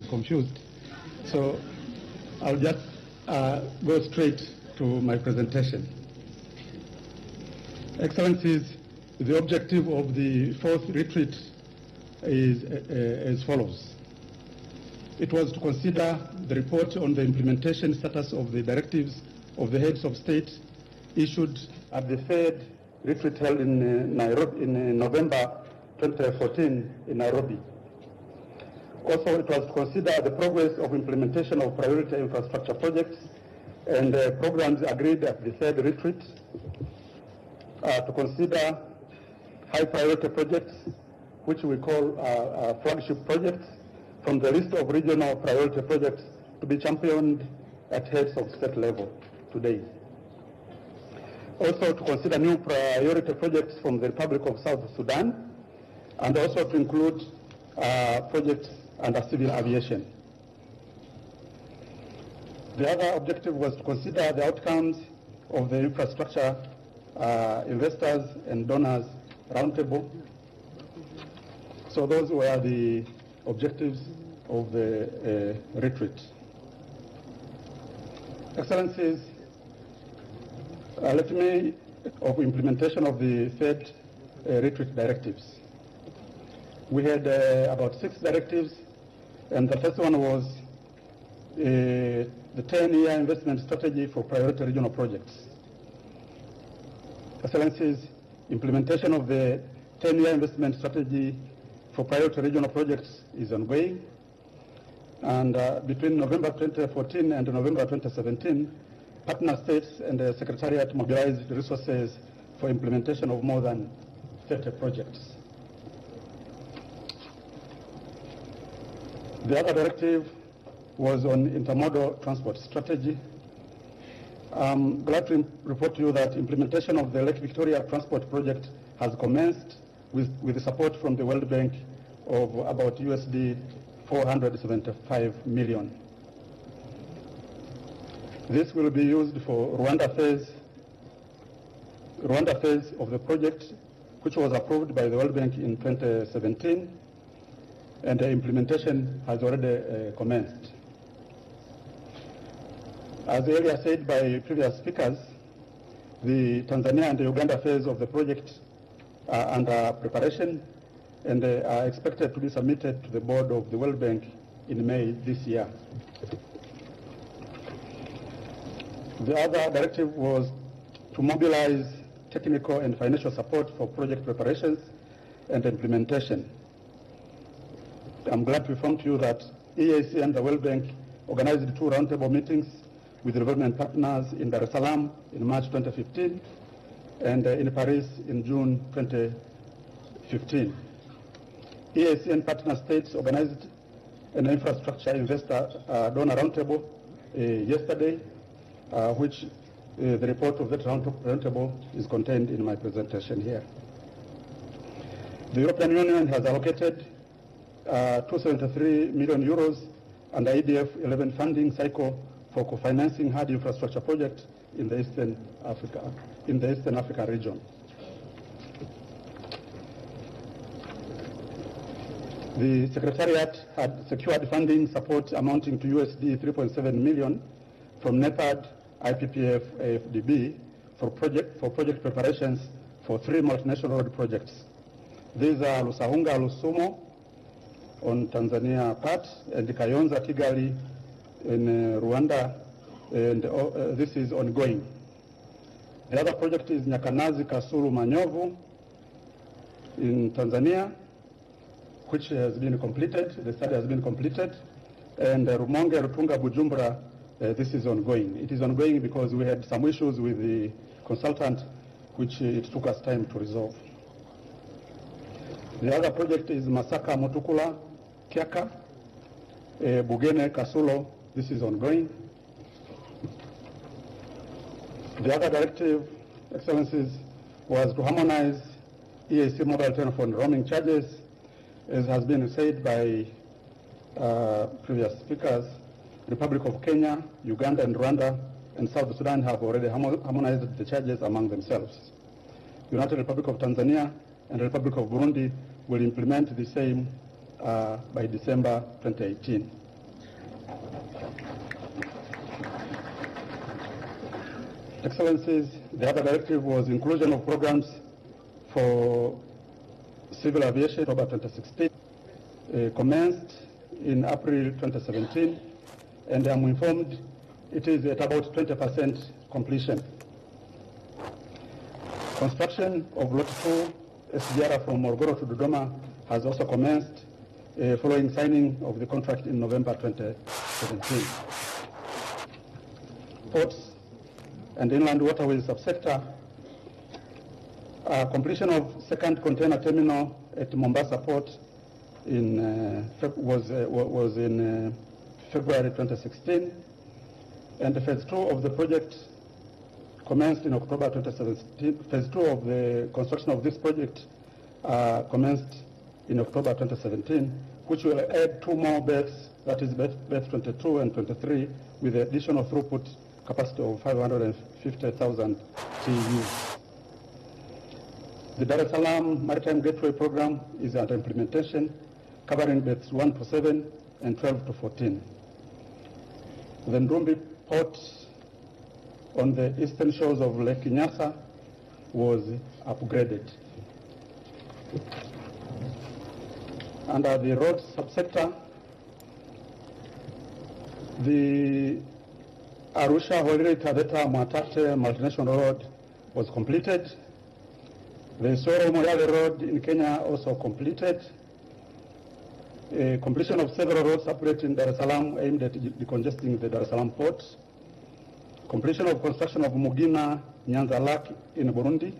confused. So I'll just go straight to my presentation. Excellencies, the objective of the fourth retreat is as follows. It was to consider the report on the implementation status of the directives of the heads of state issued at the third retreat held in Nairobi in November 2014 in Nairobi. Also, it was to consider the progress of implementation of priority infrastructure projects and programs agreed at the third retreat, to consider high priority projects, which we call flagship projects, from the list of regional priority projects to be championed at heads of state level today. Also to consider new priority projects from the Republic of South Sudan, and also to include projects under civil aviation. The other objective was to consider the outcomes of the infrastructure investors and donors roundtable. So those were the objectives of the retreat. Excellencies, let me of implementation of the third retreat directives. We had about 6 directives, and the first one was the 10-year investment strategy for priority regional projects. Excellencies, implementation of the 10-year investment strategy for priority regional projects is ongoing. And between November 2014 and November 2017, partner states and the Secretariat mobilized resources for implementation of more than 30 projects. The other directive was on intermodal transport strategy. I'm glad to report to you that implementation of the Lake Victoria Transport Project has commenced with the support from the World Bank of about USD 475 million. This will be used for Rwanda phase of the project, which was approved by the World Bank in 2017, and the implementation has already commenced. As earlier said by previous speakers, the Tanzania and the Uganda phase of the project are under preparation and are expected to be submitted to the board of the World Bank in May this year. The other directive was to mobilize technical and financial support for project preparations and implementation. I'm glad to inform you that EAC and the World Bank organized 2 roundtable meetings with development partners in Dar es Salaam in March 2015 and in Paris in June 2015. EAC and partner states organized an infrastructure investor donor roundtable yesterday, which the report of that roundtable is contained in my presentation here. The European Union has allocated 273 million euros under EDF 11 funding cycle for co-financing hard infrastructure projects in the Eastern Africa region. The Secretariat had secured funding support amounting to USD 3.7 million from NEPAD, IPPF, AFDB for project preparations for 3 multinational road projects. These are Lusahunga, Lusumo on Tanzania part, and Kayonza, Kigali in Rwanda, and this is ongoing. The other project is Nyakanazi, Kasulu, Manyovu in Tanzania, which has been completed. The study has been completed. And Rumonge, Rutunga, Bujumbura, this is ongoing. It is ongoing because we had some issues with the consultant, which it took us time to resolve. The other project is Masaka, Mutukula, Kiaka, Bugene, Kasulo. This is ongoing. The other directive, Excellencies, was to harmonize EAC mobile telephone roaming charges. As has been said by previous speakers, Republic of Kenya, Uganda, and Rwanda, and South Sudan have already harmonized the charges among themselves. United Republic of Tanzania and Republic of Burundi will implement the same by December 2018. Excellencies, the other directive was inclusion of programs for civil aviation, October 2016, commenced in April 2017, and I'm informed it is at about 20% completion. Construction of Lot 2 SGR from Morogoro to Dodoma has also commenced following signing of the contract in November 2017. Ports and inland waterways subsector, completion of second container terminal at Mombasa Port was in February 2016, and phase 2 of the project commenced in October 2017. Phase 2 of the construction of this project commenced in October 2017, which will add 2 more berths, that is berth 22 and 23, with the additional throughput capacity of 550,000 TEU. The Dar es Salaam Maritime Gateway Program is under implementation, covering berths 1 to 7 and 12 to 14. The Ndumbi Port on the eastern shores of Lake Nyasa was upgraded. Under the road subsector, the Arusha Holili Taveta Mwatate Multinational Road was completed. The Soro Moyale Road in Kenya also completed. Completion of several roads operating Dar es Salaam aimed at decongesting the Dar es Salaam port. Completion of construction of Mugina Nyanza Lake in Burundi.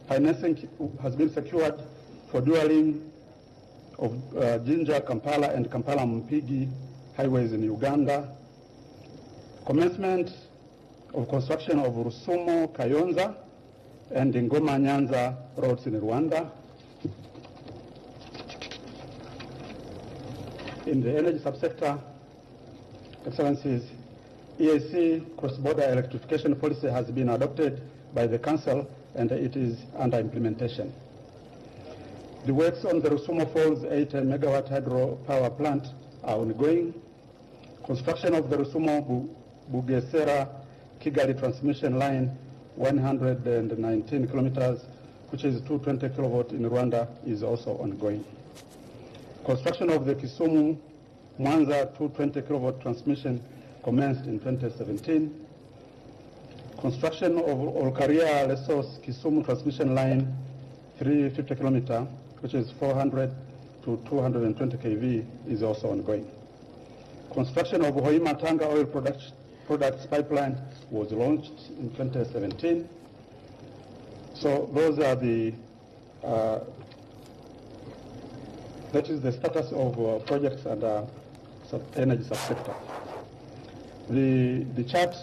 Financing has been secured for dualing of Jinja, Kampala, and Kampala Mpigi highways in Uganda. Commencement of construction of Rusumo, Kayonza, and Ngoma Nyanza roads in Rwanda. In the energy subsector, Excellencies, EAC cross-border electrification policy has been adopted by the Council and it is under implementation. The works on the Rusumo Falls 8 megawatt hydro power plant are ongoing. Construction of the Rusumo Bugesera Kigali transmission line 119 kilometers, which is 220 kilovolt in Rwanda, is also ongoing. Construction of the Kisumu Mwanza 220 kilovolt transmission commenced in 2017. Construction of Olkaria Lesos Kisumu transmission line 350 kilometer, which is 400 to 220 kV, is also ongoing. Construction of Hoima Tanga oil products pipeline was launched in 2017. So those are the, that is the status of projects under energy subsector. The chart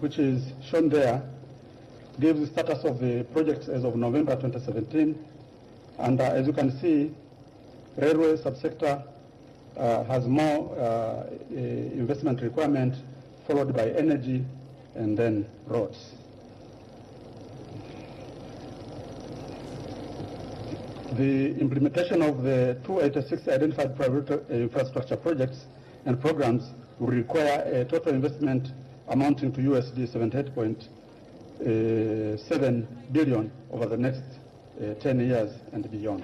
which is shown there gives the status of the projects as of November 2017. And as you can see, railway subsector has more investment requirement, followed by energy and then roads. The implementation of the 286 identified private infrastructure projects and programs will require a total investment amounting to USD 78.7 billion over the next 10 years and beyond.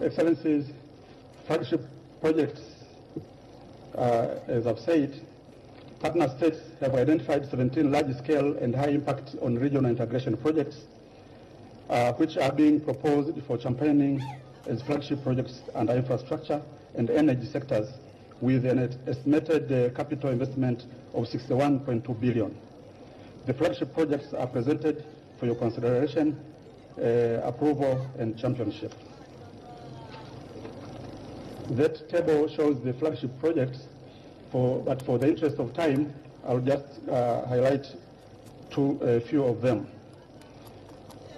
Excellencies, flagship projects, as I've said, partner states have identified 17 large-scale and high-impact on regional integration projects, which are being proposed for championing as flagship projects under infrastructure and energy sectors, with an estimated capital investment of 61.2 billion. The flagship projects are presented for your consideration, approval, and championship. That table shows the flagship projects, but for the interest of time, I'll just highlight a few of them.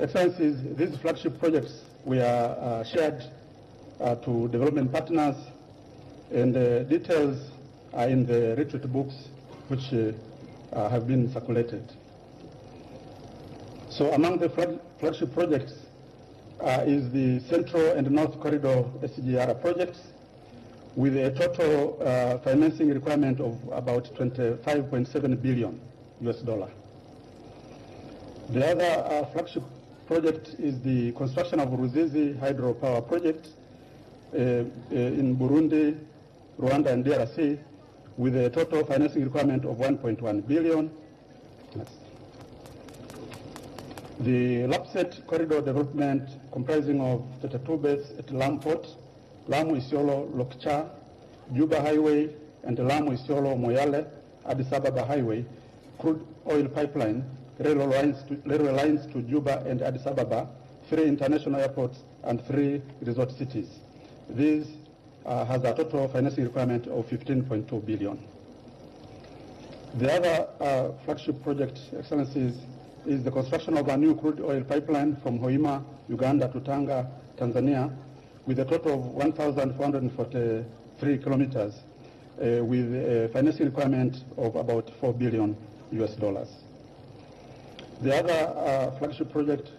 Excellencies, these flagship projects were shared to development partners, and details are in the retreat books which have been circulated. So among the flagship projects is the Central and North Corridor SGR projects, with a total financing requirement of about 25.7 billion US dollar. The other flagship project is the construction of Ruzizi hydropower project in Burundi, Rwanda, and DRC, with a total financing requirement of 1.1 billion. The Lapset corridor development, comprising of 32 beds at Lamu Port, Lamu Isiolo Lokcha, Juba Highway, and the Lamu Isiolo Moyale Addis Ababa Highway, crude oil pipeline, railway lines to Juba and Addis Ababa, 3 international airports, and 3 resort cities. This has a total financing requirement of 15.2 billion. The other flagship project, Excellencies, is the construction of a new crude oil pipeline from Hoima, Uganda to Tanga, Tanzania, with a total of 1,443 kilometers, with a financing requirement of about $4 billion US dollars. The other flagship project,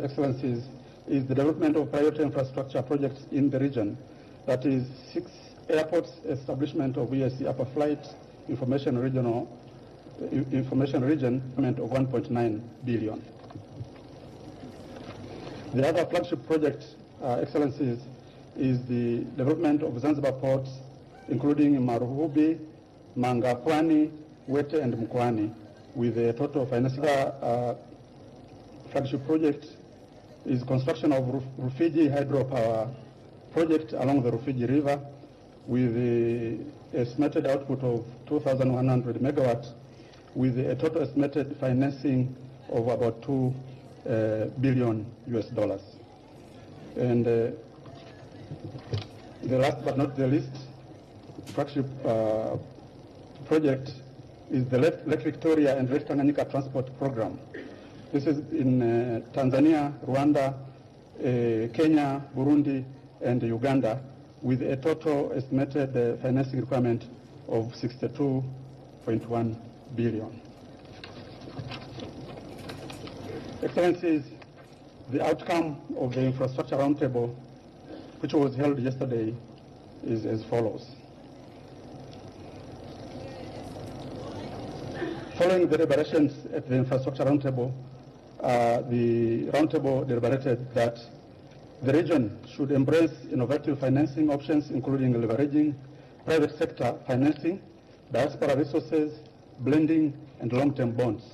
Excellencies, is the development of priority infrastructure projects in the region. That is 6 airports, establishment of ESC upper flight, information region of 1.9 billion. The other flagship project, Excellencies, is the development of Zanzibar ports, including Maruhubi, Mangapwani, Wete, and Mkoani, with a total financing. Flagship project is construction of Rufiji hydropower project along the Rufiji River, with the estimated output of 2,100 megawatts, with a total estimated financing of about $2 billion US dollars. And the last but not the least flagship project is the Lake Victoria and Lake Tanganyika Transport Program. This is in Tanzania, Rwanda, Kenya, Burundi, and Uganda, with a total estimated financing requirement of 62.1 billion. Excellencies, the outcome of the infrastructure roundtable, which was held yesterday, is as follows. Following the deliberations at the infrastructure roundtable, the roundtable deliberated that the region should embrace innovative financing options, including leveraging private sector financing, diaspora resources, blending, and long-term bonds.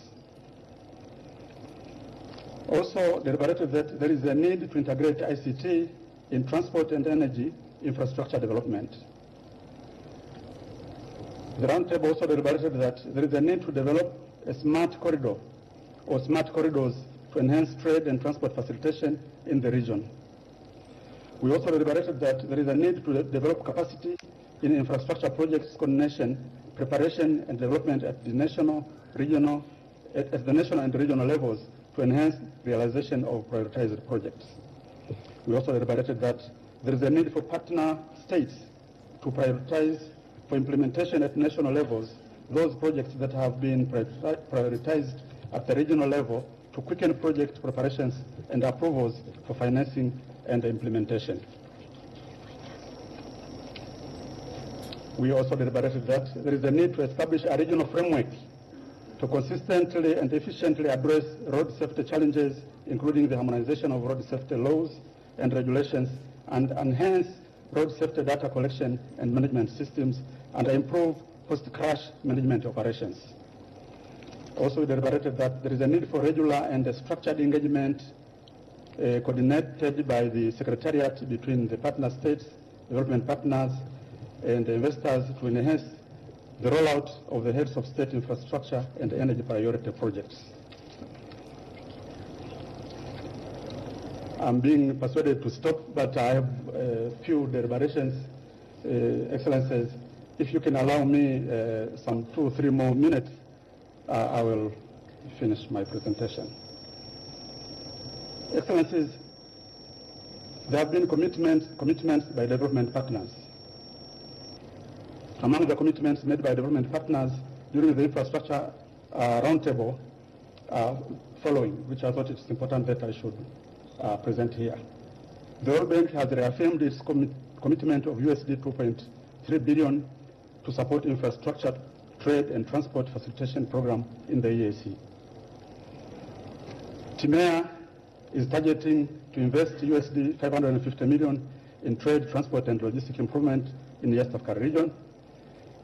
Also deliberated that there is a need to integrate ICT in transport and energy infrastructure development. The roundtable also deliberated that there is a need to develop a smart corridor or smart corridors to enhance trade and transport facilitation in the region. We also deliberated that there is a need to develop capacity in infrastructure projects coordination, preparation, and development at the national, regional, at the national and regional levels to enhance realization of prioritized projects. We also deliberated that there is a need for partner states to prioritize for implementation at national levels those projects that have been prioritized at the regional level to quicken project preparations and approvals for financing and implementation. We also deliberated that there is a need to establish a regional framework to consistently and efficiently address road safety challenges, including the harmonization of road safety laws and regulations, and enhance road safety data collection and management systems, and improve post-crash management operations. Also, we deliberated that there is a need for regular and structured engagement coordinated by the Secretariat between the partner states, development partners, and the investors to enhance the rollout of the heads of state infrastructure and energy priority projects. I'm being persuaded to stop, but I have a few deliberations. Excellencies, if you can allow me some 2 or 3 more minutes, I will finish my presentation. Excellencies, there have been commitments by development partners. Among the commitments made by development partners during the infrastructure roundtable following, which I thought it's important that I should present here. The World Bank has reaffirmed its commitment of USD 2.3 billion to support infrastructure trade and transport facilitation program in the EAC. TIMEA is targeting to invest USD 550 million in trade, transport, and logistic improvement in the East Africa region.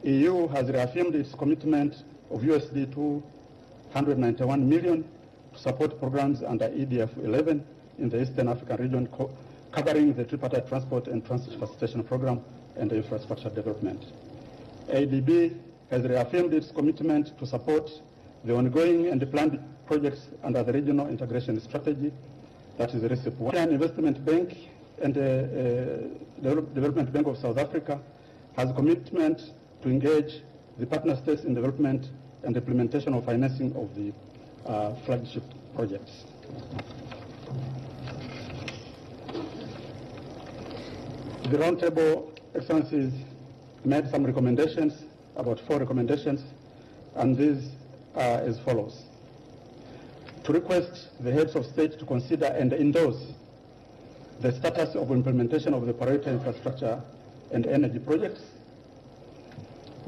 EU has reaffirmed its commitment of USD 291 million to support programs under EDF 11 in the Eastern African region, covering the tripartite transport and transit facilitation program and infrastructure development. ADB has reaffirmed its commitment to support the ongoing and the planned projects under the regional integration strategy, that is the RCEP 1. The Investment Bank and the Development Bank of South Africa has a commitment to engage the partner states in development and implementation of financing of the flagship projects. The Roundtable, Excellencies, made some recommendations, about 4 recommendations, and these are as follows. To request the heads of state to consider and endorse the status of implementation of the priority infrastructure and energy projects,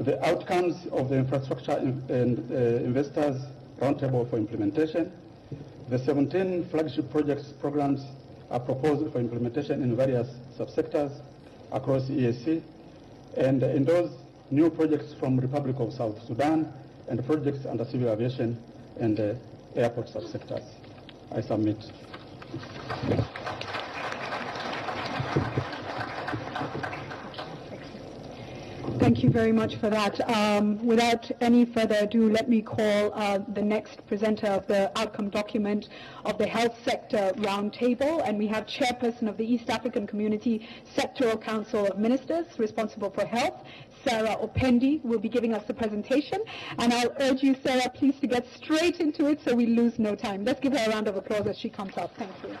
the outcomes of the infrastructure and investors roundtable for implementation. The 17 flagship projects programs are proposed for implementation in various subsectors across EAC, and endorse new projects from Republic of South Sudan and projects under civil aviation and airport subsectors. I submit. Thank you very much for that. Without any further ado, let me call the next presenter of the outcome document of the Health Sector Roundtable, and we have Chairperson of the East African Community Sectoral Council of Ministers responsible for health, Sarah Opendi, will be giving us the presentation. And I'll urge you, Sarah, please to get straight into it so we lose no time. Let's give her a round of applause as she comes up. Thank you.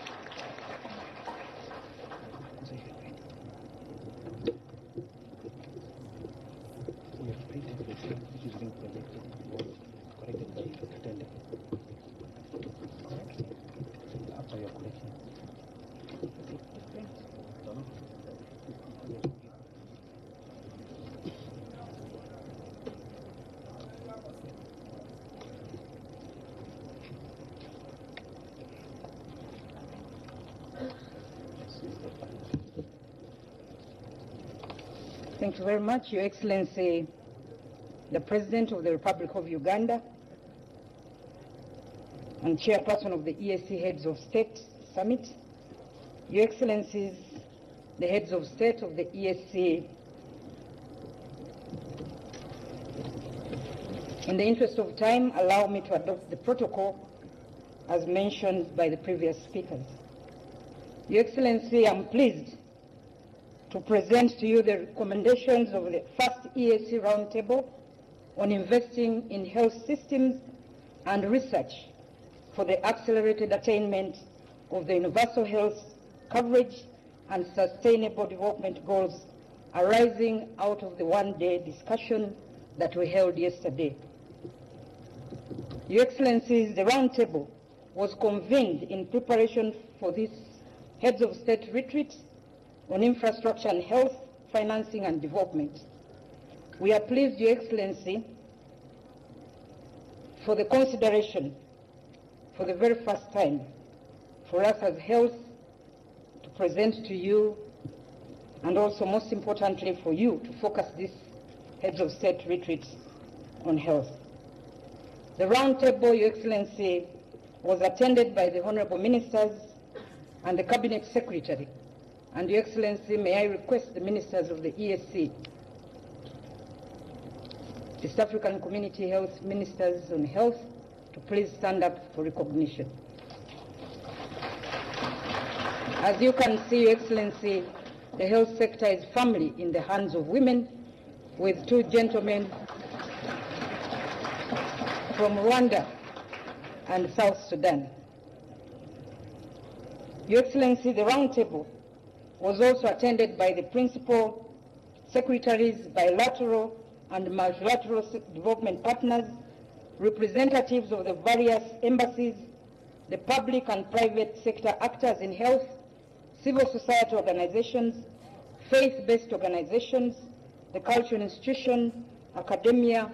Thank you very much, Your Excellency, the President of the Republic of Uganda and Chairperson of the EAC Heads of State Summit, Your Excellencies, the Heads of State of the EAC. In the interest of time, allow me to adopt the protocol as mentioned by the previous speakers. Your Excellency, I'm pleased to present to you the recommendations of the first EAC Roundtable on investing in health systems and research for the accelerated attainment of the universal health coverage and sustainable development goals arising out of the one-day discussion that we held yesterday. Your Excellencies, the Roundtable was convened in preparation for this Heads of State retreat on infrastructure and health, financing and development. We are pleased, Your Excellency, for the consideration for the very first time for us as health to present to you, and also most importantly for you to focus this Heads of State retreat on health. The Roundtable, Your Excellency, was attended by the Honorable Ministers and the Cabinet Secretary. And Your Excellency, may I request the Ministers of the EAC, East African Community Health Ministers on Health, to please stand up for recognition. As you can see, Your Excellency, the health sector is firmly in the hands of women, with 2 gentlemen from Rwanda and South Sudan. Your Excellency, the Roundtable was also attended by the principal secretaries, bilateral and multilateral development partners, representatives of the various embassies, the public and private sector actors in health, civil society organizations, faith-based organizations, the cultural institution, academia,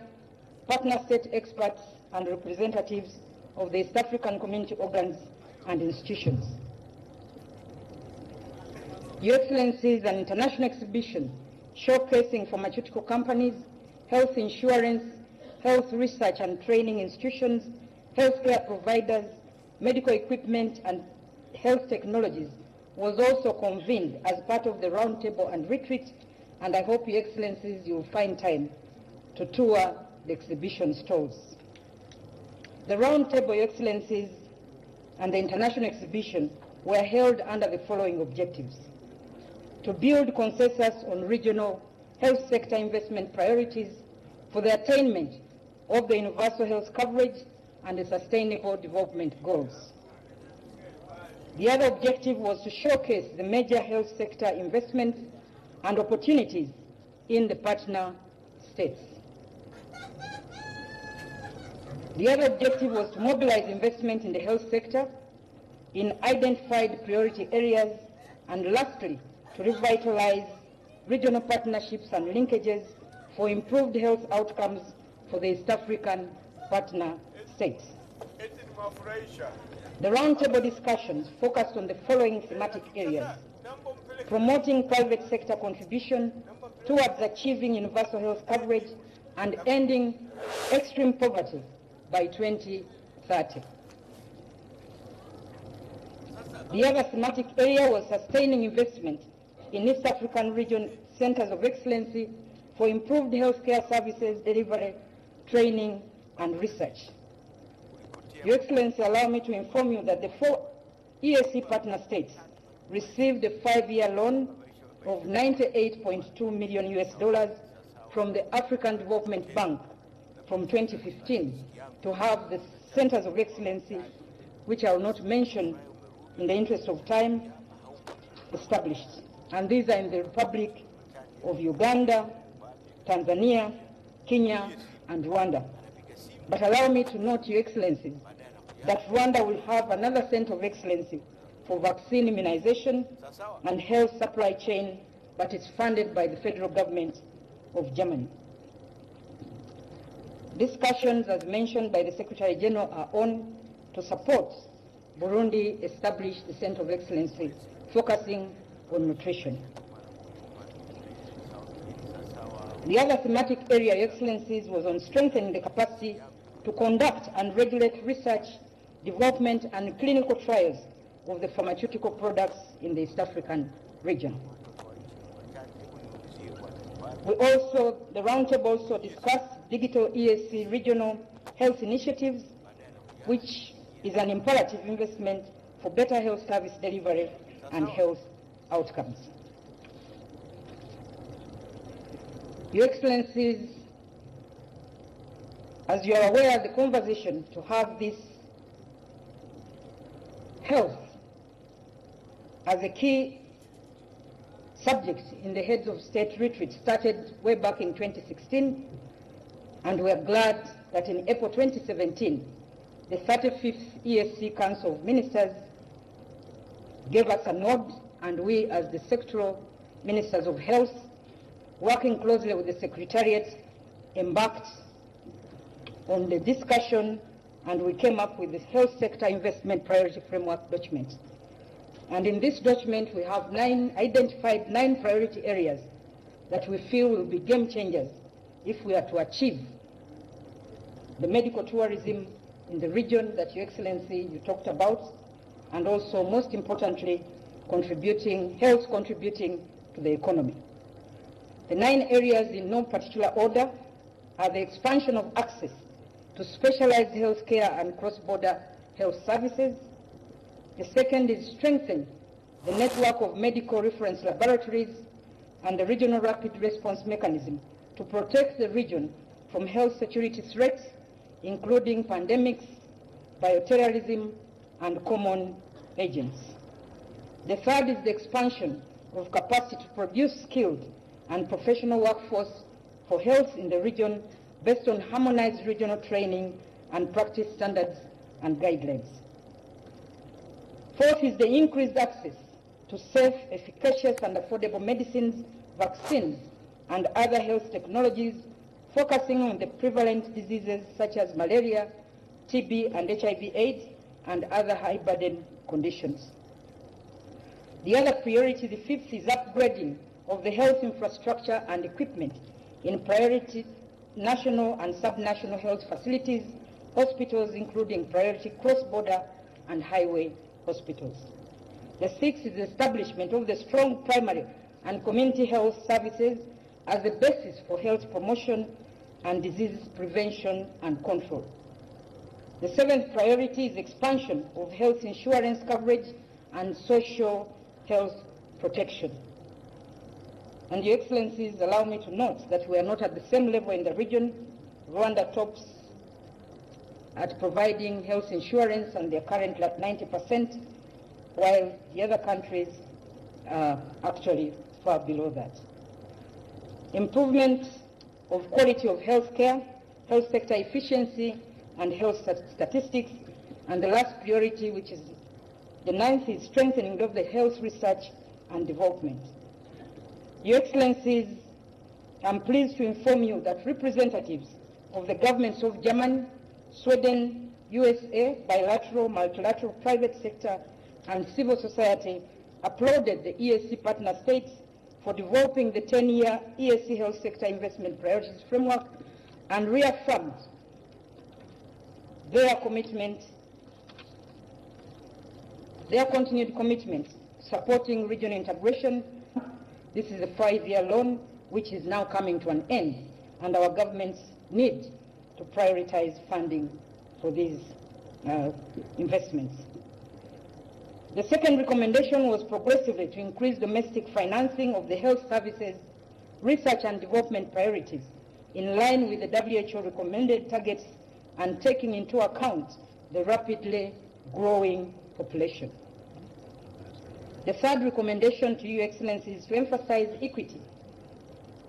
partner state experts and representatives of the East African community organs and institutions. Your Excellencies, an international exhibition showcasing pharmaceutical companies, health insurance, health research and training institutions, healthcare providers, medical equipment, and health technologies was also convened as part of the roundtable and retreat, and I hope, Your Excellencies, you will find time to tour the exhibition stalls. The roundtable, Your Excellencies, and the international exhibition were held under the following objectives: to build consensus on regional health sector investment priorities for the attainment of the universal health coverage and the sustainable development goals. The other objective was to showcase the major health sector investments and opportunities in the partner states. The other objective was to mobilize investment in the health sector in identified priority areas, and lastly, to revitalize regional partnerships and linkages for improved health outcomes for the East African partner states. The roundtable discussions focused on the following thematic areas: promoting private sector contribution towards achieving universal health coverage and ending extreme poverty by 2030. The other thematic area was sustaining investment in East African region centers of excellency for improved healthcare services delivery, training, and research. Your Excellency, allow me to inform you that the 4 EAC partner states received a 5-year loan of $98.2 million from the African Development Bank from 2015 to have the centers of excellency, which I will not mention in the interest of time, established. And these are in the Republic of Uganda, Tanzania, Kenya, and Rwanda. But allow me to note, Your Excellencies, that Rwanda will have another center of excellency for vaccine immunization and health supply chain, but it's funded by the federal government of Germany. Discussions, as mentioned by the Secretary General, are on to support Burundi establish the Center of Excellency focusing on nutrition. The other thematic area, Your Excellencies, was on strengthening the capacity to conduct and regulate research, development, and clinical trials of the pharmaceutical products in the East African region. The roundtable also discussed digital EAC regional health initiatives, which is an imperative investment for better health service delivery and health outcomes. Your Excellencies, as you are aware, the conversation to have this health as a key subject in the Heads of State retreat started way back in 2016, and we are glad that in April 2017, the 35th EAC Council of Ministers gave us a nod, and we, as the sectoral ministers of health, working closely with the Secretariat, embarked on the discussion, and we came up with the Health Sector Investment Priority Framework document. And in this document, we have identified 9 priority areas that we feel will be game changers if we are to achieve the medical tourism in the region that Your Excellency you talked about, and also, most importantly, health contributing to the economy. The 9 areas, in no particular order, are the expansion of access to specialized health care and cross-border health services. The second is strengthen the network of medical reference laboratories and the regional rapid response mechanism to protect the region from health security threats, including pandemics, bioterrorism, and common agents. The third is the expansion of capacity to produce skilled and professional workforce for health in the region based on harmonized regional training and practice standards and guidelines. Fourth is the increased access to safe, efficacious, and affordable medicines, vaccines, and other health technologies focusing on the prevalent diseases such as malaria, TB, and HIV/AIDS, and other high-burden conditions. The other priority, the fifth, is upgrading of the health infrastructure and equipment in priority national and subnational health facilities, hospitals, including priority cross-border and highway hospitals. The sixth is the establishment of the strong primary and community health services as the basis for health promotion and disease prevention and control. The seventh priority is expansion of health insurance coverage and social health protection. And Your Excellencies, allow me to note that we are not at the same level in the region. Rwanda tops at providing health insurance, and they're currently at 90%, while the other countries are actually far below that. Improvement of quality of health care, health sector efficiency, and health statistics. And the last priority, which is the ninth, is strengthening of the health research and development. Your Excellencies, I'm pleased to inform you that representatives of the governments of Germany, Sweden, USA, bilateral, multilateral, private sector, and civil society applauded the EAC partner states for developing the 10-year EAC health sector investment priorities framework and reaffirmed their commitment, their continued commitment supporting regional integration. This is a 5-year loan which is now coming to an end, and our governments need to prioritize funding for these investments. The second recommendation was progressively to increase domestic financing of the health services, research and development priorities in line with the WHO recommended targets and taking into account the rapidly growing population. The third recommendation to Your Excellency is to emphasize equity,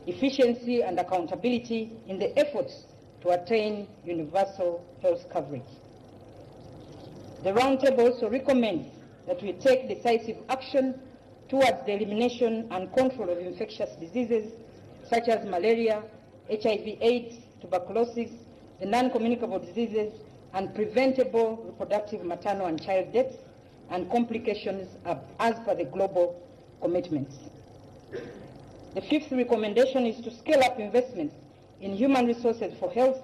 efficiency and accountability in the efforts to attain universal health coverage. The Roundtable also recommends that we take decisive action towards the elimination and control of infectious diseases such as malaria, HIV/AIDS, tuberculosis, the non-communicable diseases, and preventable reproductive, maternal, and child deaths and complications as per the global commitments. The fifth recommendation is to scale up investments in human resources for health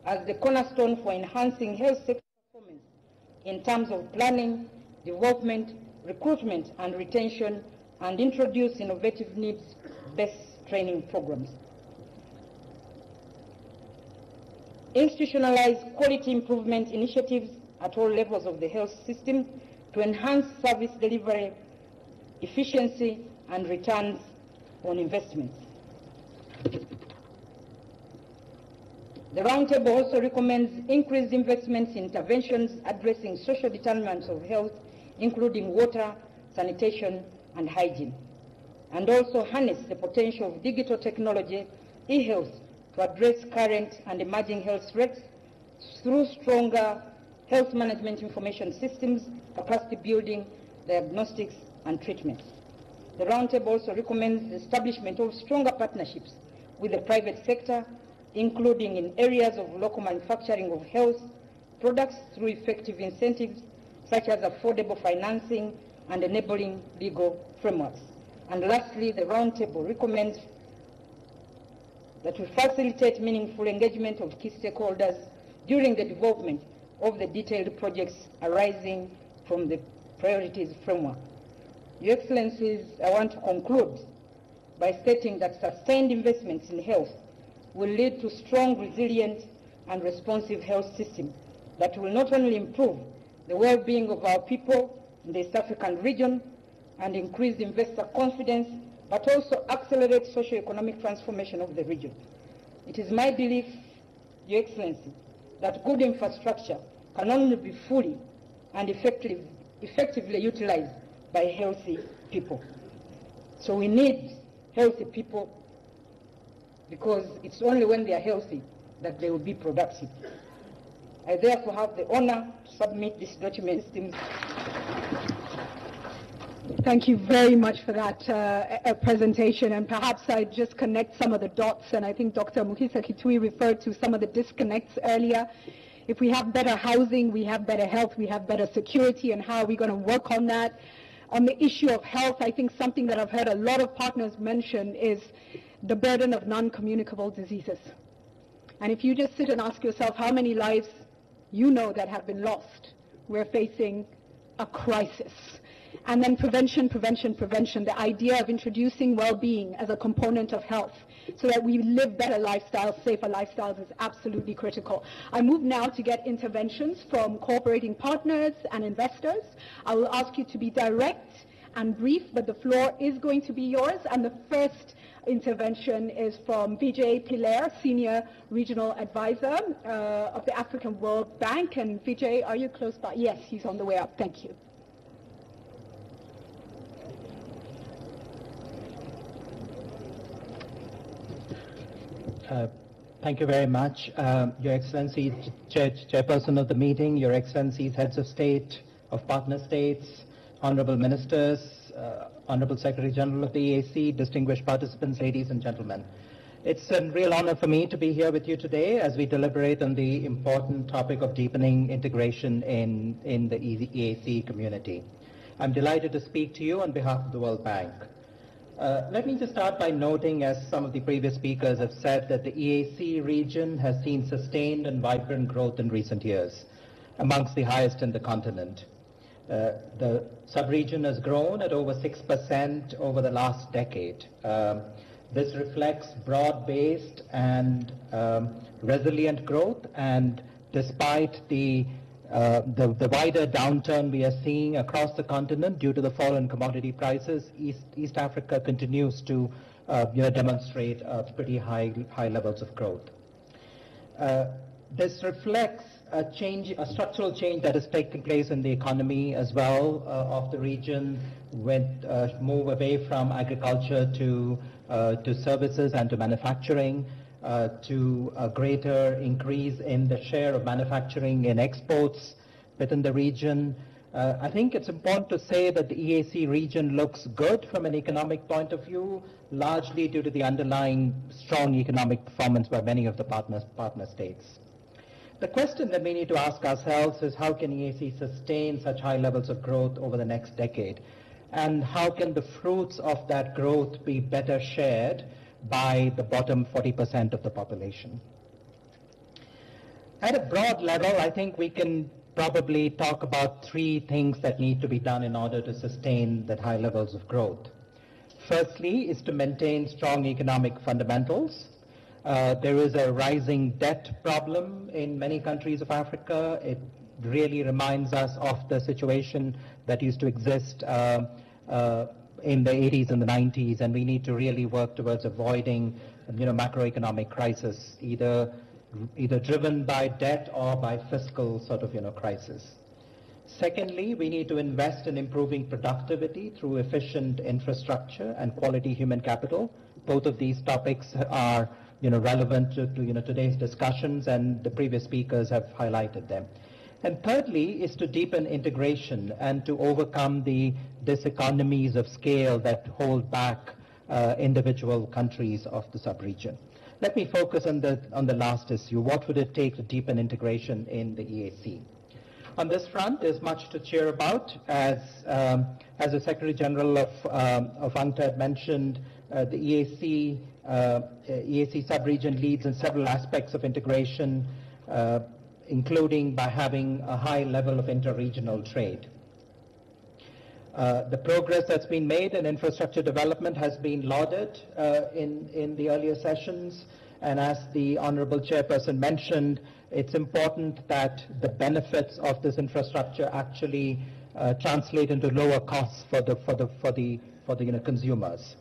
as the cornerstone for enhancing health sector performance in terms of planning, development, recruitment, and retention, and introduce innovative needs-based training programs. Institutionalize quality improvement initiatives at all levels of the health system to enhance service delivery, efficiency, and returns on investments. The Roundtable also recommends increased investments in interventions addressing social determinants of health, including water, sanitation, and hygiene, and also harness the potential of digital technology, e-health, to address current and emerging health threats through stronger health management information systems, capacity building, diagnostics, and treatments. The Roundtable also recommends the establishment of stronger partnerships with the private sector, including in areas of local manufacturing of health products through effective incentives such as affordable financing and enabling legal frameworks. And lastly, the Roundtable recommends that we facilitate meaningful engagement of key stakeholders during the development of the detailed projects arising from the priorities framework. Your Excellencies, I want to conclude by stating that sustained investments in health will lead to strong, resilient, and responsive health system that will not only improve the well-being of our people in the East African region and increase investor confidence, but also accelerate socio-economic transformation of the region. It is my belief, Your Excellency, that good infrastructure can only be fully and effectively utilized by healthy people. So we need healthy people, because it's only when they are healthy that they will be productive. I therefore have the honor to submit this document. Thank you very much for that presentation, and perhaps I just connect some of the dots, and I think Dr. Mukisa Kitui referred to some of the disconnects earlier. If we have better housing, we have better health, we have better security, and how are we going to work on that? On the issue of health, I think something that I've heard a lot of partners mention is the burden of non-communicable diseases. And if you just sit and ask yourself how many lives you know that have been lost, we're facing a crisis. And then prevention, prevention, prevention, the idea of introducing well-being as a component of health so that we live better lifestyles, safer lifestyles is absolutely critical. I move now to get interventions from cooperating partners and investors. I will ask you to be direct and brief, but the floor is going to be yours. And the first intervention is from Vijay Pilair, Senior Regional Advisor of the African World Bank. And Vijay, are you close by? Yes, he's on the way up. Thank you. Thank you very much. Your Excellency, Chairperson of the meeting, Your Excellencies, Heads of State of Partner States, Honorable Ministers, Honorable Secretary General of the EAC, distinguished participants, ladies and gentlemen. It's a real honor for me to be here with you today as we deliberate on the important topic of deepening integration in the EAC community. I'm delighted to speak to you on behalf of the World Bank. Let me just start by noting, as some of the previous speakers have said, that the EAC region has seen sustained and vibrant growth in recent years, amongst the highest in the continent. The sub-region has grown at over 6% over the last decade. This reflects broad-based and resilient growth, and despite the wider downturn we are seeing across the continent due to the fall in commodity prices, East Africa continues to demonstrate pretty high levels of growth. This reflects a structural change that has taken place in the economy as well of the region, with move away from agriculture to services and to manufacturing, to a greater increase in the share of manufacturing in exports within the region. I think it's important to say that the EAC region looks good from an economic point of view, largely due to the underlying strong economic performance by many of the partner states. The question that we need to ask ourselves is, how can EAC sustain such high levels of growth over the next decade? And how can the fruits of that growth be better shared by the bottom 40% of the population? At a broad level, I think we can probably talk about three things that need to be done in order to sustain that high levels of growth. Firstly is to maintain strong economic fundamentals. There is a rising debt problem in many countries of Africa. It really reminds us of the situation that used to exist in the 80s and the 90s, and we need to really work towards avoiding, macroeconomic crisis, either driven by debt or by fiscal sort of, crisis. Secondly, we need to invest in improving productivity through efficient infrastructure and quality human capital. Both of these topics are, relevant to today's discussions, and the previous speakers have highlighted them. And thirdly is to deepen integration and to overcome the diseconomies of scale that hold back individual countries of the sub-region. Let me focus on the last issue. What would it take to deepen integration in the EAC? On this front, there's much to cheer about. As the Secretary General of UNCTAD mentioned, the EAC sub-region leads in several aspects of integration, including by having a high level of inter-regional trade. The progress that's been made in infrastructure development has been lauded in the earlier sessions, and as the Honorable Chairperson mentioned, it's important that the benefits of this infrastructure actually translate into lower costs for the consumers.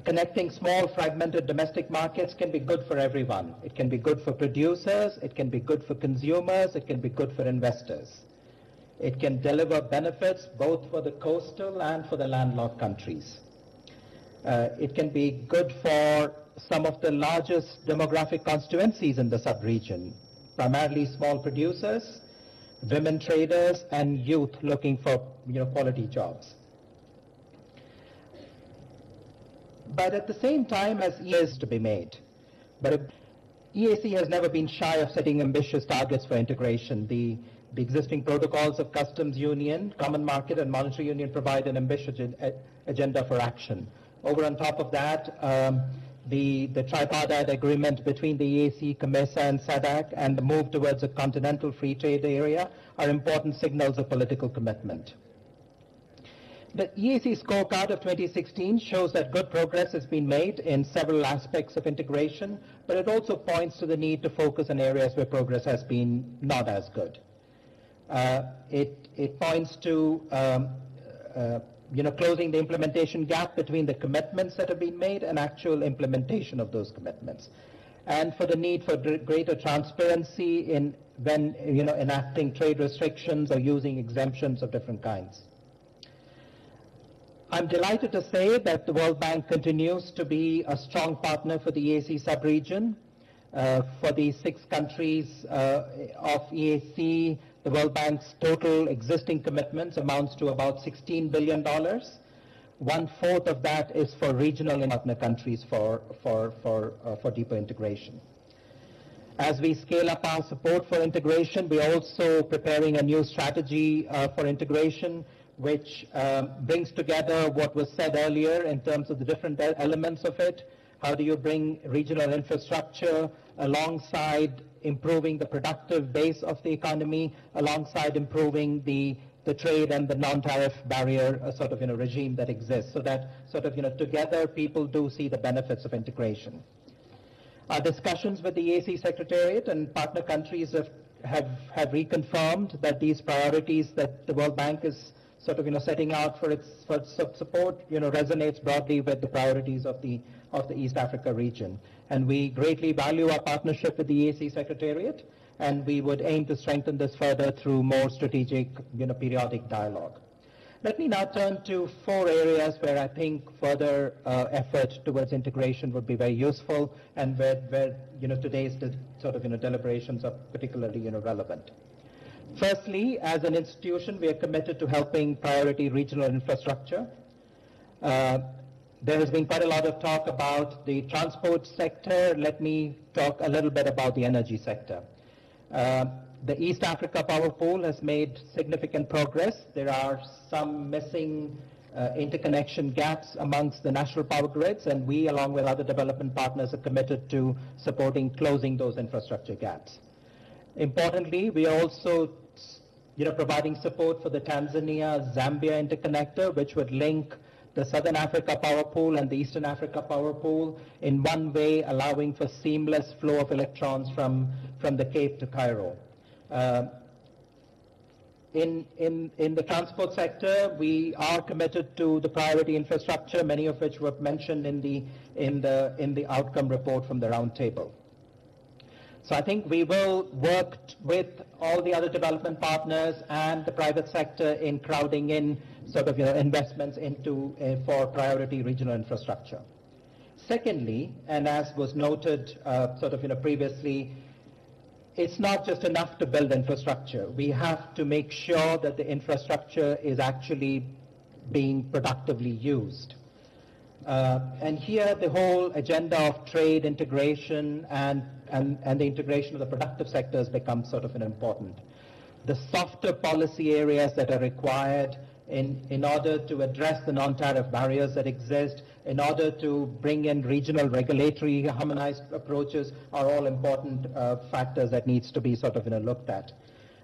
Connecting small fragmented domestic markets can be good for everyone. It can be good for producers, it can be good for consumers, it can be good for investors. It can deliver benefits both for the coastal and for the landlocked countries. It can be good for some of the largest demographic constituencies in the sub-region, primarily small producers, women traders, and youth looking for quality jobs. But at the same time, as is to be made. But EAC has never been shy of setting ambitious targets for integration. The existing protocols of Customs Union, Common Market, and Monetary Union provide an ambitious agenda for action. Over on top of that, the tripartite agreement between the EAC, COMESA, and SADC, and the move towards a continental free trade area are important signals of political commitment. The EAC scorecard of 2016 shows that good progress has been made in several aspects of integration, but it also points to the need to focus on areas where progress has been not as good. It points to closing the implementation gap between the commitments that have been made and actual implementation of those commitments, and for the need for greater transparency in when enacting trade restrictions or using exemptions of different kinds. I'm delighted to say that the World Bank continues to be a strong partner for the EAC sub-region. For the 6 countries of EAC, the World Bank's total existing commitments amounts to about $16 billion. 1/4 of that is for regional and partner countries for deeper integration. As we scale up our support for integration, we are also preparing a new strategy for integration, which brings together what was said earlier in terms of the different elements of it. How do you bring regional infrastructure alongside improving the productive base of the economy, alongside improving the trade and the non-tariff barrier regime that exists, so that together people do see the benefits of integration. Our discussions with the EAC Secretariat and partner countries have reconfirmed that these priorities that the World Bank is setting out for its support resonates broadly with the priorities of the East Africa region. And we greatly value our partnership with the EAC Secretariat, and we would aim to strengthen this further through more strategic periodic dialogue. Let me now turn to 4 areas where I think further effort towards integration would be very useful, and where today's deliberations are particularly relevant. Firstly, as an institution, we are committed to helping priority regional infrastructure. There has been quite a lot of talk about the transport sector. Let me talk a little bit about the energy sector. The East Africa Power Pool has made significant progress. There are some missing interconnection gaps amongst the national power grids, and we, along with other development partners, are committed to supporting closing those infrastructure gaps. Importantly, we are also providing support for the Tanzania-Zambia interconnector, which would link the Southern Africa Power Pool and the Eastern Africa Power Pool in one way, allowing for seamless flow of electrons from the Cape to Cairo. In the transport sector, we are committed to the priority infrastructure, many of which were mentioned in the outcome report from the roundtable. So I think we will work with all the other development partners and the private sector in crowding in investments into for priority regional infrastructure. Secondly, and as was noted previously, it's not just enough to build infrastructure. We have to make sure that the infrastructure is actually being productively used. And here the whole agenda of trade integration and the integration of the productive sectors becomes important. The softer policy areas that are required in order to address the non-tariff barriers that exist, in order to bring in regional regulatory harmonized approaches, are all important factors that needs to be looked at.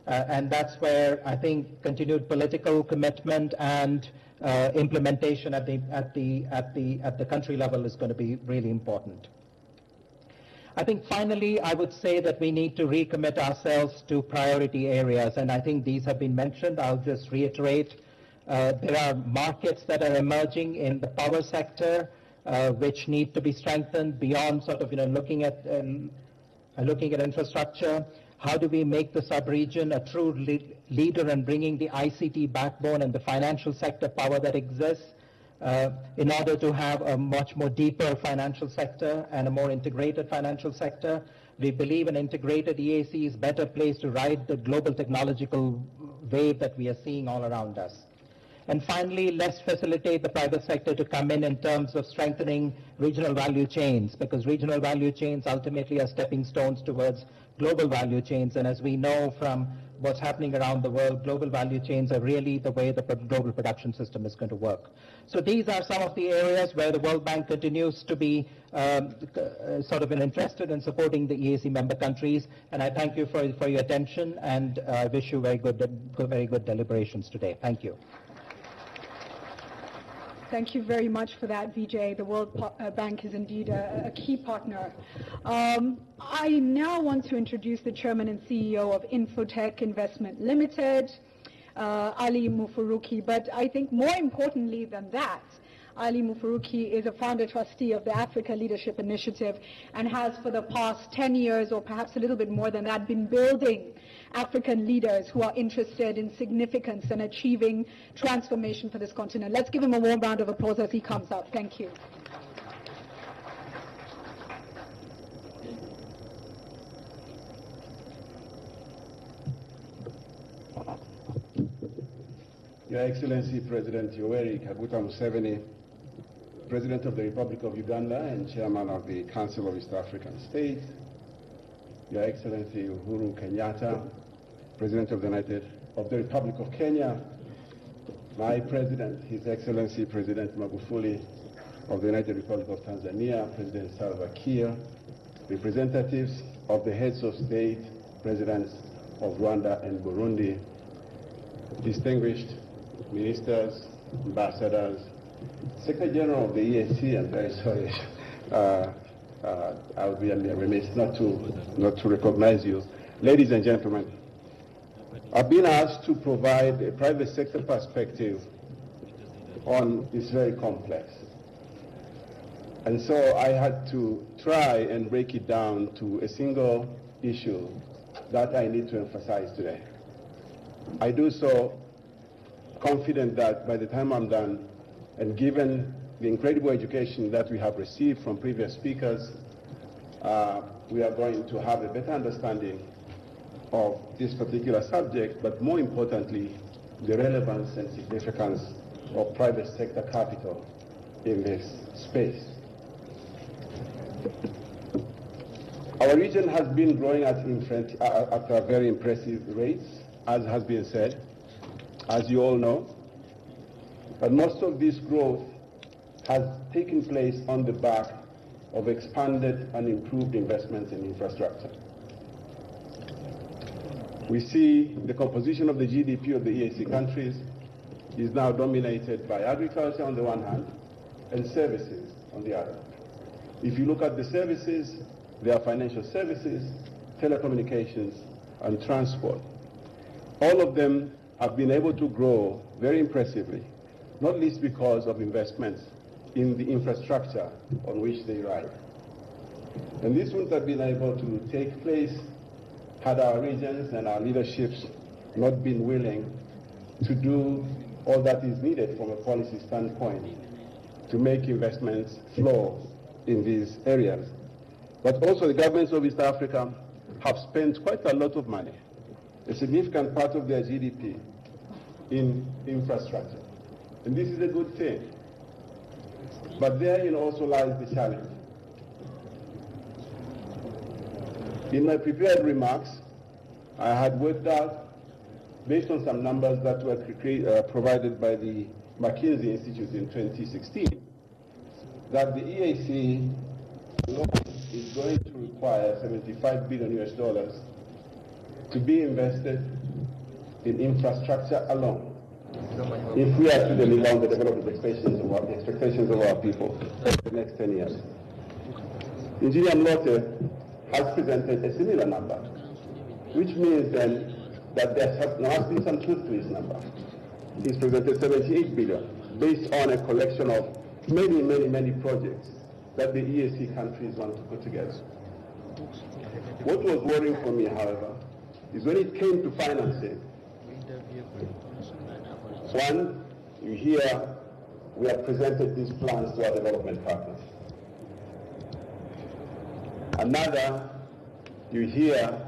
And that's where I think continued political commitment and implementation at the country level is going to be really important. I think finally, I would say that we need to recommit ourselves to priority areas, and I think these have been mentioned. I'll just reiterate. There are markets that are emerging in the power sector, which need to be strengthened beyond looking at infrastructure. How do we make the sub-region a true leader in bringing the ICT backbone and the financial sector power that exists in order to have a much more deeper financial sector and a more integrated financial sector? We believe an integrated EAC is better placed to ride the global technological wave that we are seeing all around us. And finally, let's facilitate the private sector to come in terms of strengthening regional value chains, because regional value chains ultimately are stepping stones towards global value chains. And as we know from what's happening around the world, global value chains are really the way the global production system is going to work. So these are some of the areas where the World Bank continues to be sort of interested in supporting the EAC member countries. And I thank you for your attention, and I wish you very good deliberations today. Thank you. Thank you very much for that, Vijay. The World Bank is indeed a key partner. I now want to introduce the Chairman and CEO of Infotech Investment Limited, Ali Mufuruki. But I think more importantly than that, Ali Mufuruki is a founder trustee of the Africa Leadership Initiative and has for the past 10 years, or perhaps a little bit more than that, been building African leaders who are interested in significance and achieving transformation for this continent. Let's give him a warm round of applause as he comes up. Thank you. Your Excellency President Yoweri Kaguta Museveni, President of the Republic of Uganda and Chairman of the Council of East African States, Your Excellency Uhuru Kenyatta, President of the Republic of Kenya, my President, His Excellency President Magufuli of the United Republic of Tanzania, President Salva Kiir, representatives of the heads of state, presidents of Rwanda and Burundi, distinguished ministers, ambassadors, Secretary General of the EAC, I'm very sorry. I would be remiss not to recognize you. Ladies and gentlemen, I've been asked to provide a private sector perspective on this very complex. And so I had to try and break it down to a single issue that I need to emphasize today. I do so confident that by the time I'm done, and given the incredible education that we have received from previous speakers, we are going to have a better understanding of this particular subject, but more importantly, the relevance and significance of private sector capital in this space. Our region has been growing at very impressive rates, as has been said, as you all know. But most of this growth has taken place on the back of expanded and improved investments in infrastructure. We see the composition of the GDP of the EAC countries is now dominated by agriculture on the one hand and services on the other. If you look at the services, there are financial services, telecommunications, and transport. All of them have been able to grow very impressively, not least because of investments in the infrastructure on which they ride. And this wouldn't have been able to take place had our regions and our leaderships not been willing to do all that is needed from a policy standpoint to make investments flow in these areas. But also the governments of East Africa have spent quite a lot of money, a significant part of their GDP, in infrastructure. And this is a good thing. But therein also lies the challenge. In my prepared remarks, I had worked out, based on some numbers that were provided by the McKinsey Institute in 2016, that the EAC loan is going to require $75 billion to be invested in infrastructure alone, if we are to deliver on the development expectations of our people over the next 10 years. Engineer Mlote has presented a similar number, which means then that there must be some truth to his number. He's presented 78 billion, based on a collection of many projects that the EAC countries want to put together. What was worrying for me, however, is when it came to financing. One, you hear we have presented these plans to our development partners. Another, You hear,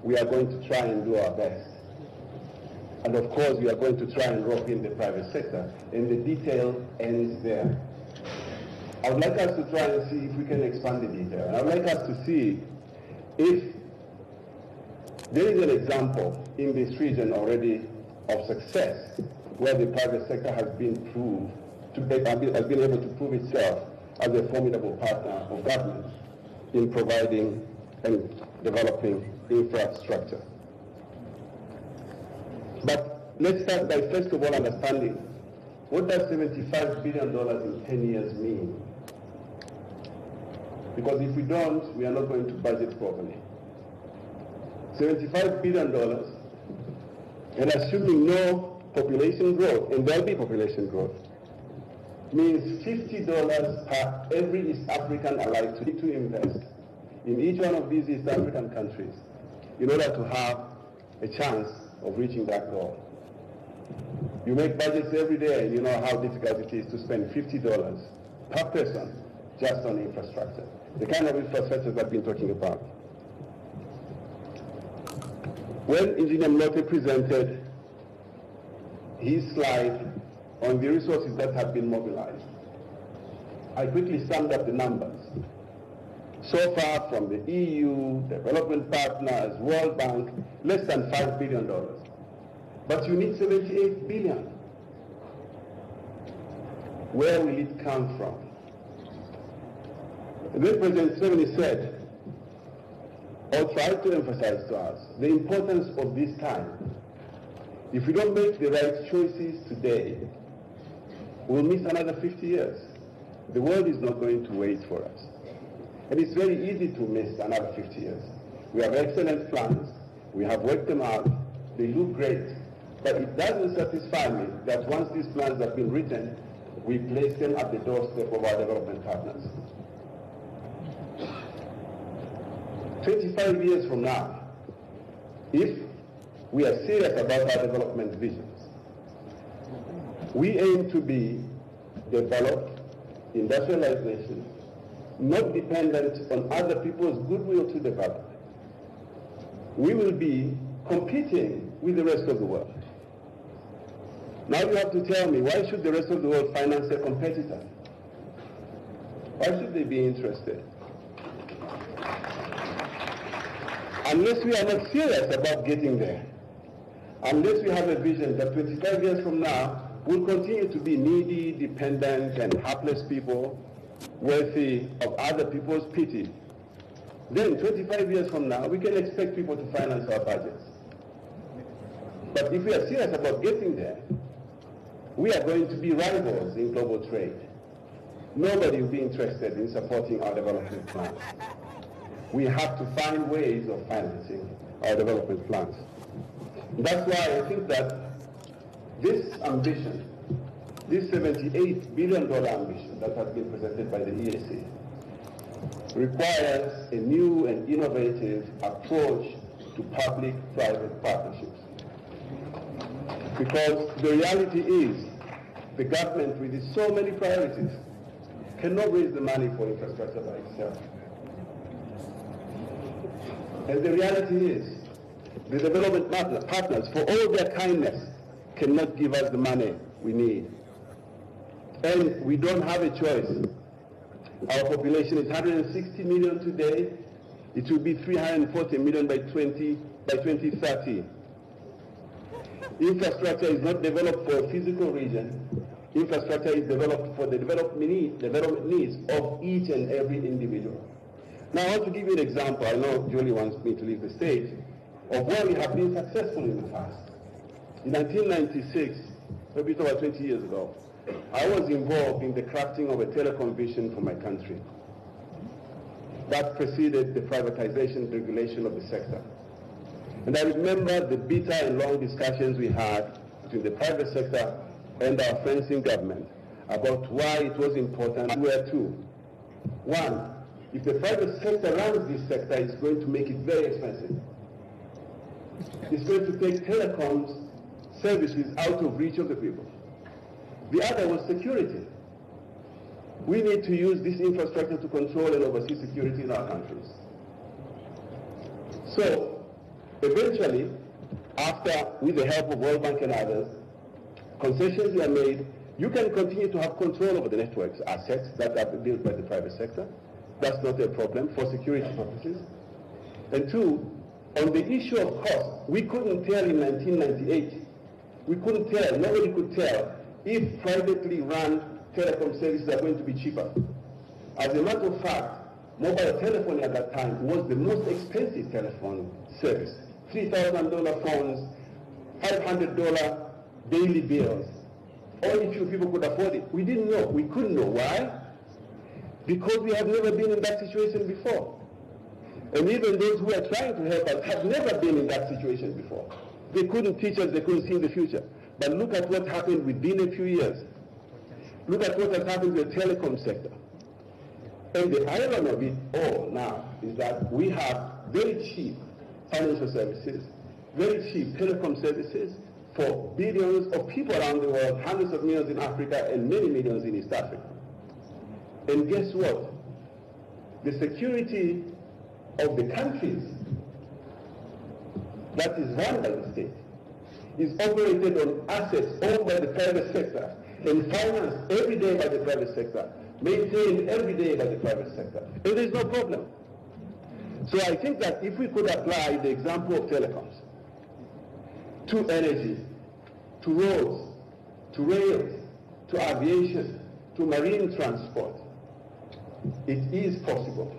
we are going to try and do our best. And of course, we are going to try and rope in the private sector, and the detail ends there. I would like us to try and see if we can expand the detail. And I would like us to see if there is an example in this region already of success where the private sector has been able to prove itself as a formidable partner of government in providing and developing infrastructure. But let's start by first of all understanding, what does $75 billion in 10 years mean? Because if we don't, we are not going to budget properly. $75 billion, and assuming no population growth, and there'll be population growth, means $50 per every East African alive to invest in each one of these East African countries in order to have a chance of reaching that goal. You make budgets every day and you know how difficult it is to spend $50 per person just on infrastructure. The kind of infrastructure that I've been talking about. When Engineer Mlote presented his slide on the resources that have been mobilized, I quickly summed up the numbers. So far from the EU, development partners, World Bank, less than $5 billion. But you need $78 billion. Where will it come from? And then President Museveni said, or tried to emphasize to us, the importance of this time. If we don't make the right choices today, we'll miss another 50 years. The world is not going to wait for us. And it's very easy to miss another 50 years. We have excellent plans. We have worked them out. They look great. But it doesn't satisfy me that once these plans have been written, we place them at the doorstep of our development partners. 25 years from now, if we are serious about our development visions, we aim to be developed, industrialized nation, not dependent on other people's goodwill to develop. We will be competing with the rest of the world. Now you have to tell me, why should the rest of the world finance a competitor? Why should they be interested? Unless we are not serious about getting there, unless we have a vision that 25 years from now, we'll continue to be needy, dependent, and helpless people, worthy of other people's pity, then 25 years from now, we can expect people to finance our budgets. But if we are serious about getting there, we are going to be rivals in global trade. Nobody will be interested in supporting our development plans. We have to find ways of financing our development plans. That's why I think that this ambition, this $78 billion ambition that has been presented by the EAC, requires a new and innovative approach to public-private partnerships. Because the reality is, the government with its so many priorities cannot raise the money for infrastructure by itself. And the reality is, the development partners, for all their kindness, cannot give us the money we need. And we don't have a choice. Our population is 160 million today. It will be 340 million by 2030. Infrastructure is not developed for a physical region. Infrastructure is developed for the development needs of each and every individual. Now I want to give you an example. I know Julie wants me to leave the stage, of where we have been successful in the past. In 1996, a bit over 20 years ago, I was involved in the crafting of a telecom vision for my country. That preceded the privatization regulation of the sector. And I remember the bitter and long discussions we had between the private sector and our friends in government about why it was important. Where two. One, if the private sector runs this sector, it's going to make it very expensive. It's going to take telecoms services out of reach of the people. The other was security. We need to use this infrastructure to control and oversee security in our countries. So eventually, after, with the help of World Bank and others, concessions were made. You can continue to have control over the network's assets that are built by the private sector. That's not a problem for security purposes. And two, on the issue of cost, we couldn't tell in 1998, we couldn't tell, nobody could tell if privately run telecom services are going to be cheaper. As a matter of fact, mobile telephony at that time was the most expensive telephone service. $3,000 phones, $500 daily bills. Only few people could afford it. We didn't know. We couldn't know. Why? Because we have never been in that situation before. And even those who are trying to help us have never been in that situation before. They couldn't teach us, they couldn't see the future. But look at what happened within a few years. Look at what has happened to the telecom sector. And the irony of it all now is that we have very cheap financial services, very cheap telecom services for billions of people around the world, hundreds of millions in Africa and many millions in East Africa. And guess what? The security of the countries that is run by the state is operated on assets owned by the private sector and financed every day by the private sector, maintained every day by the private sector. And there's no problem. So I think that if we could apply the example of telecoms to energy, to roads, to rails, to aviation, to marine transport, it is possible.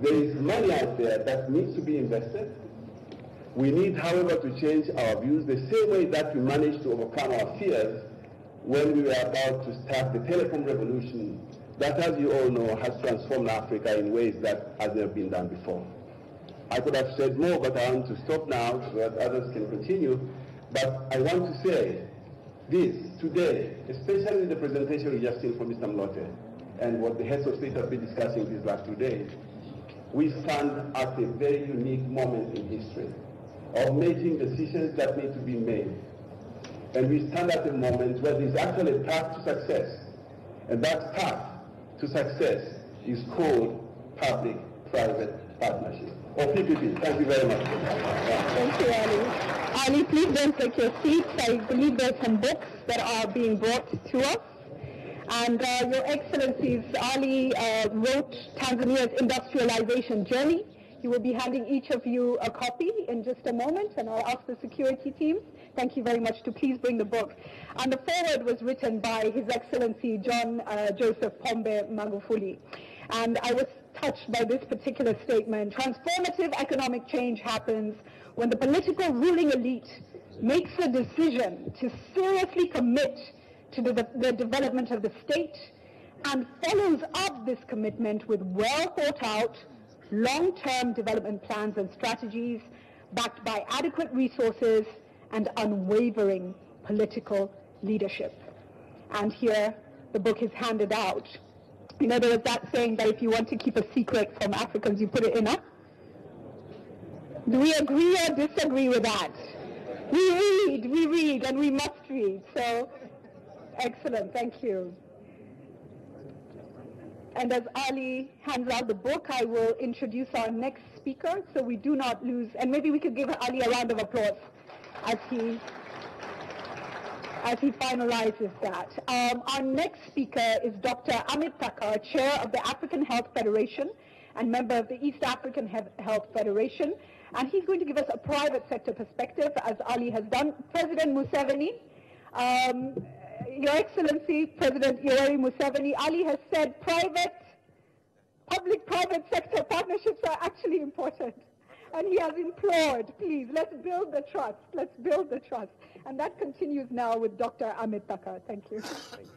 There is money out there that needs to be invested. We need, however, to change our views the same way that we managed to overcome our fears when we were about to start the telecom revolution that, as you all know, has transformed Africa in ways that has never been done before. I could have said more, but I want to stop now so that others can continue. But I want to say this today, especially the presentation we just seen from Mr. Mlote and what the heads of state have been discussing these last 2 days. We stand at a very unique moment in history of making decisions that need to be made. And we stand at a moment where there's actually a path to success. And that path to success is called public-private partnership, or PPP. Thank you very much. Thank you, Ali. Ali, please don't take your seats. I believe there are some books that are being brought to us. And Your Excellencies, Ali wrote Tanzania's industrialization journey. He will be handing each of you a copy in just a moment, and I'll ask the security teams, thank you very much, to please bring the books. And the foreword was written by His Excellency John Joseph Pombe Magufuli. And I was touched by this particular statement. Transformative economic change happens when the political ruling elite makes a decision to seriously commit to the development of the state and follows up this commitment with well thought out long-term development plans and strategies backed by adequate resources and unwavering political leadership. And here the book is handed out. You know, there was that saying that if you want to keep a secret from Africans, you put it in a... Do we agree or disagree with that? We read, and we must read. So, excellent, thank you. And as Ali hands out the book, I will introduce our next speaker, so we do not lose, and maybe we could give Ali a round of applause as he finalizes that. Our next speaker is Dr. Amit Takar, Chair of the African Health Federation and member of the East African Health Federation, and he's going to give us a private sector perspective, as Ali has done. President Museveni, Your Excellency, President Yoweri Museveni, Ali has said public-private sector partnerships are actually important. And he has implored, please, let's build the trust. Let's build the trust. And that continues now with Dr. Amit Takar. Thank you. Thank you.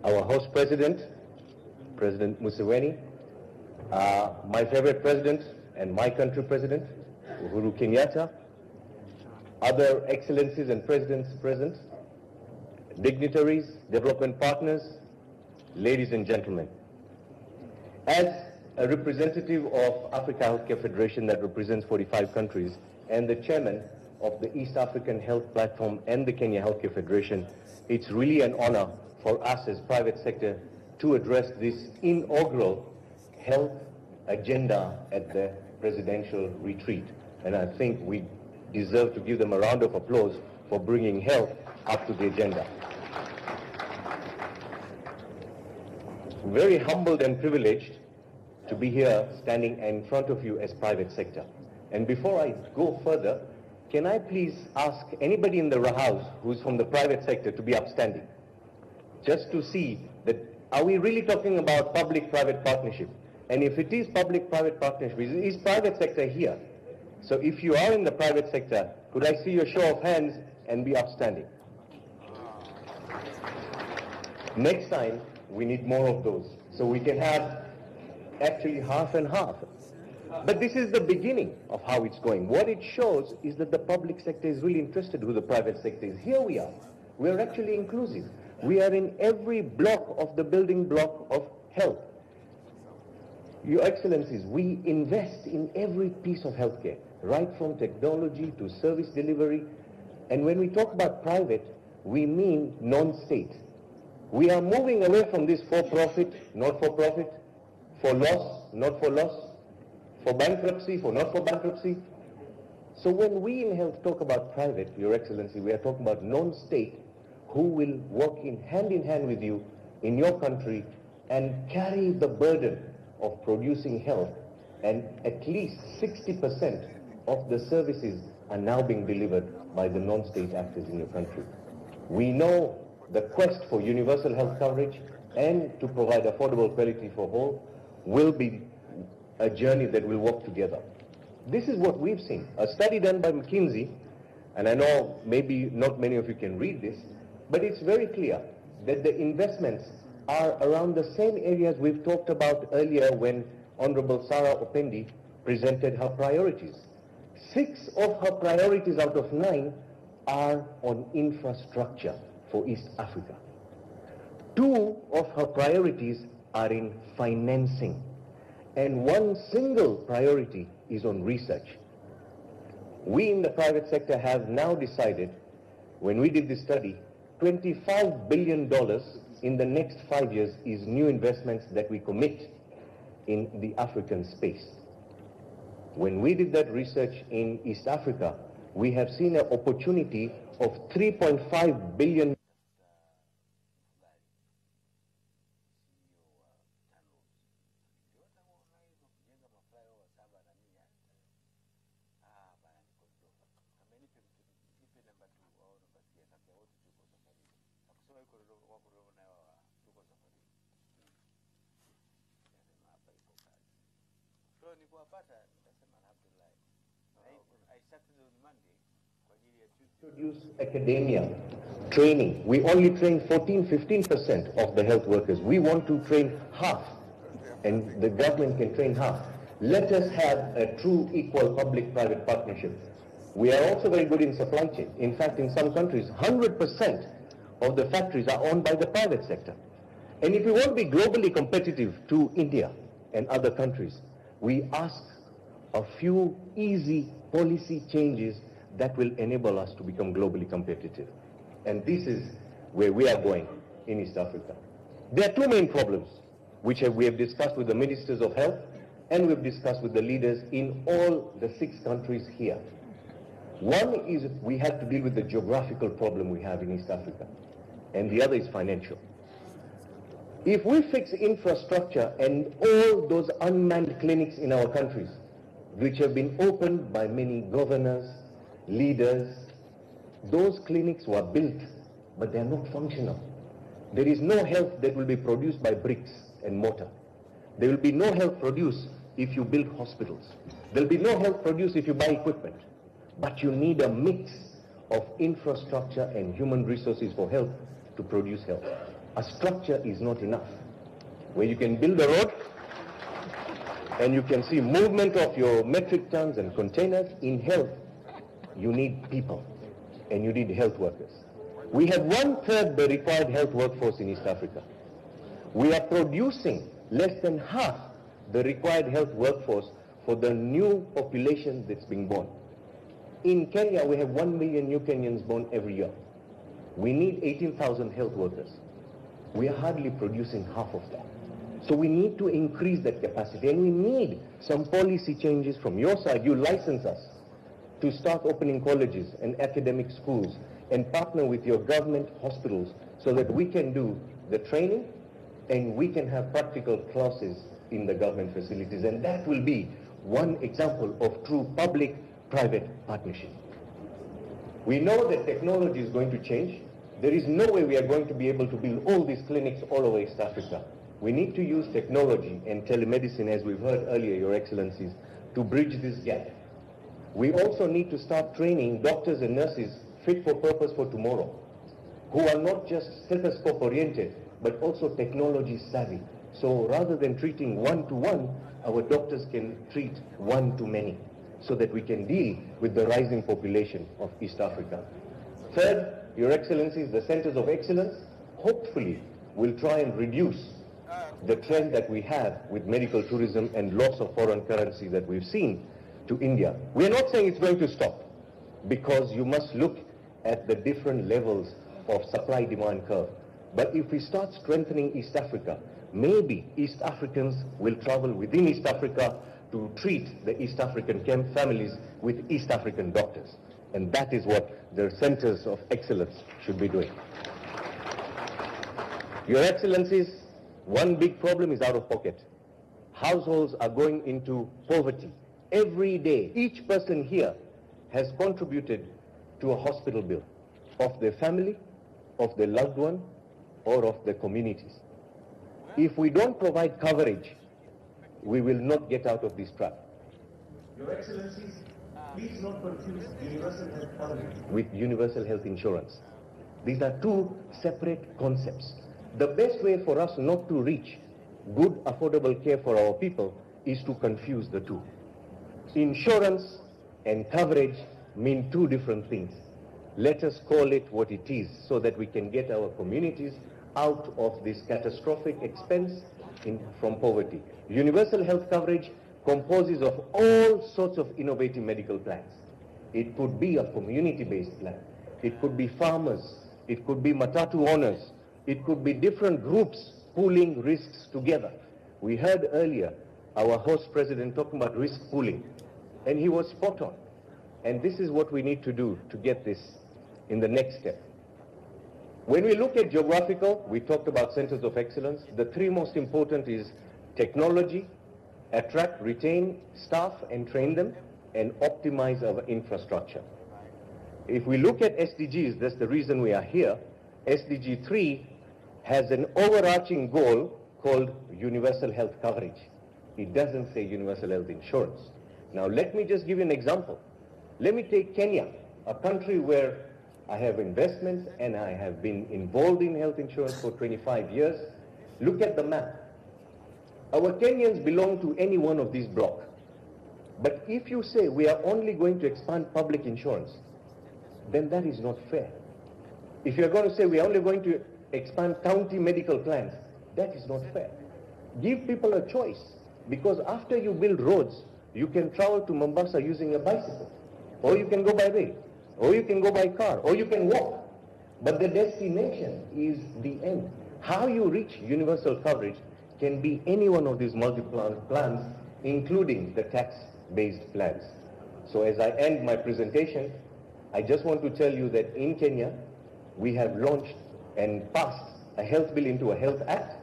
Our host president, President Museveni, my favorite president and my country president, Uhuru Kenyatta, other excellencies and presidents present, dignitaries, development partners, ladies and gentlemen. As a representative of Africa Healthcare Federation that represents 45 countries and the chairman of the East African Health Platform and the Kenya Healthcare Federation, it's really an honor for us as private sector to address this inaugural health agenda at the presidential retreat. And I think we deserve to give them a round of applause for bringing health up to the agenda. Very humbled and privileged to be here standing in front of you as private sector. And before I go further, can I please ask anybody in the house who's from the private sector to be upstanding? Just to see that, are we really talking about public-private partnership? And if it is public-private partnership, is private sector here? So if you are in the private sector, could I see your show of hands and be upstanding? Next time, we need more of those. So we can have actually half and half. But this is the beginning of how it's going. What it shows is that the public sector is really interested who the private sector is. Here we are. We are actually inclusive. We are in every block of the building block of health. Your Excellencies, we invest in every piece of healthcare, right from technology to service delivery. And when we talk about private, we mean non-state. We are moving away from this for-profit, not-for-profit, for loss, not for loss, for bankruptcy, for not for bankruptcy. So when we in health talk about private, Your Excellency, we are talking about non-state who will work in hand with you in your country and carry the burden of producing health. And at least 60% of the services are now being delivered by the non-state actors in your country. We know the quest for universal health coverage and to provide affordable quality for all will be a journey that will walk together. This is what we've seen. A study done by McKinsey, and I know maybe not many of you can read this, but it's very clear that the investments are around the same areas we've talked about earlier when Honorable Sarah Opendi presented her priorities. 6 of her priorities out of 9 are on infrastructure for East Africa. 2 of her priorities are in financing. And 1 single priority is on research. We in the private sector have now decided, when we did this study, $25 billion in the next 5 years is new investments that we commit in the African space. When we did that research in East Africa, we have seen an opportunity of $3.5 billion. Introduce academia, training. We only train 14-15% of the health workers. We want to train half, and the government can train half. Let us have a true equal public-private partnership. We are also very good in supply chain. In fact, in some countries, 100% of the factories are owned by the private sector. And if we want to be globally competitive to India and other countries, we ask a few easy policy changes that will enable us to become globally competitive. And this is where we are going in East Africa. There are 2 main problems which we have discussed with the ministers of health and we've discussed with the leaders in all the 6 countries here. One is we have to deal with the geographical problem we have in East Africa, and the other is financial. If we fix infrastructure and all those unmanned clinics in our countries, which have been opened by many governors, leaders, those clinics were built, but they are not functional. There is no health that will be produced by bricks and mortar. There will be no health produced if you build hospitals. There will be no health produced if you buy equipment. But you need a mix of infrastructure and human resources for health to produce health. A structure is not enough. Where you can build a road and you can see movement of your metric tons and containers, in health, you need people and you need health workers. We have 1/3 the required health workforce in East Africa. We are producing less than half the required health workforce for the new population that's being born. In Kenya, we have 1 million new Kenyans born every year. We need 18,000 health workers. We are hardly producing half of that. So we need to increase that capacity, and we need some policy changes from your side. You license us to start opening colleges and academic schools and partner with your government hospitals so that we can do the training and we can have practical classes in the government facilities. And that will be one example of true public-private partnership. We know that technology is going to change. There is no way we are going to be able to build all these clinics all over East Africa. We need to use technology and telemedicine, as we've heard earlier, Your Excellencies, to bridge this gap. We also need to start training doctors and nurses fit for purpose for tomorrow, who are not just stethoscope oriented, but also technology savvy. So rather than treating one-to-one, our doctors can treat one-to-many, so that we can deal with the rising population of East Africa. Third, Your Excellencies, the centers of excellence hopefully will try and reduce the trend that we have with medical tourism and loss of foreign currency that we've seen to India. We are not saying it's going to stop, because you must look at the different levels of supply-demand curve. But if we start strengthening East Africa, maybe East Africans will travel within East Africa to treat the East African families with East African doctors. And that is what the centers of excellence should be doing. Your Excellencies, one big problem is out of pocket. Households are going into poverty. Every day, each person here has contributed to a hospital bill of their family, of their loved one, or of their communities. If we don't provide coverage, we will not get out of this trap. Your Excellencies, please not confuse universal health coverage with universal health insurance. These are two separate concepts. The best way for us not to reach good, affordable care for our people is to confuse the two. Insurance and coverage mean two different things. Let us call it what it is so that we can get our communities out of this catastrophic expense from poverty. Universal health coverage composes of all sorts of innovative medical plans. It could be a community-based plan. It could be farmers. It could be matatu owners. It could be different groups pooling risks together. We heard earlier our host president talking about risk pooling, and he was spot on. And this is what we need to do to get this in the next step. When we look at geographical, we talked about centers of excellence. The three most important is technology, attract, retain staff and train them, and optimize our infrastructure. If we look at SDGs, that's the reason we are here. SDG 3 has an overarching goal called universal health coverage. It doesn't say universal health insurance. Now let me just give you an example. Let me take Kenya, a country where I have investments and I have been involved in health insurance for 25 years. Look at the map. Our Kenyans belong to any one of these blocks. But if you say we are only going to expand public insurance, then that is not fair. If you're going to say we are only going to expand county medical plans, that is not fair. Give people a choice, because after you build roads, you can travel to Mombasa using a bicycle, or you can go by rail, or you can go by car, or you can walk. But the destination is the end. How you reach universal coverage can be any one of these multiple plans, including the tax-based plans. So as I end my presentation, I just want to tell you that in Kenya, we have launched and passed a health bill into a health act.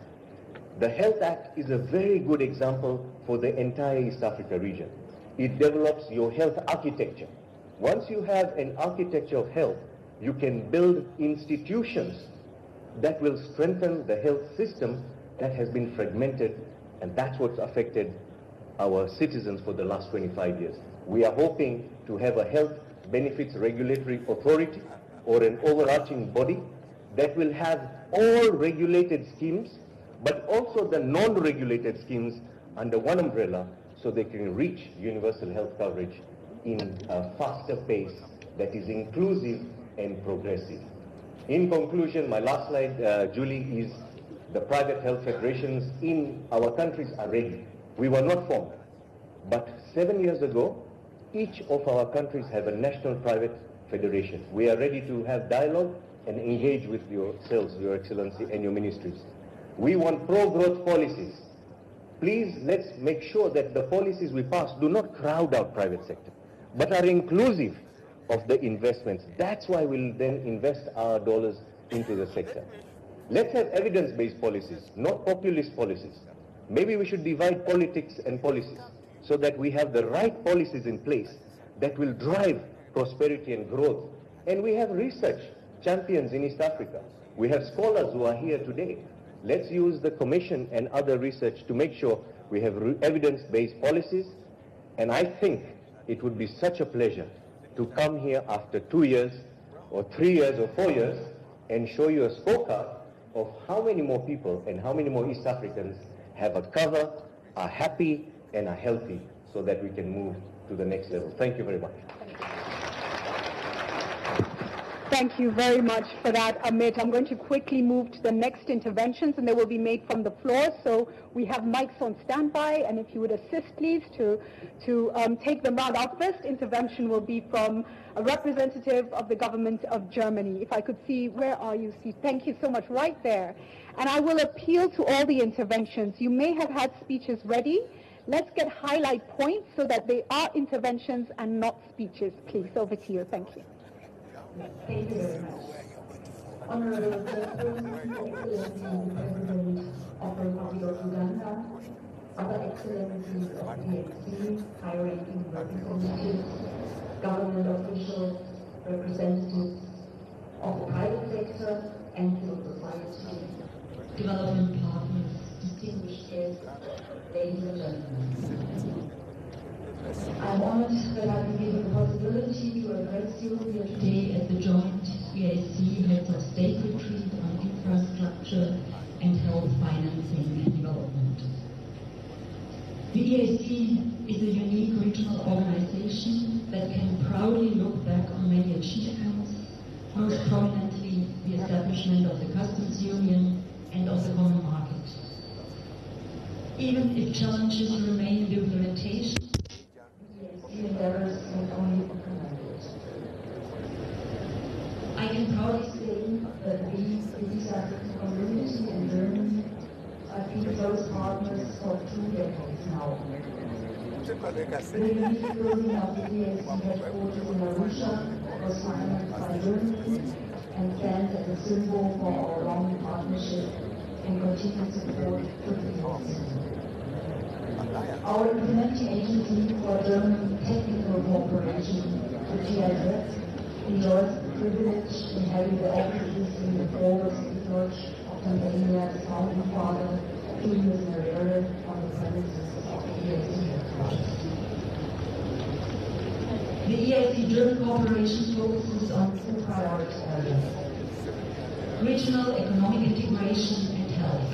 The Health Act is a very good example for the entire East Africa region. It develops your health architecture. Once you have an architecture of health, you can build institutions that will strengthen the health system that has been fragmented, and that's what's affected our citizens for the last 25 years. We are hoping to have a health benefits regulatory authority or an overarching body that will have all regulated schemes, but also the non-regulated schemes under one umbrella, so they can reach universal health coverage in a faster pace that is inclusive and progressive. In conclusion, my last slide, Julie, is the private health federations in our countries are ready. We were not formed. But 7 years ago, each of our countries have a national private federation. We are ready to have dialogue and engage with yourselves, Your Excellency, and your ministries. We want pro-growth policies. Please, let's make sure that the policies we pass do not crowd out private sector, but are inclusive of the investments. That's why we'll then invest our dollars into the sector. Let's have evidence-based policies, not populist policies. Maybe we should divide politics and policies so that we have the right policies in place that will drive prosperity and growth. And we have research champions in East Africa. We have scholars who are here today. Let's use the Commission and other research to make sure we have evidence-based policies. And I think it would be such a pleasure to come here after 2 years or 3 years or 4 years and show you a scorecard of how many more people and how many more East Africans have a cover, are happy, and are healthy, so that we can move to the next level. Thank you very much. Thank you very much for that, Amit. I'm going to quickly move to the next interventions, and they will be made from the floor. So we have mics on standby, and if you would assist, please, to take them round. Our first intervention will be from a representative of the government of Germany. If I could see, where are you? See, thank you so much, right there. And I will appeal to all the interventions. You may have had speeches ready. Let's get highlight points so that they are interventions and not speeches. Please, over to you. Thank you. Thank you very much. Honorable President of the Republic of Uganda, other excellencies of PXC, high-ranking representatives, government officials, representatives of the private sector and civil society, development partners, distinguished guests, ladies and gentlemen. I'm honored that I've been given the possibility to address you here today at the joint EAC Heads of State Retreat on Infrastructure and Health Financing and Development. The EAC is a unique regional organization that can proudly look back on many achievements, most prominently the establishment of the customs union and of the common market. Even if challenges remain in the implementation, endeavors can only be commended. I can proudly say that we, the East African community in Germany, have been close partners for 2 decades now. The unique building of the EAC headquarters in Arusha was financed by Germany and stands as a symbol for our long partnership and continued support to the EAC. Our implementing agency for German technical cooperation, the GIZ, enjoys the privilege in having the offices in the former research of Tanzania's founding father, Julius Nyerere, on the premises of the EAC headquarters. The EAC German cooperation focuses on 2 priority areas: regional economic integration and health.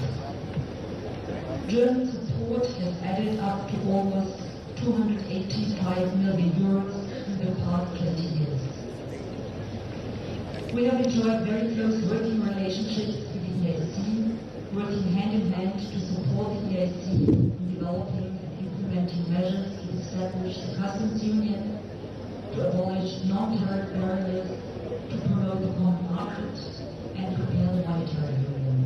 German support has added up to almost 285 million euros in the past 20 years. We have enjoyed very close working relationships with the EAC, working hand in hand to support the EAC in developing and implementing measures to establish the customs union, to abolish non-tariff barriers, to promote the common market, and prepare the monetary union.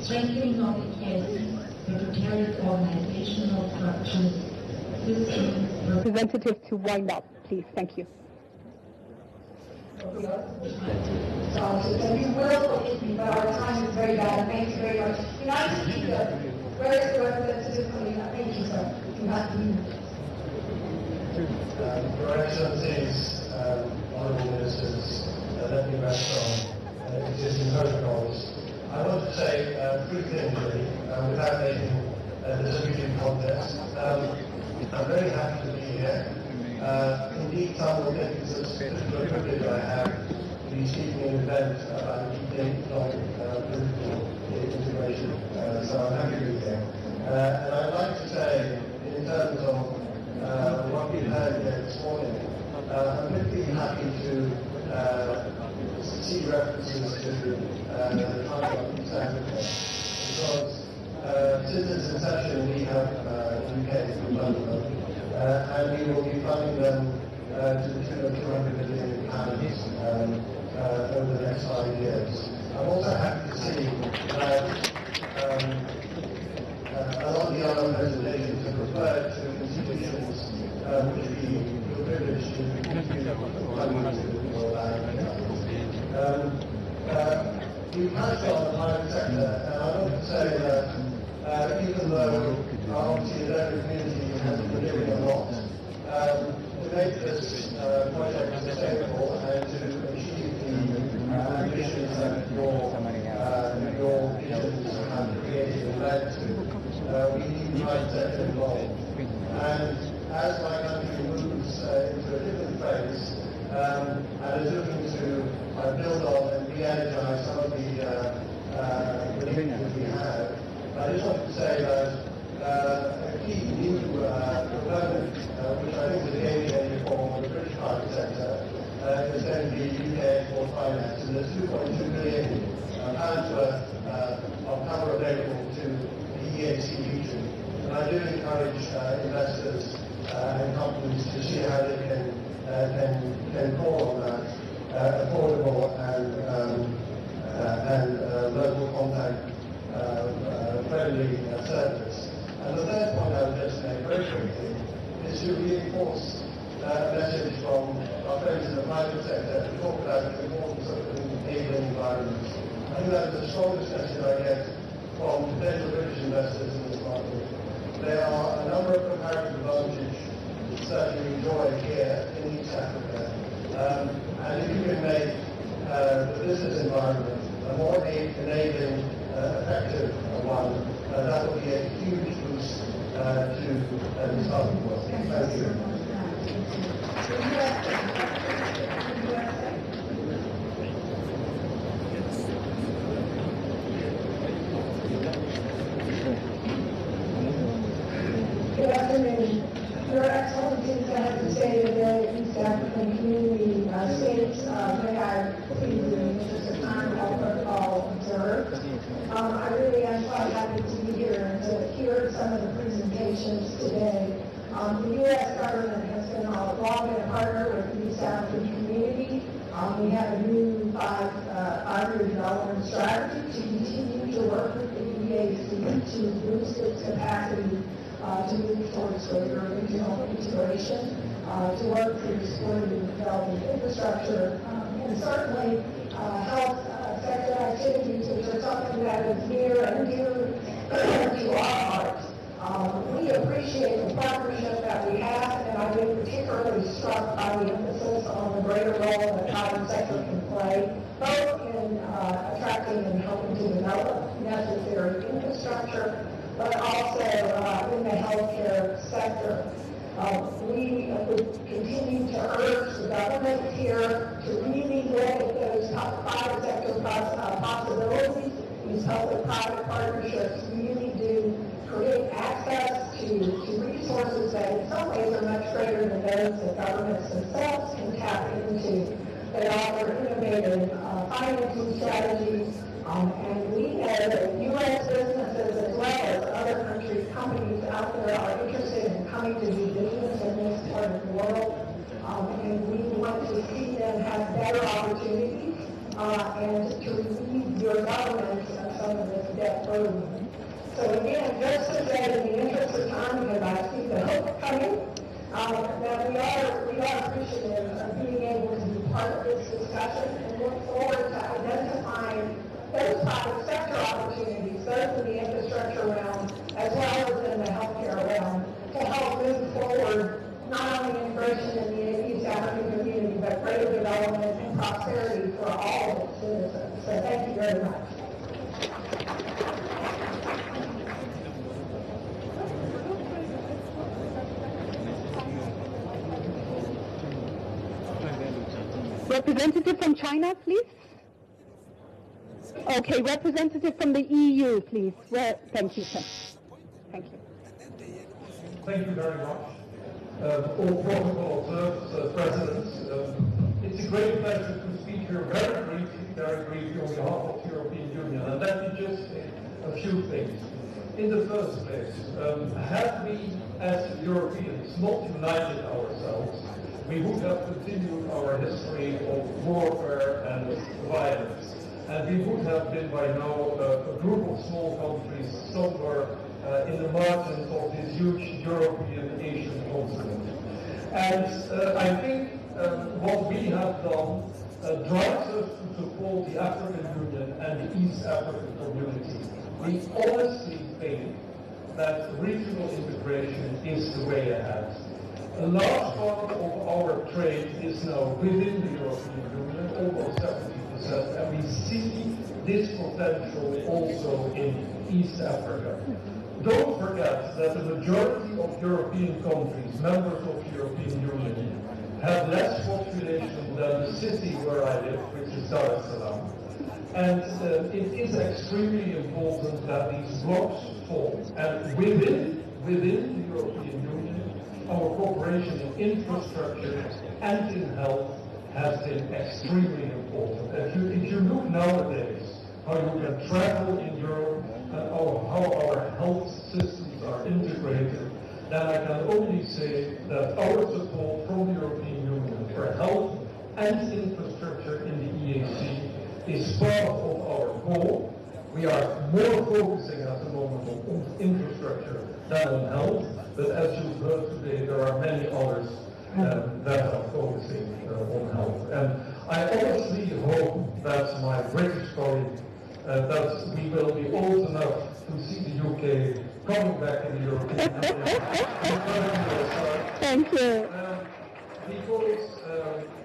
Strengthening of the EAC's secretariat organizational structures, systems... Representative to wind up, please. Thank you. So we will forgive me, but our time is very bad. Thank you very much. United Kingdom, where is the representative coming up? Thank you, sir. You have to move. Your Excellencies, Honourable Ministers, let me rest on existing protocols. I want to say 3 things really, without making the disputed context. I'm very happy to be here. Indeed, some will think it's a particular privilege I have to be speaking in an event about a deep political integration. So I'm happy to be here. And I'd like to say, in terms of what we've heard here this morning, I'm particularly happy to see references to the time of East Africa, because since its inception, the and we will be funding them to the tune of £200 million over the next 5 years. I'm also happy to see that a lot of the other presentations have referred to institutions which we feel privileged to contribute we touched on the private sector, and I want to say that even though obviously the local community has been doing a lot to make this project sustainable and to achieve the ambitions that your visions have created and led to, we need the private sector involved. And as my country moves into a different phase and is looking to build on and re-energize some of the things we have, I just want to say that a key new component, which I think is a game-changer for the British private sector, is going to be UK export finance. And there's £2.2 billion worth of cover available to the EAC region. And I do encourage investors and companies to see how they can call on that affordable and local contact friendly service. And the third point I would just make very quickly is to reinforce a message from our friends in the private sector who talk about the importance of enabling environments. I think that is the strongest message I get from potential British investors in this market. There are a number of comparative advantages that we enjoy here in East Africa. And if you can make the business environment a more enabling, effective one, that will be a huge boost to the development world. Thank you. Good afternoon. Your Excellencies, I have to say that the East African community states may I please, in the interest of time, all protocol observed. I really am quite happy to be here and to hear some of the presentations today. The U.S. government has been long been a partner with the East African community. We have a new five-year development strategy to continue to work with the EAC to boost its capacity to move towards greater regional integration, to work through supporting developing infrastructure, and certainly health sector activities, which are something that is near and dear to our hearts. We appreciate the partnership that we have, and I've been particularly struck by the emphasis on the greater role that the private sector can play, both in attracting and helping to develop necessary infrastructure, but also in the healthcare sector. We would continue to urge the government here to really look at those private sector possibilities. These public-private partnerships really do create access to resources that in some ways are much greater than those that governments themselves can tap into. They offer innovative financing strategies, and we know that U.S. businesses as well as other countries, companies out there are interested in coming to do business in this part of the world, and we want to see them have better opportunities and to relieve your government of some of this debt burden. So again, just to say in the interest of time, because I see the hope coming, that we are appreciative of being able to be part of this discussion and look forward to identifying those private sector opportunities, both in the infrastructure realm as well as in the healthcare realm, to help move forward not only integration in the East African community, but greater development and prosperity for all of its citizens. So thank you very much. Representative from China, please. Okay, representative from the EU, please. Thank you, sir. Thank you. Thank you very much. All protocol observed, Presidents. It's a great pleasure to speak here very briefly on behalf of the European Union. And let me just say a few things. in the first place, had we as Europeans not united ourselves, we would have continued our history of warfare and violence. And we would have been by now a group of small countries somewhere in the margins of this huge European Asian continent. And I think what we have done drives us to support the African Union and the East African community. We honestly think that regional integration is the way ahead. A large part of our trade is now within the European Union, almost 70%, and we see this potential also in East Africa. Don't forget that the majority of European countries, members of the European Union, have less population than the city where I live, which is Dar es Salaam. And it is extremely important that these blocks form. And within the European Union, our cooperation in infrastructure and in health has been extremely important. If you look nowadays how you can travel in Europe and how our health systems are integrated, then I can only say that our support from the European Union for health and infrastructure in the EAC is part of our goal. We are more focusing at the moment on infrastructure than on health, but as you've heard today, there are many others that are focusing on health. And I honestly hope that my British colleague, that we will be old enough to see the UK coming back in the European Union. Thank you. Because,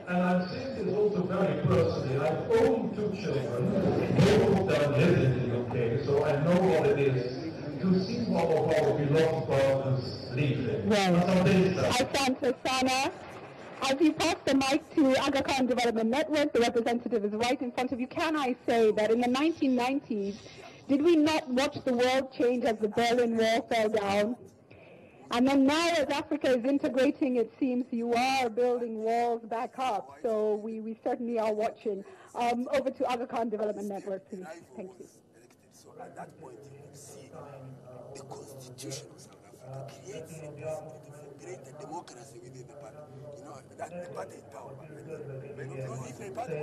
and I'm saying this also very personally, I've owned 2 children, both of them live in the UK, so I know what it is to see one of our beloved partners leaving. Asante Sana. As you pass the mic to Aga Khan Development Network, the representative is right in front of you. Can I say that in the 1990s, did we not watch the world change as the Berlin Wall fell down? And then now as Africa is integrating, it seems you are building walls back up. So we certainly are watching. Over to Aga Khan Development Network, please. Thank you. So at that point, you would see the constitution of South Africa creates a greater democracy within the party. You know, that the party is power. If the party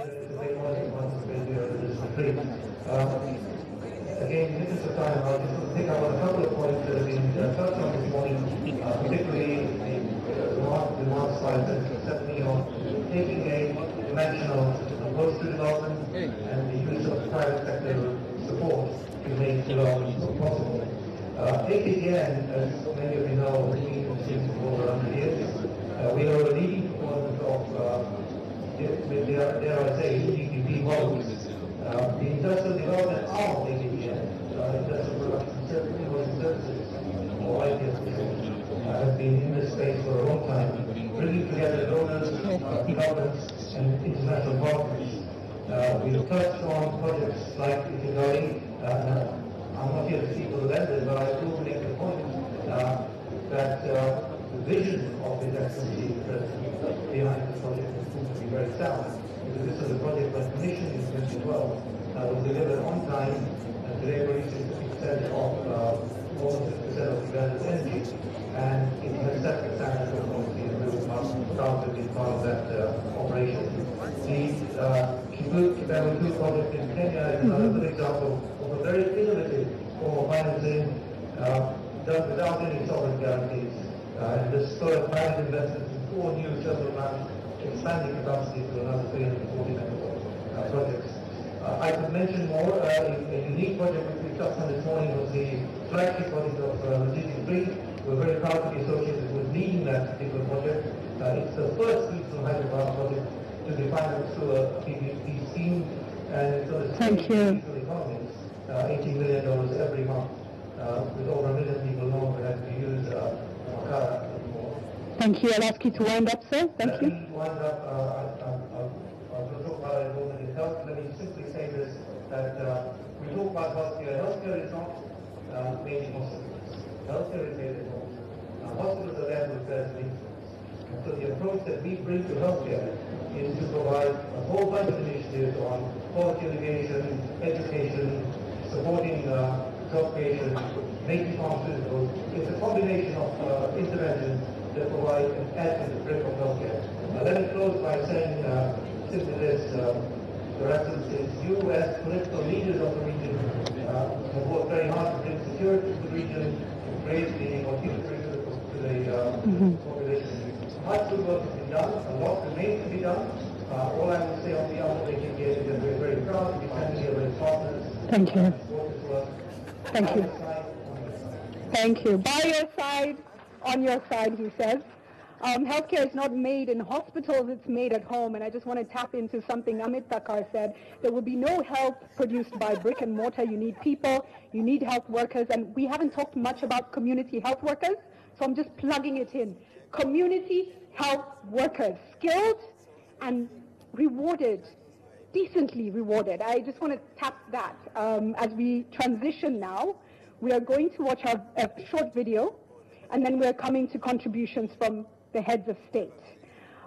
Again, this is the time I'll just pick up on a couple of points that have been touched on this morning, particularly the last slide that set me on taking a dimensional approach to development and the use of private sector support to make development possible. AKDN, as many of you know, has been in existence for over 100 years. We are a leading proponent of, dare I say, GDP models. The industrial development arm of AKDN, industrial production services, or IPS, has been in this space for a long time, bringing together donors, governments, and international partners. We've touched on projects like Uganda. I'm not here to speak for the vendors, but I will make the point that the vision of this activity behind this project is going to be very sound. Because this is a project that commissioned in 2012, was delivered on time, and today produces 60% of almost 50% of Uganda's energy, and it has set the standard for quality, and we will proud to be part of that operation. The Kwenye project in Kenya is another example of a very innovative form of financing done without any sovereign guarantees. And this sort of private investments in 4 new thermal plants, expanding capacity to another 340 megawatt projects. I could mention more. A unique project which we touched on this morning was the flagship project of Logistics 3. We're very proud to be associated with leading that particular project. It's the first regional hydropower project to be financed through a PPP scheme, and it's on a regional economies, $18 million every month, with over 1 million people no longer having to use Makara anymore. Thank you. I'll ask you to wind up, sir. Thank you. Let me wind up. I'll talk about enrollment in health. Let me simply say this, that we talk about healthcare. Healthcare is not made in hospitals. Healthcare is made in homes. Hospitals are there with their needs. And so the approach that we bring to healthcare is to provide a whole bunch of initiatives on quality education, supporting job creation, making pharmaceuticals. It's a combination of interventions that provide an add to the critical healthcare. Let me close by saying simply this. Your Excellencies, you as political leaders of the region have worked very hard to bring security to the region, to raise the security to the population. Much good work has been done, a lot remains to be done. All I will say on behalf of the JPM is that we're very proud to be standing here with partners. Thank you. Thank you. Thank you. By your side, on your side, he says. Healthcare is not made in hospitals, it's made at home. And I just want to tap into something Amit Takar said. There will be no health produced by brick and mortar. You need people, you need health workers. And we haven't talked much about community health workers, so I'm just plugging it in. Community health workers, skilled and rewarded, decently rewarded. I just want to tap that. As we transition now, we are going to watch a short video, and then we're coming to contributions from the heads of state.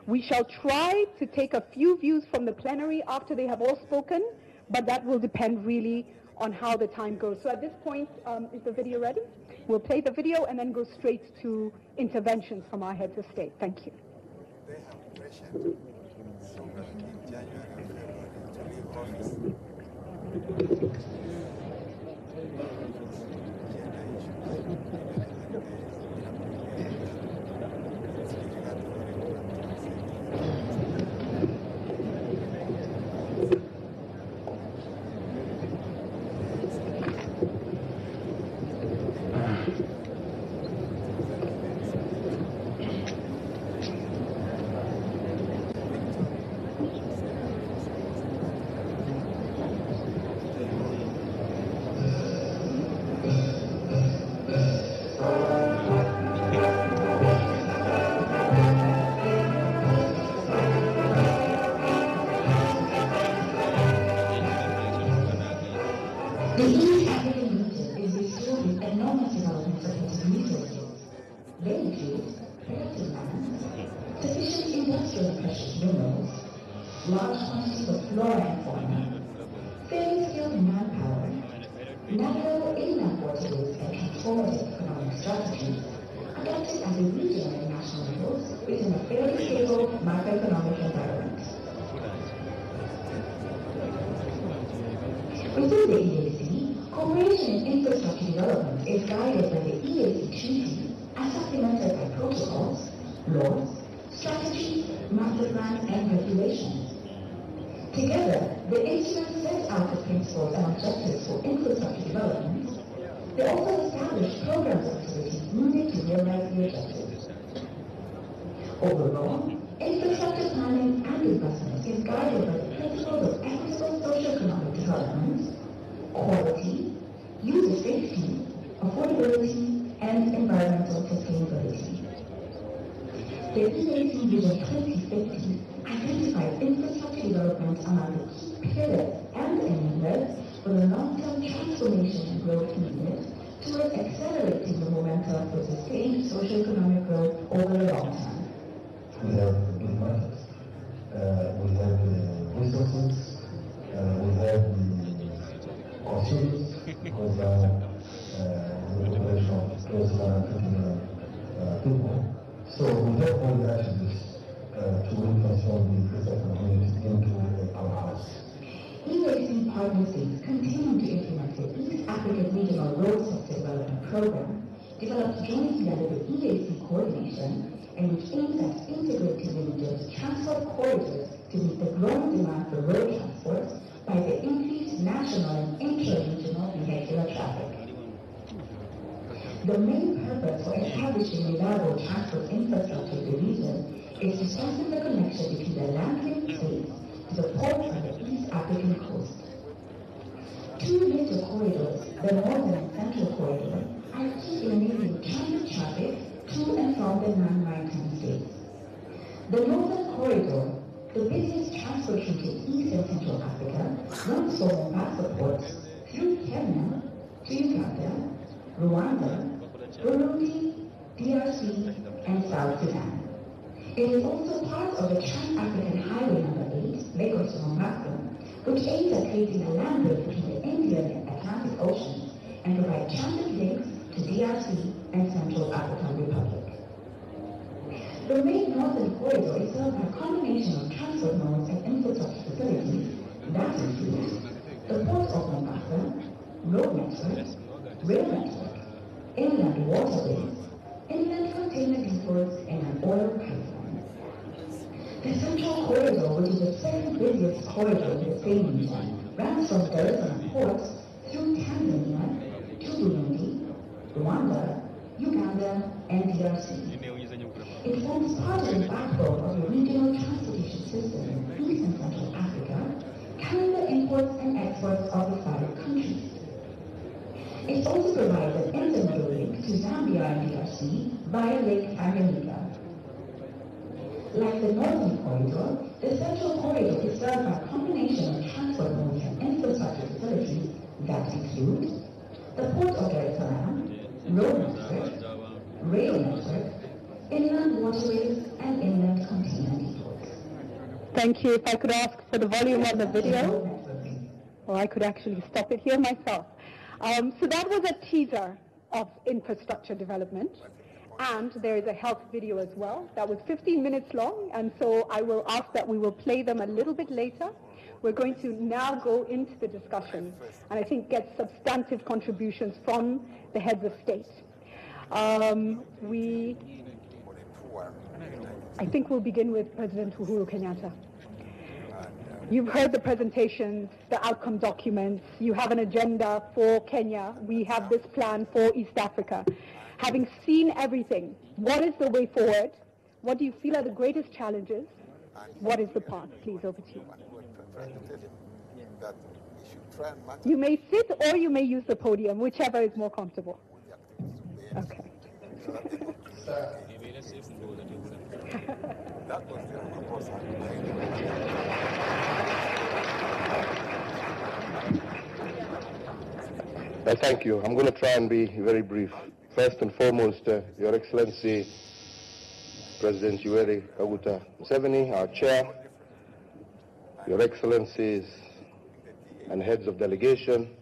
We shall try to take a few views from the plenary after they have all spoken, but that will depend really on how the time goes. So at this point, is the video ready? We'll play the video and then go straight to interventions from our heads of state. Thank you. They have pressured somewhere in January and February to leave office. large quantities of flora and fauna, fairly skilled manpower, natural inland waterways and transformative economic strategies, adopted at the regional and national levels within a fairly stable macroeconomic environment. Within the EAC, cooperation in infrastructure development is guided by the EAC Treaty as supplemented by protocols, laws, strategies, master plans, and regulations. Together, the instruments set out the principles and objectives for infrastructure development. They also establish programs of activities needed to realize the objectives. Overall, infrastructure planning and investment is guided by the principles of equitable socio-economic development, quality, user safety, affordability, and environmental sustainability. The EAC Vision 2050 identifies infrastructure development among the key pillars and enablers for the long-term transformation and growth needed towards accelerating the momentum for sustained socio-economic growth over the long term. We have good markets, we have the resources, we have the consumers, because the population of close to 150 million people. So we have all the attributes to really transform the infrastructure community into a powerhouse. EAC partner states continue to implement the East African Regional Road Sector Development Program, developed jointly under the EAC coordination, and which aims at integrating the region's transport corridors to meet the growing demand for road transport by the increased national and intra-regional vehicular traffic. The main purpose for establishing reliable transport infrastructure in the region is to strengthen the connection between the land-linked states to the ports on the East African coast. Two major corridors, the Northern and Central Corridor, are key in enabling transit traffic to and from the non-maritime states. The Northern Corridor, the busiest transport route in East and Central Africa, runs from Mombasa Port through Kenya to Uganda, Rwanda, Burundi, DRC, and South Sudan. It is also part of the Trans-African Highway No. 8, Lagos to Mombasa, which aims at creating a land bridge between the Indian and Atlantic Oceans and provide serve a combination of transport modes and infrastructure facilities that includes the Port of Mombasa, road network, rail network, inland waterways, inland container depots, and an oil pipeline. The Central Corridor, which is the second busiest corridor in the same region, runs from Dar es Salaam Port through Tanzania to Burundi, Rwanda, Uganda, and DRC. It forms part of the backbone of the regional transportation system in East and Central Africa, carrying the imports and exports of the 5 countries. It also provides an intermodal link to Zambia and DRC via Lake Tanganyika. Like the Northern Corridor, the Central Corridor is served by a combination of transport modes and infrastructure facilities that include the Port of Dar es Salaam, road network, rail network, inland waterways, and inland container depots. Thank you. If I could ask for the volume on the video, or I could actually stop it here myself. So that was a teaser of infrastructure development, and there is a health video as well. That was 15 minutes long, and so I will ask that we will play them a little bit later. We're going to now go into the discussion, and I think get substantive contributions from the heads of state. I think we'll begin with President Uhuru Kenyatta. You've heard the presentations, the outcome documents. You have an agenda for Kenya. We have this plan for East Africa. Having seen everything, what is the way forward? What do you feel are the greatest challenges? What is the path? Please, over to you. You may sit or you may use the podium, whichever is more comfortable. Okay. Well, thank you. I'm going to try and be very brief. First and foremost, Your Excellency, President Yoweri Kaguta Museveni, our chair, Your Excellencies and heads of delegation,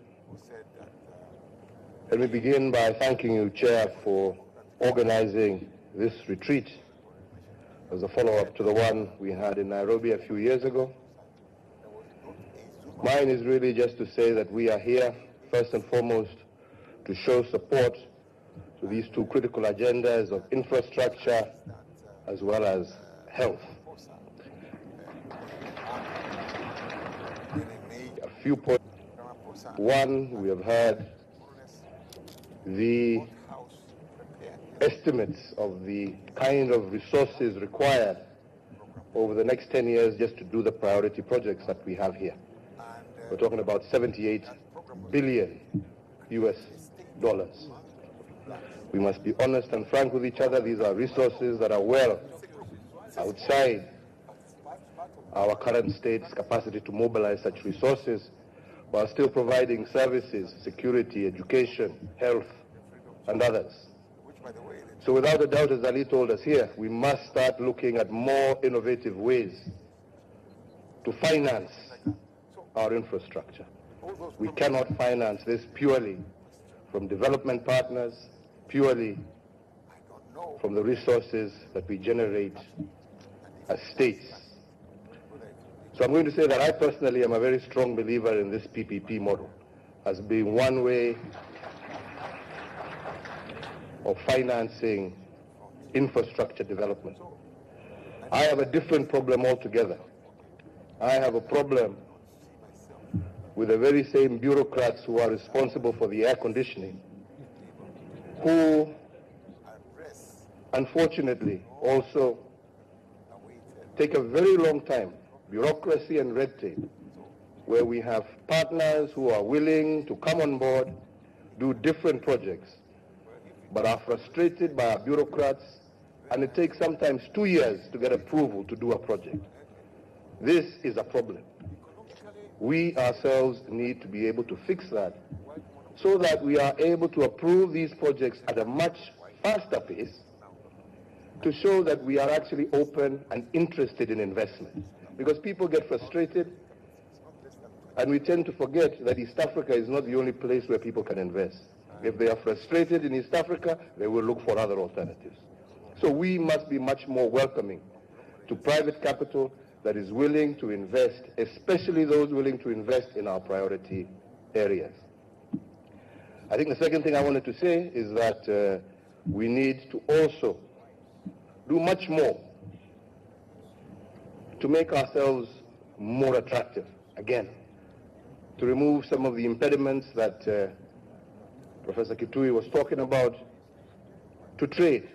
let me begin by thanking you, Chair, for organizing this retreat as a follow-up to the one we had in Nairobi a few years ago. Mine is really just to say that we are here, first and foremost, to show support to these 2 critical agendas of infrastructure as well as health. A few points. One, we have heard the estimates of the kind of resources required over the next 10 years just to do the priority projects that we have here. We're talking about $78 billion US. We must be honest and frank with each other. These are resources that are well outside our current state's capacity to mobilize such resources while still providing services, security, education, health, and others. So without a doubt, as Ali told us here, we must start looking at more innovative ways to finance our infrastructure. We cannot finance this purely from development partners, purely from the resources that we generate as states. So I'm going to say that I personally am a very strong believer in this PPP model as being one way of financing infrastructure development. I have a different problem altogether. I have a problem with the very same bureaucrats who are responsible for the air conditioning, who unfortunately also take a very long time, bureaucracy and red tape, where we have partners who are willing to come on board, do different projects, but are frustrated by our bureaucrats, and it takes sometimes 2 years to get approval to do a project. This is a problem. We ourselves need to be able to fix that so that we are able to approve these projects at a much faster pace to show that we are actually open and interested in investment. Because people get frustrated and we tend to forget that East Africa is not the only place where people can invest. If they are frustrated in East Africa, they will look for other alternatives. So we must be much more welcoming to private capital that is willing to invest, especially those willing to invest in our priority areas. I think the second thing I wanted to say is that we need to also do much more to make ourselves more attractive, again, to remove some of the impediments that Professor Kitui was talking about, to trade.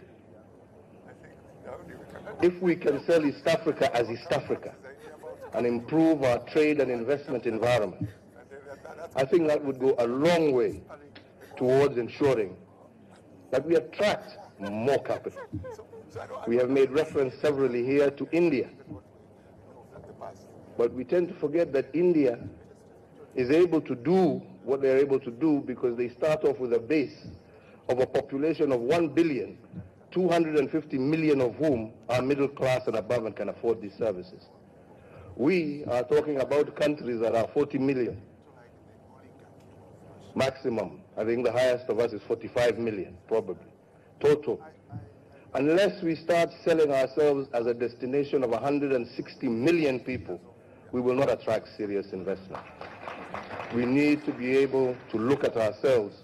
If we can sell East Africa as East Africa and improve our trade and investment environment, I think that would go a long way towards ensuring that we attract more capital. We have made reference severally here to India, but we tend to forget that India is able to do what they're able to do because they start off with a base of a population of 1 billion, 250 million of whom are middle class and above and can afford these services. We are talking about countries that are 40 million maximum. I think the highest of us is 45 million, probably, total. Unless we start selling ourselves as a destination of 160 million people, we will not attract serious investment. We need to be able to look at ourselves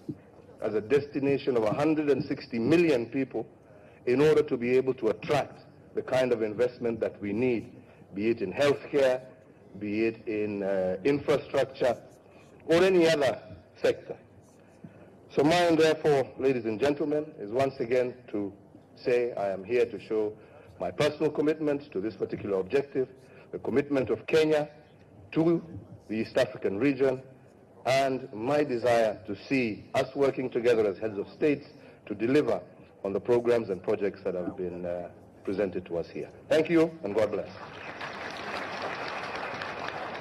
as a destination of 160 million people in order to be able to attract the kind of investment that we need, be it in healthcare, be it in infrastructure, or any other sector. So mine, therefore, ladies and gentlemen, is once again to say I am here to show my personal commitment to this particular objective, the commitment of Kenya to the East African region, and my desire to see us working together as heads of states to deliver on the programs and projects that have been presented to us here. Thank you, and God bless.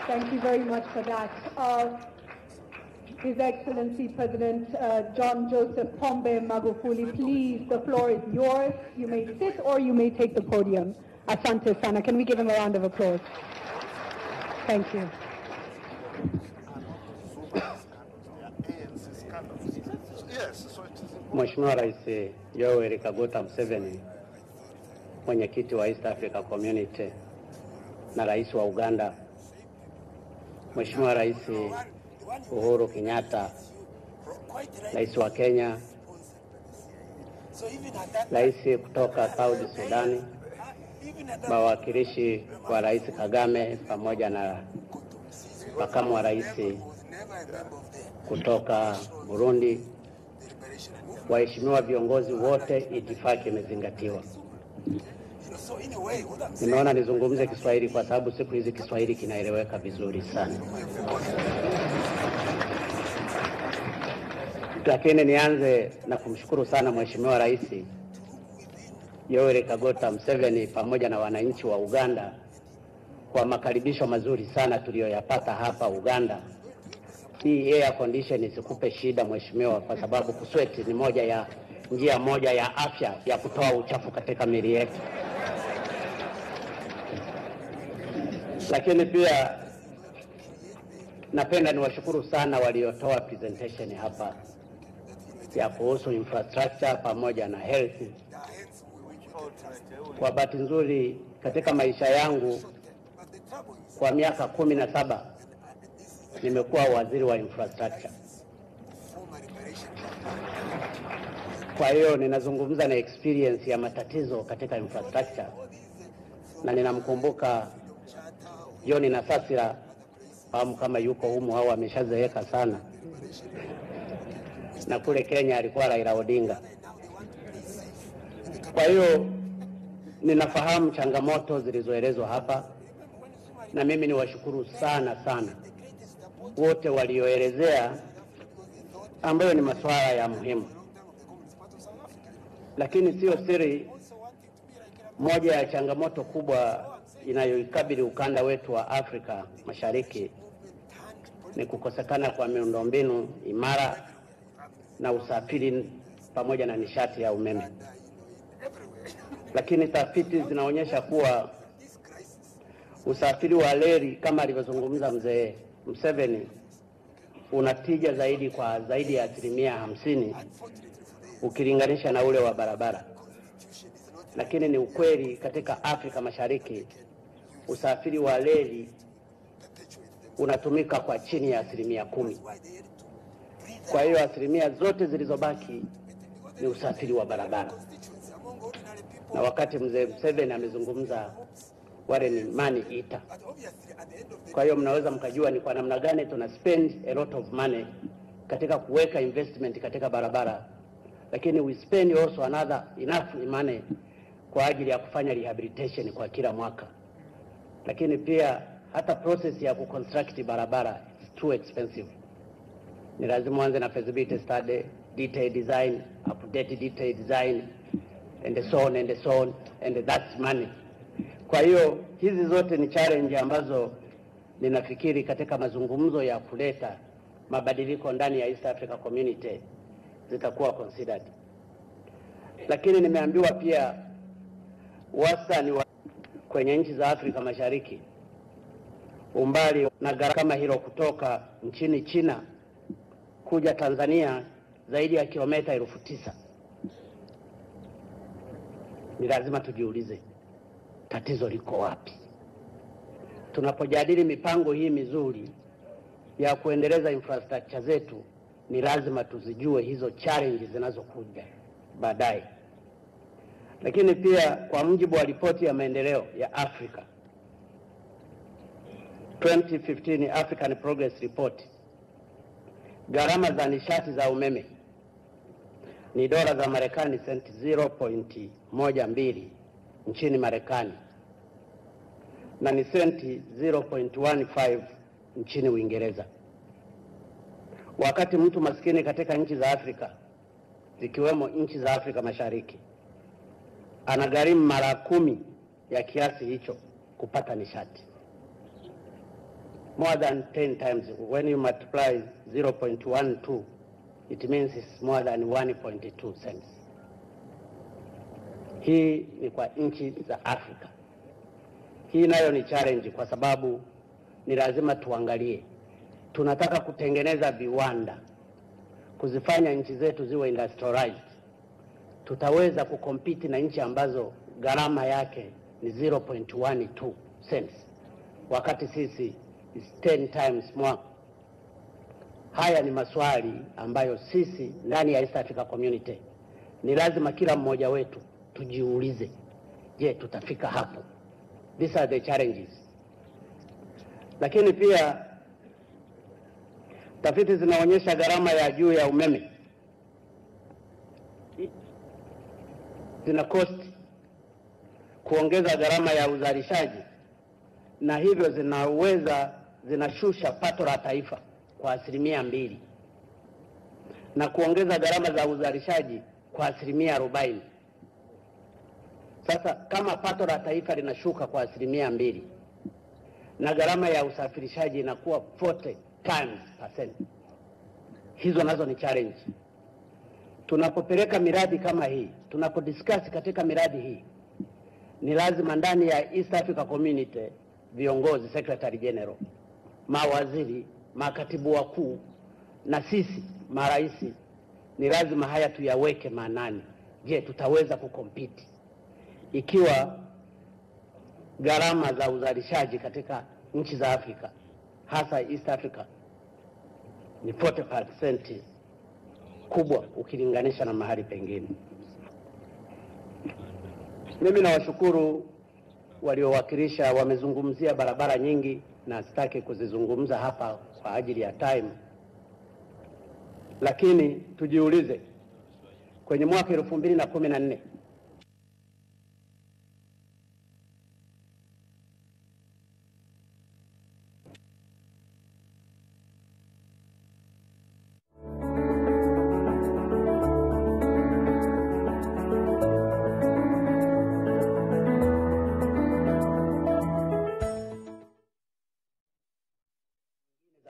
Thank you very much for that. His Excellency President John Joseph Pombe Magufuli, please, the floor is yours. You may sit or you may take the podium. Asante sana. Can we give him a round of applause? Thank you. Mheshimiwa Rais Yoweri Kaguta Museveni, mwenyekiti wa East Africa Community na Rais wa Uganda, Mheshimiwa Rais Uhuru Kenyatta, Rais wa Kenya, Rais kutoka South Sudan, mawakilishi wa Rais Kagame pamoja na makamu wa rais kutoka Burundi, waheshimiwa viongozi wote, itifaki imezingatiwa. Nimeona nizungumze Kiswahili kwa sababu siku hizi Kiswahili kinaeleweka vizuri sana. Lakini nianze na kumshukuru sana Mheshimiwa Rais Yoweri Kaguta Museveni pamoja na wananchi wa Uganda kwa makaribisho mazuri sana tuliyoyapata hapa Uganda. Hii air condition isikupe shida Mheshimiwa, kwa sababu kusweti ni njia moja ya afya ya kutoa uchafu katika miili yetu. Lakini pia napenda niwashukuru sana waliotoa presentation hapa ya kuhusu infrastructure pamoja na health. Kwa bahati nzuri katika maisha yangu kwa miaka 17 nimekuwa waziri wa infrastructure. Kwa hiyo ninazungumza na experience ya matatizo katika infrastructure, na ninamkumbuka John Nasasira, fahamu kama yuko humu au ameshazeeka sana, na kule Kenya alikuwa Raila Odinga. Kwa hiyo ninafahamu changamoto zilizoelezwa hapa, na mimi niwashukuru sana wote walioelezea, ambayo ni masuala ya muhimu. Lakini sio siri, moja ya changamoto kubwa inayoikabili ukanda wetu wa Afrika Mashariki ni kukosekana kwa miundombinu imara na usafiri pamoja na nishati ya umeme. Lakini tafiti zinaonyesha kuwa usafiri wa reli, kama alivyozungumza mzee Museveni, unatija zaidi kwa zaidi ya 50% ukilinganisha na ule wa barabara. lakini ni ukweli katika Afrika Mashariki usafiri wa reli unatumika kwa chini ya 10%. Kwa hiyo asilimia zote zilizobaki ni usafiri wa barabara. Na wakati mzee Museveni amezungumza, wale ni money eater. Kwa hiyo mnaweza mkajua ni kwa namna gani tuna spend a lot of money katika kuweka investment katika barabara, lakini we spend also another enough money kwa ajili ya kufanya rehabilitation kwa kila mwaka. Lakini pia hata process ya kuconstruct barabara is too expensive. Ni lazima uanze na feasibility study, detailed design, updated detailed design, and so on and so on, and that's money. Kwa hiyo hizi zote ni challenge ambazo ninafikiri katika mazungumzo ya kuleta mabadiliko ndani ya East Africa Community zitakuwa considered. Lakini nimeambiwa pia wastani wa kwenye nchi za Afrika Mashariki umbali na gharama kama hilo kutoka nchini China kuja Tanzania zaidi ya kilomita 9,000. Ni lazima tujiulize tatizo liko wapi? Tunapojadili mipango hii mizuri ya kuendeleza infrastructure zetu, ni lazima tuzijue hizo challenges zinazokuja baadaye. Lakini pia kwa mujibu wa ripoti ya maendeleo ya Afrika 2015 African Progress Report, gharama za nishati za umeme ni dola za Marekani senti 0.12 nchini Marekani na ni senti 0.15 nchini Uingereza. Wakati mtu maskini katika nchi za Afrika zikiwemo nchi za Afrika Mashariki anagharimu mara 10 ya kiasi hicho kupata nishati. More than 10 times. When you multiply 0.12, it means it's more than 1.2 cents. Hii ni kwa nchi za Afrika. Hii nayo ni challenge kwa sababu ni lazima tuangalie. Tunataka kutengeneza viwanda, kuzifanya nchi zetu ziwe industrialized. Tutaweza kukompiti na nchi ambazo gharama yake ni 0.12 cents, wakati sisi is 10 times more. Haya ni maswali ambayo sisi ndani ya East Africa Community ni lazima kila mmoja wetu tujiulize, je, tutafika hapo? These are the challenges. Lakini pia tafiti zinaonyesha gharama ya juu ya umeme zina cost kuongeza gharama ya uzalishaji, na hivyo zinashusha pato la taifa kwa 2% na kuongeza gharama za uzalishaji kwa 40%. Sasa kama pato la taifa linashuka kwa 2% na gharama ya usafirishaji inakuwa 40 times%, hizo nazo ni challenge. Tunapopeleka miradi kama hii, tunapodiscuss katika miradi hii, ni lazima ndani ya East Africa Community viongozi, Secretary General, mawaziri, makatibu wakuu na sisi maraisi, ni lazima haya tuyaweke maanani. Je, tutaweza kukompiti ikiwa gharama za uzalishaji katika nchi za Afrika, hasa East Africa, ni 40% kubwa ukilinganisha na mahali pengine? Mimi nawashukuru waliowakilisha, wamezungumzia barabara nyingi na sitaki kuzizungumza hapa kwa ajili ya time. Lakini tujiulize, kwenye mwaka 2014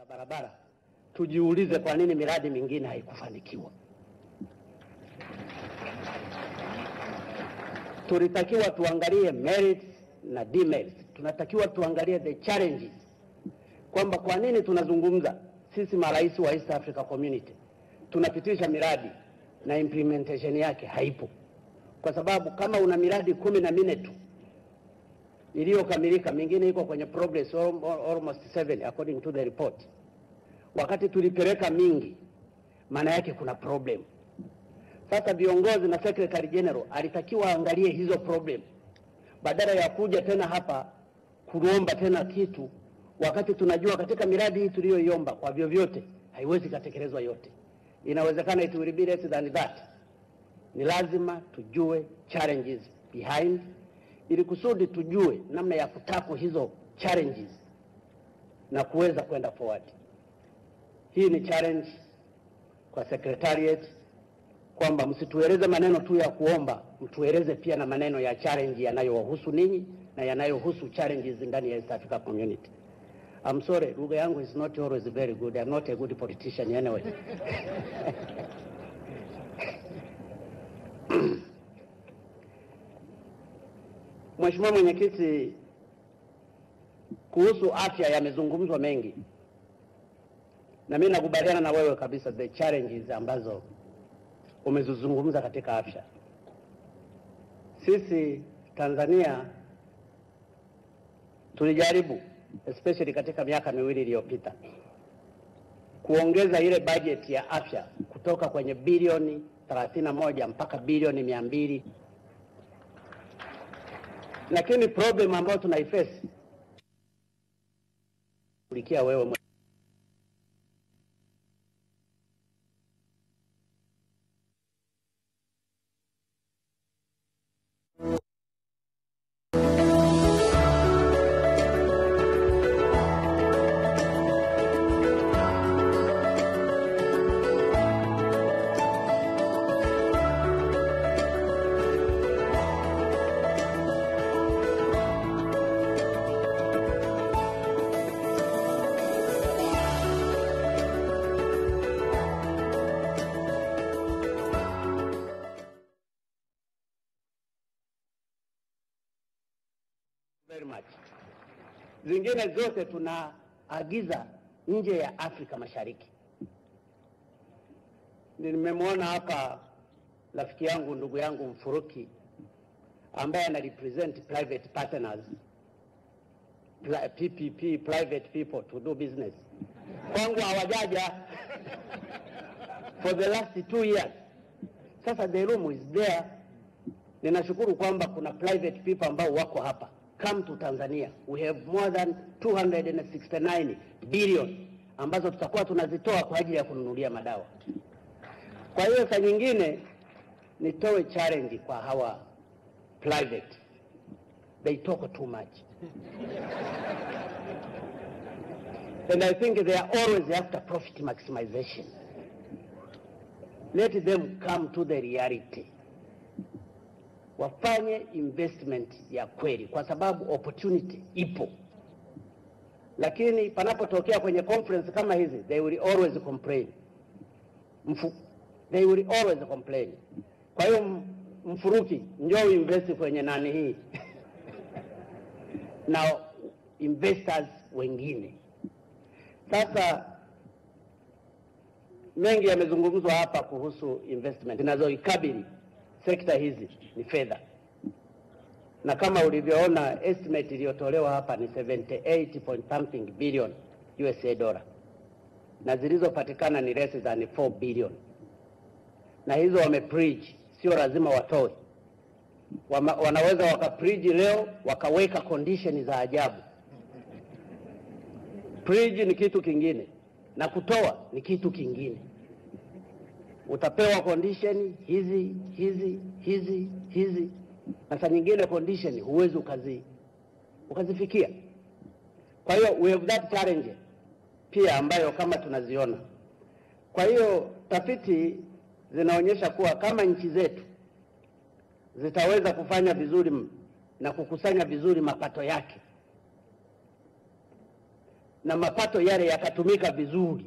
barabara, tujiulize kwa nini miradi mingine haikufanikiwa. Tulitakiwa tuangalie merits na demerits. Tunatakiwa tuangalie the challenges, kwamba kwa nini tunazungumza sisi marais wa East Africa Community tunapitisha miradi na implementation yake haipo. kwa sababu kama una miradi 14 tu iliyokamilika, mingine iko kwenye progress almost 7 according to the report, wakati tulipeleka mingi, maana yake kuna problem. Sasa viongozi na secretary general alitakiwa angalie hizo problem badala ya kuja tena hapa kuomba tena kitu, wakati tunajua katika miradi hii tuliyoiomba kwa vyovyote haiwezi kutekelezwa yote. Inawezekana it will be less than that. Ni lazima tujue challenges behind, ili kusudi tujue namna ya kutackle hizo challenges na kuweza kwenda forward. Hii ni challenge kwa secretariat, kwamba msitueleze maneno tu ya kuomba, mtueleze pia na maneno ya challenge yanayowahusu ninyi na yanayohusu challenges ndani ya East Africa community. I'm sorry, lugha yangu is not always very good. I'm not a good politician anyway. Mheshimiwa Mwenyekiti, kuhusu afya yamezungumzwa mengi. Na mimi nakubaliana na wewe kabisa, the challenges ambazo umezungumza katika afya. Sisi Tanzania tulijaribu, especially katika miaka miwili iliyopita, kuongeza ile budget ya afya kutoka kwenye bilioni 31 mpaka bilioni 200. Lakini problem ambayo tunaiface kulikia wewe very much. Zingine zote tunaagiza nje ya Afrika Mashariki. Nimemwona hapa rafiki yangu, ndugu yangu Mfuruki, ambaye ana represent private partners, PPP, private people to do business. Kwangu hawajaja for the last 2 years. Sasa the room is there. Ninashukuru kwamba kuna private people ambao wako hapa. Come to Tanzania. We have more than 269 billion ambazo tutakuwa tunazitoa kwa ajili ya kununulia madawa. Kwa hiyo saa nyingine nitoe challenge kwa hawa private. They talk too much. And I think they are always after profit maximization. Let them come to the reality. Wafanye investment ya kweli, kwa sababu opportunity ipo. Lakini panapotokea kwenye conference kama hizi, they will always complain. They will always complain. Kwa hiyo Mfuruki, njoo invest kwenye nani hii. Na investors wengine. Sasa mengi yamezungumzwa hapa kuhusu investment zinazoikabili sekta hizi ni fedha. Na kama ulivyoona estimate iliyotolewa hapa ni 78 point something billion USA dollar. Na zilizopatikana ni less than 4 billion. Na hizo wamepledge, sio lazima watoe. Wanaweza wakapledge leo wakaweka condition za ajabu. Pledge ni kitu kingine na kutoa ni kitu kingine. Utapewa condition hizi na saa nyingine condition huwezi ukazifikia. Kwa hiyo we have that challenge pia ambayo kama tunaziona. Kwa hiyo tafiti zinaonyesha kuwa kama nchi zetu zitaweza kufanya vizuri na kukusanya vizuri mapato yake, na mapato yale yakatumika vizuri,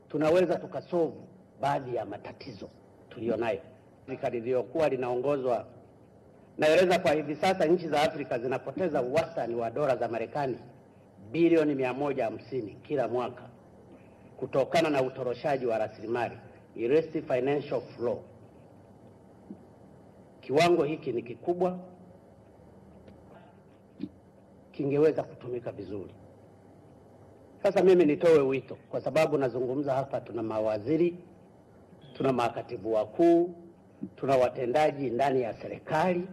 tunaweza tukasolve baadhi ya matatizo tulionayo. Afrika lililokuwa linaongozwa, naeleza kwa hivi sasa nchi za Afrika zinapoteza wastani wa dola za Marekani bilioni 150 kila mwaka kutokana na utoroshaji wa rasilimali, illicit financial flow. kiwango hiki ni kikubwa, kingeweza kutumika vizuri. Sasa mimi nitoe wito, kwa sababu nazungumza hapa, tuna mawaziri, tuna makatibu wakuu, tuna watendaji ndani ya serikali,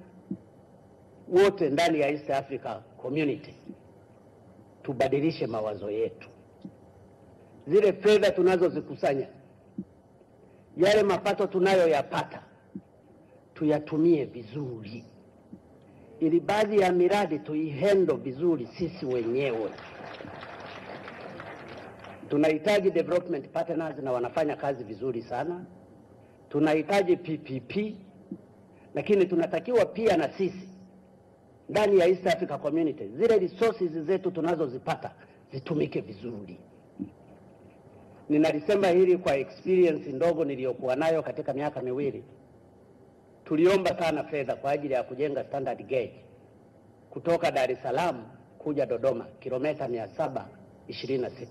wote ndani ya East Africa Community. Tubadilishe mawazo yetu. Zile fedha tunazozikusanya, yale mapato tunayoyapata, tuyatumie vizuri, ili baadhi ya miradi tuihendo vizuri sisi wenyewe. Tunahitaji development partners na wanafanya kazi vizuri sana. Tunahitaji PPP, lakini tunatakiwa pia na sisi ndani ya East Africa Community zile resources zetu tunazozipata zitumike vizuri. Ninalisema hili kwa experience ndogo niliyokuwa nayo katika miaka miwili. Tuliomba sana fedha kwa ajili ya kujenga standard gauge kutoka Dar es Salaam kuja Dodoma, kilomita 726.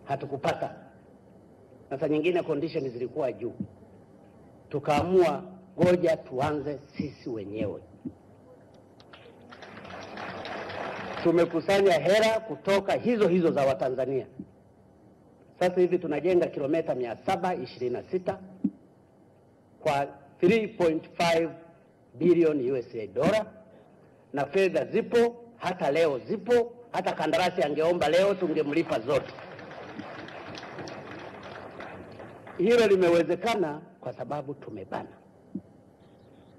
Hatukupata. Sasa nyingine condition zilikuwa juu. Tukaamua ngoja tuanze sisi wenyewe. Tumekusanya hela kutoka hizo za Watanzania. Sasa hivi tunajenga kilomita 726 kwa 3.5 billion USA dollar, na fedha zipo, hata leo zipo, hata kandarasi angeomba leo tungemlipa zote. Hilo limewezekana kwa sababu tumebana.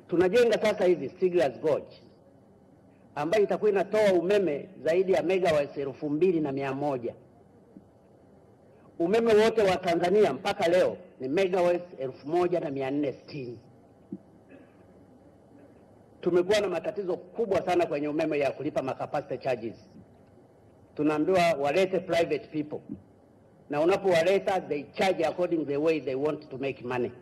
Tunajenga sasa hivi Stigler's Gorge ambayo itakuwa inatoa umeme zaidi ya megawatts 2,100. Umeme wote wa Tanzania mpaka leo ni megawatts 1,460. Tumekuwa na matatizo kubwa sana kwenye umeme ya kulipa capacity charges. Tunaambiwa walete private people, na unapowaleta they charge according the way they want to make money.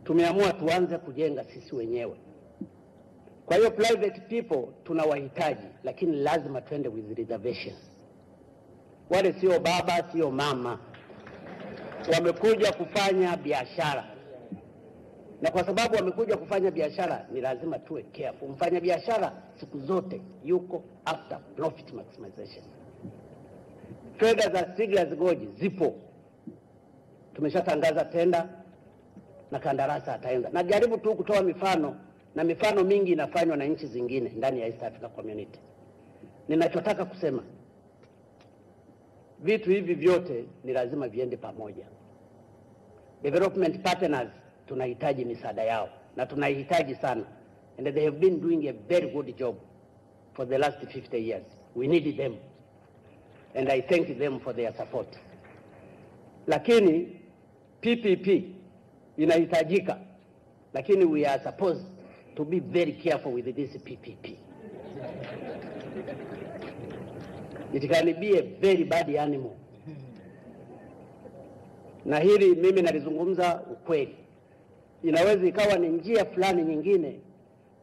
Tumeamua tuanze kujenga sisi wenyewe. Kwa hiyo private people tunawahitaji, lakini lazima twende with reservations. Wale sio baba, sio mama, wamekuja kufanya biashara, na kwa sababu wamekuja kufanya biashara ni lazima tuwe careful. Mfanya biashara siku zote yuko after profit maximization. Fedha za Stigler's Gorge zipo, tumeshatangaza tenda na kandarasi ataenda. Najaribu tu kutoa mifano, na mifano mingi inafanywa na nchi zingine ndani ya East Africa Community. Ninachotaka kusema, vitu hivi vyote ni lazima viende pamoja. Development partners tunahitaji misaada yao, na tunahitaji sana, and they have been doing a very good job for the last 50 years. We need them, and I thank them for their support. Lakini PPP inahitajika, lakini we are supposed to be very careful with this PPP. It can be a very bad animal. Na hili mimi nalizungumza ukweli. Inaweza ikawa ni njia fulani nyingine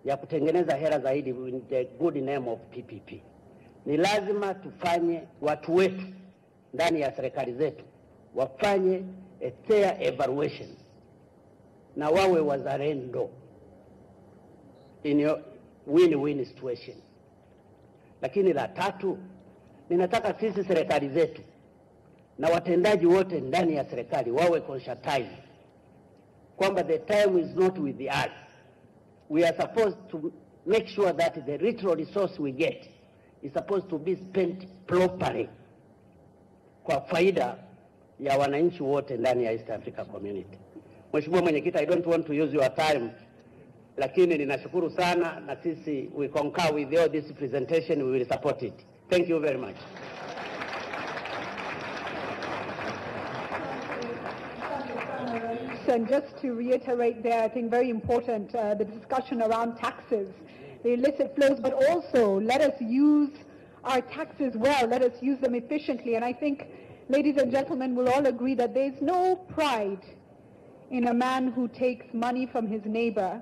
ya kutengeneza hela zaidi with the good name of PPP. Ni lazima tufanye, watu wetu ndani ya serikali zetu wafanye a fair evaluation na wawe wazalendo in a win-win situation. Lakini la tatu, ninataka sisi serikali zetu na watendaji wote ndani ya serikali wawe conscientized kwamba the time is not with the us. We are supposed to make sure that the little resource we get is supposed to be spent properly kwa faida ya wananchi wote ndani ya East Africa Community. Mheshimiwa Mwenyekiti, I don't want to use your time, lakini ninashukuru sana, na sisi we concur with all this presentation, we will support it. Thank you very much. And just to reiterate there, I think very important, the discussion around taxes, the illicit flows, but also let us use our taxes well, let us use them efficiently. And I think, ladies and gentlemen, will all agree that there is no pride in a man who takes money from his neighbor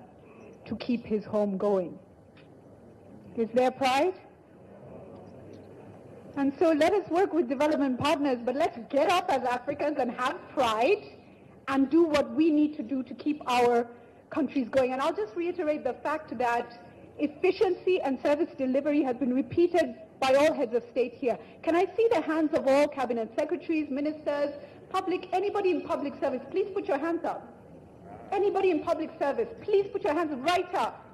to keep his home going. Is there pride? And so let us work with development partners, but let's get up as Africans and have pride and do what we need to do to keep our countries going. And I'll just reiterate the fact that efficiency and service delivery has been repeated by all heads of state here. Can I see the hands of all cabinet secretaries, ministers, anybody in public service? Please put your hands up. Anybody in public service, please put your hands right up.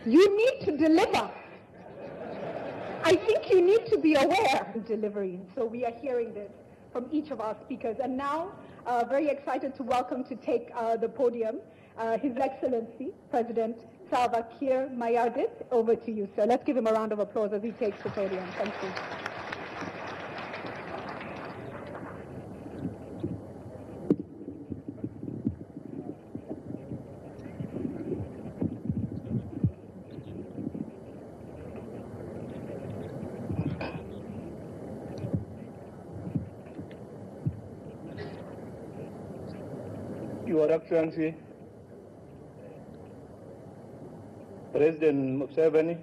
You need to deliver. I think you need to be aware of delivery. So we are hearing this from each of our speakers. And now, very excited to welcome to take the podium, His Excellency, President Salva Kiir Mayardit. Over to you, sir. Let's give him a round of applause as he takes the podium. Thank you. Your Excellency, President Museveni,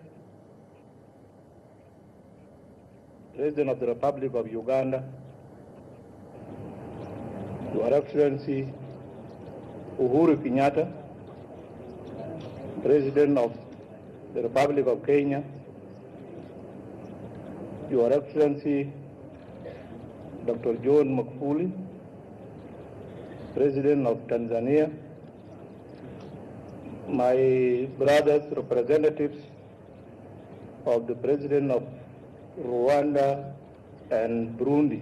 President of the Republic of Uganda, Your Excellency Uhuru Kenyatta, President of the Republic of Kenya, Your Excellency Dr. John Magufuli, President of Tanzania, my brothers representatives of the President of Rwanda and Burundi,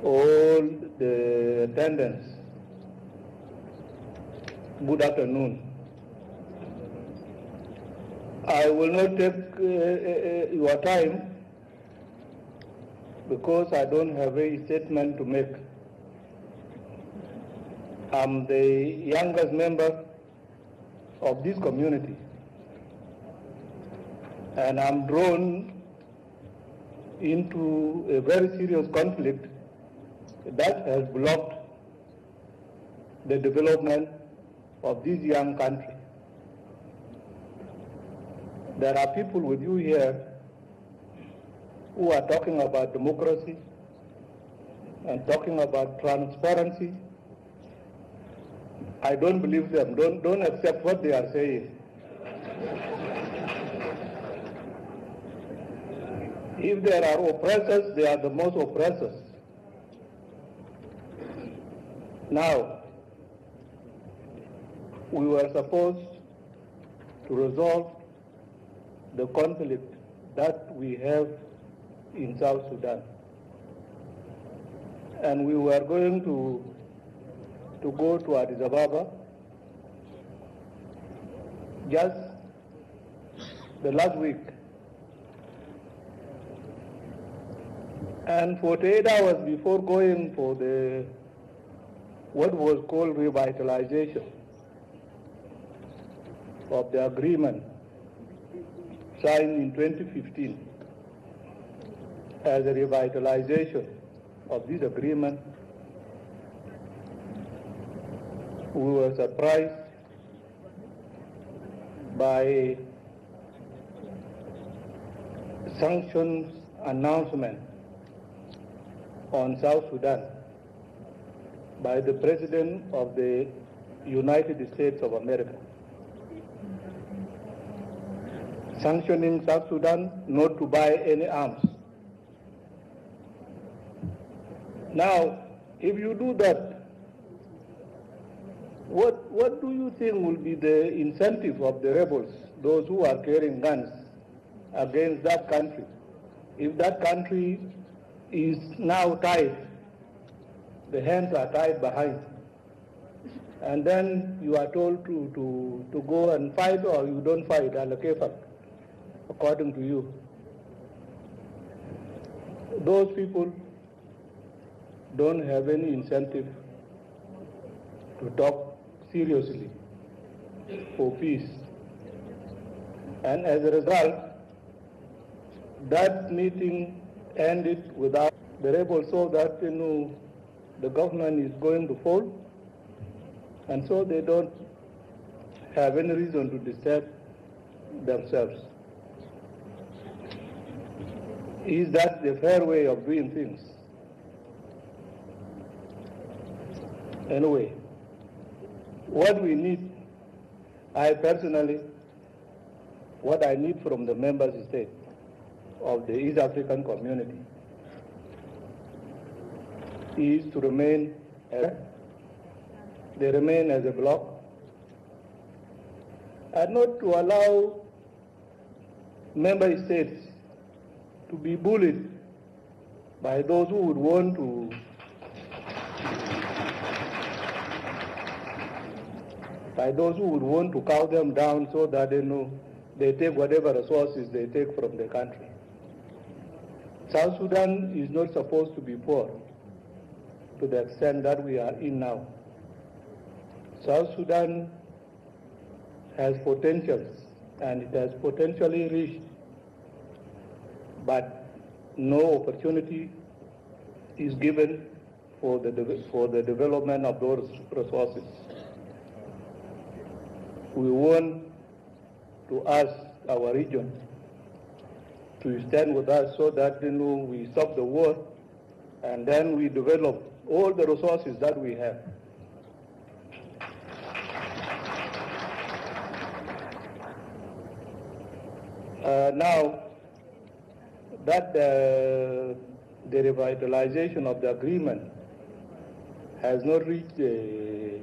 all the attendants, good afternoon. I will not take your time because I don't have a statement to make. I'm the youngest member of this community, and I'm drawn into a very serious conflict that has blocked the development of this young country. There are people with you here who are talking about democracy and talking about transparency. I don't believe them. Don't accept what they are saying. If there are oppressors, they are the most oppressors. Now, we were supposed to resolve the conflict that we have in South Sudan. And we were going to go to Addis Ababa just the last week. And 48 hours before going for what was called revitalization of the agreement signed in 2015, as a revitalization of this agreement, we were surprised by sanctions announcement on South Sudan by the President of the United States of America, sanctioning South Sudan not to buy any arms. Now, if you do that, what do you think will be the incentive of the rebels, those who are carrying guns against that country? If that country is now tied, the hands are tied behind, and then you are told to go and fight, or you don't fight, according to you. Those people don't have any incentive to talk seriously for peace. And as a result, that meeting ended without the rebels saw that the government is going to fall, and so they don't have any reason to disturb themselves. Is that the fair way of doing things? Anyway, What we need, I personally, what I need from the member states of the East African community is to remain as a bloc and not to allow member states to be bullied by those who would want to cow them down so that they take whatever resources they take from the country. South Sudan is not supposed to be poor to the extent that we are in now. South Sudan has potentials and it has potentially reached, but no opportunity is given for the development of those resources. We want to ask our region to stand with us so that we stop the war and then we develop all the resources that we have. Now that the revitalization of the agreement has not reached the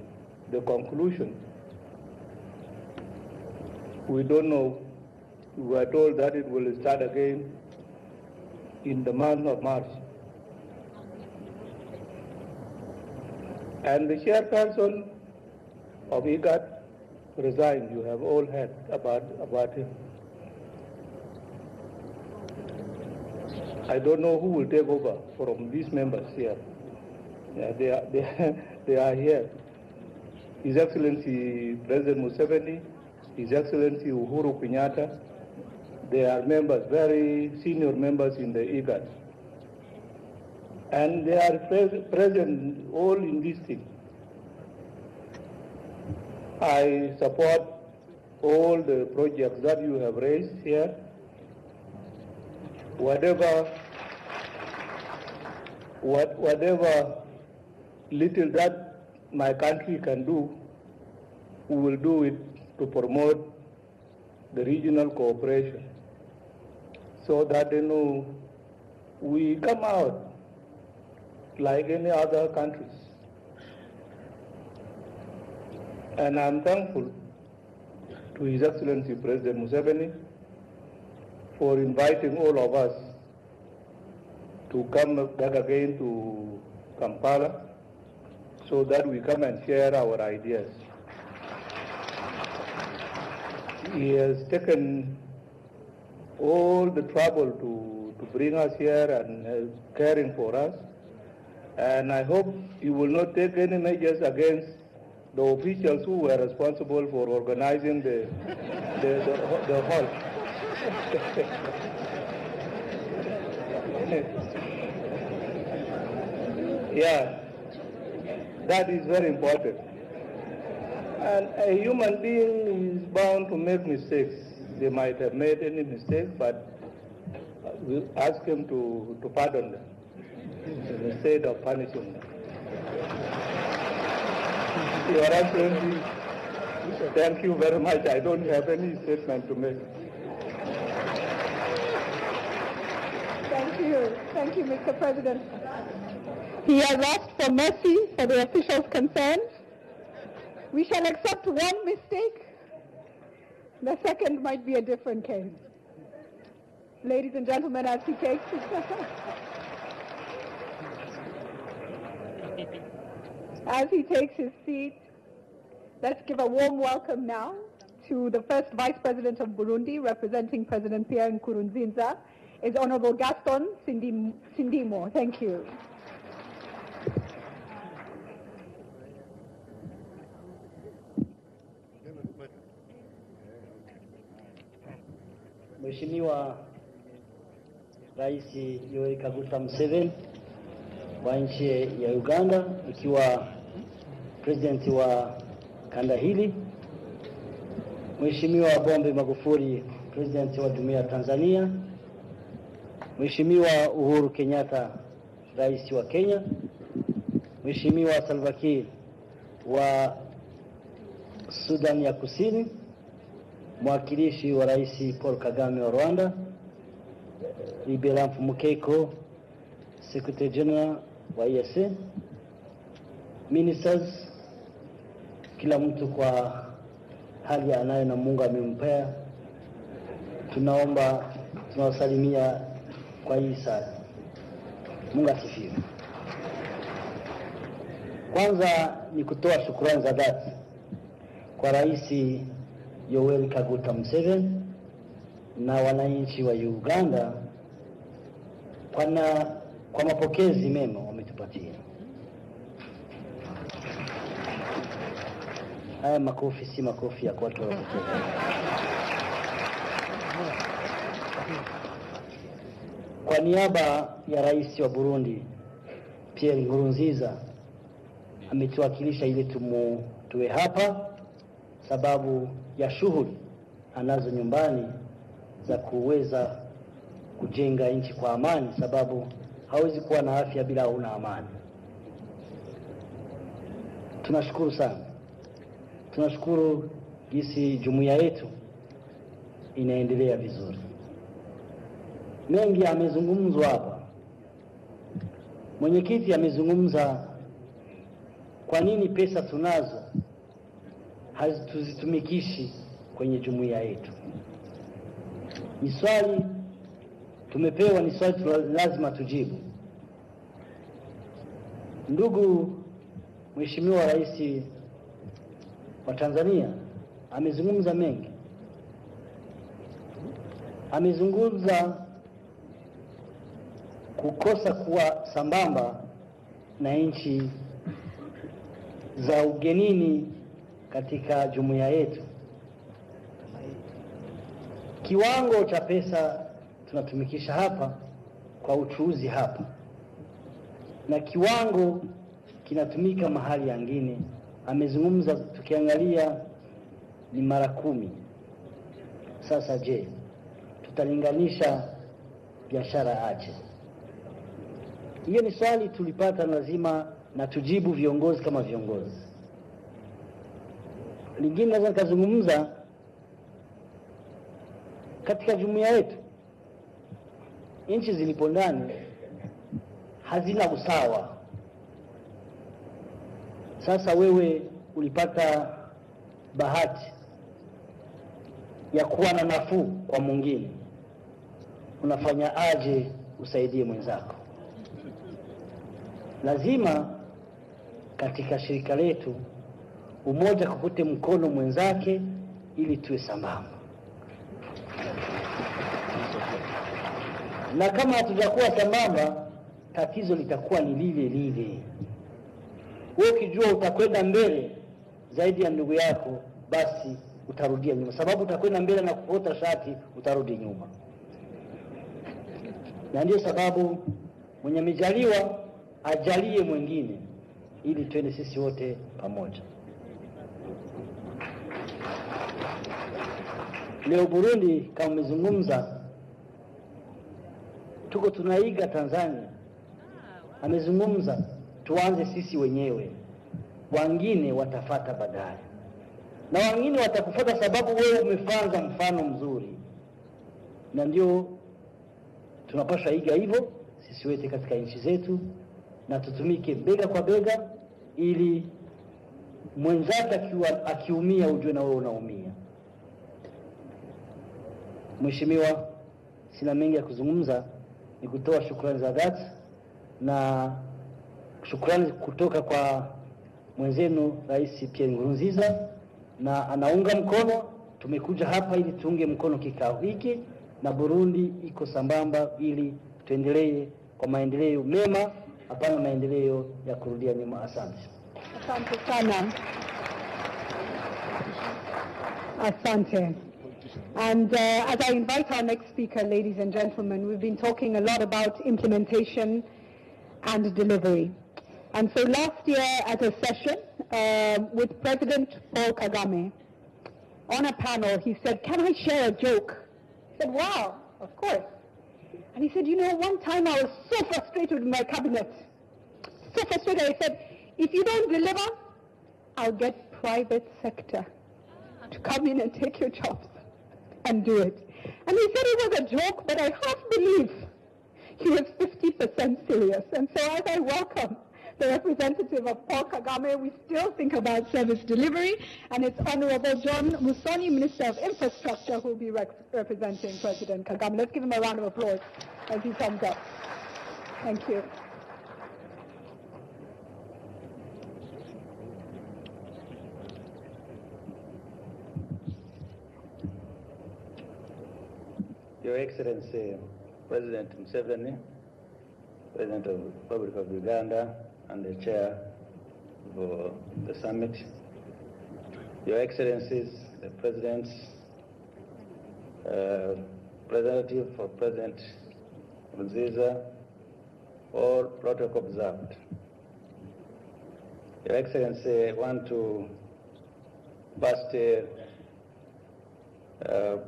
conclusion, we don't know. We were told that it will start again in the month of March. And the chairperson of IGAD resigned. You have all heard about him. I don't know who will take over from these members here. Yeah, they are here. His Excellency President Museveni, His Excellency Uhuru Kenyatta, they are members, very senior members in the IGAD. And they are present all in this thing. I support all the projects that you have raised here. Whatever little that my country can do, we will do it to promote the regional cooperation so that we come out like any other countries. And I'm thankful to His Excellency President Museveni for inviting all of us to come back again to Kampala so that we come and share our ideas. He has taken all the trouble to bring us here and caring for us. And I hope he will not take any measures against the officials who were responsible for organizing the hall. Yeah, that is very important. And a human being is bound to make mistakes. They might have made any mistakes, but we ask him to pardon them instead of punishing them. Your Excellency, thank you very much. I don't have any statement to make. Thank you, Mr. President. He has asked for mercy for the officials concerned. We shall accept one mistake. The second might be a different case. Ladies and gentlemen, as he takes his seat, let's give a warm welcome now to the first Vice President of Burundi, representing President Pierre Nkurunziza, is Honorable Gaston Sindimo. Thank you. Mheshimiwa Rais Yoweri Kaguta Museveni wa nchi ya Uganda, ikiwa president wa kanda hili, Mheshimiwa Pombe Magufuli, president wa Jumuiya ya Tanzania, Mheshimiwa Uhuru Kenyatta, rais wa Kenya, Mheshimiwa Salva Kiir wa Sudan ya Kusini, mwakilishi wa Rais Paul Kagame wa Rwanda, Libera Mfumukeko, Secretary General wa EAC, ministers, kila mtu kwa hali anayo na Mungu amempea. Tunawasalimia kwa hii sala. Mungu asifiwe. Kwanza ni kutoa shukrani za dhati kwa Rais Yoweri Kaguta Museveni na wananchi wa Uganda kwa mapokezi mema wametupatia. Haya makofi si makofi ya watu wa Kwa niaba ya Rais wa Burundi Pierre Nkurunziza ametuwakilisha ili tuwe hapa sababu ya shughuli anazo nyumbani za kuweza kujenga nchi kwa amani, sababu hawezi kuwa na afya bila una amani. Tunashukuru sana. Tunashukuru jinsi jumuiya yetu inaendelea vizuri. Mengi amezungumzwa hapa. Mwenyekiti amezungumza kwa nini pesa tunazo hazituzitumikishi kwenye jumuiya yetu. Ni swali tumepewa, ni swali lazima tujibu. Ndugu Mheshimiwa Rais wa Tanzania amezungumza mengi. Amezungumza kukosa kuwa sambamba na nchi za ugenini katika jumuiya yetu. Kiwango cha pesa tunatumikisha hapa kwa uchuuzi hapa, na kiwango kinatumika mahali yangine. Amezungumza tukiangalia ni mara 10. Sasa je, tutalinganisha biashara aje? Hiyo ni swali tulipata, lazima na tujibu viongozi kama viongozi. Lingine naweza nikazungumza katika jumuiya yetu, nchi zilipo ndani hazina usawa. Sasa wewe ulipata bahati ya kuwa na nafuu kwa mwingine, unafanya aje usaidie mwenzako? Lazima katika shirika letu umoja kukute mkono mwenzake ili tuwe sambamba. Na kama hatujakuwa sambamba, tatizo litakuwa ni lile lile. Wewe ukijua utakwenda mbele zaidi ya ndugu yako, basi utarudia nyuma, sababu utakwenda mbele na kupota shati utarudi nyuma. Na ndio sababu mwenye amejaliwa ajalie mwingine ili twende sisi wote pamoja. Leo Burundi kama umezungumza, tuko tunaiga Tanzania. Amezungumza tuanze sisi wenyewe, wengine watafata baadaye, na wengine watakufuata sababu wewe umefanza mfano mzuri. Na ndio tunapaswa iga hivyo sisi wote katika nchi zetu, na tutumike bega kwa bega ili mwenzake akiumia ujue na wewe unaumia. Mheshimiwa, sina mengi ya kuzungumza, ni kutoa shukrani za dhati, na shukrani kutoka kwa mwenzenu Rais Pierre Nkurunziza, na anaunga mkono. Tumekuja hapa ili tuunge mkono kikao hiki, na Burundi iko sambamba ili tuendelee kwa maendeleo mema, hapana maendeleo ya kurudia nyuma. Asante. Asante sana. Asante. And as I invite our next speaker, ladies and gentlemen, we've been talking a lot about implementation and delivery. And so last year at a session with President Paul Kagame, on a panel, he said, "Can I share a joke?" I said, "Wow, of course." And he said, "You know, one time I was so frustrated with my cabinet. So frustrated, I said, if you don't deliver, I'll get private sector to come in and take your jobs and do it. And he said it was a joke, but I half believe he was 50% serious. And so as I welcome the representative of Paul Kagame, we still think about service delivery, and it's Honorable John Musoni, Minister of Infrastructure, who will be representing President Kagame. Let's give him a round of applause as he comes up. Thank you. Your Excellency, President Museveni, President of the Republic of Uganda, and the Chair of the Summit, Your Excellencies, the Presidents, Representative for President Nkurunziza, all protocol observed. Your Excellency, I want to first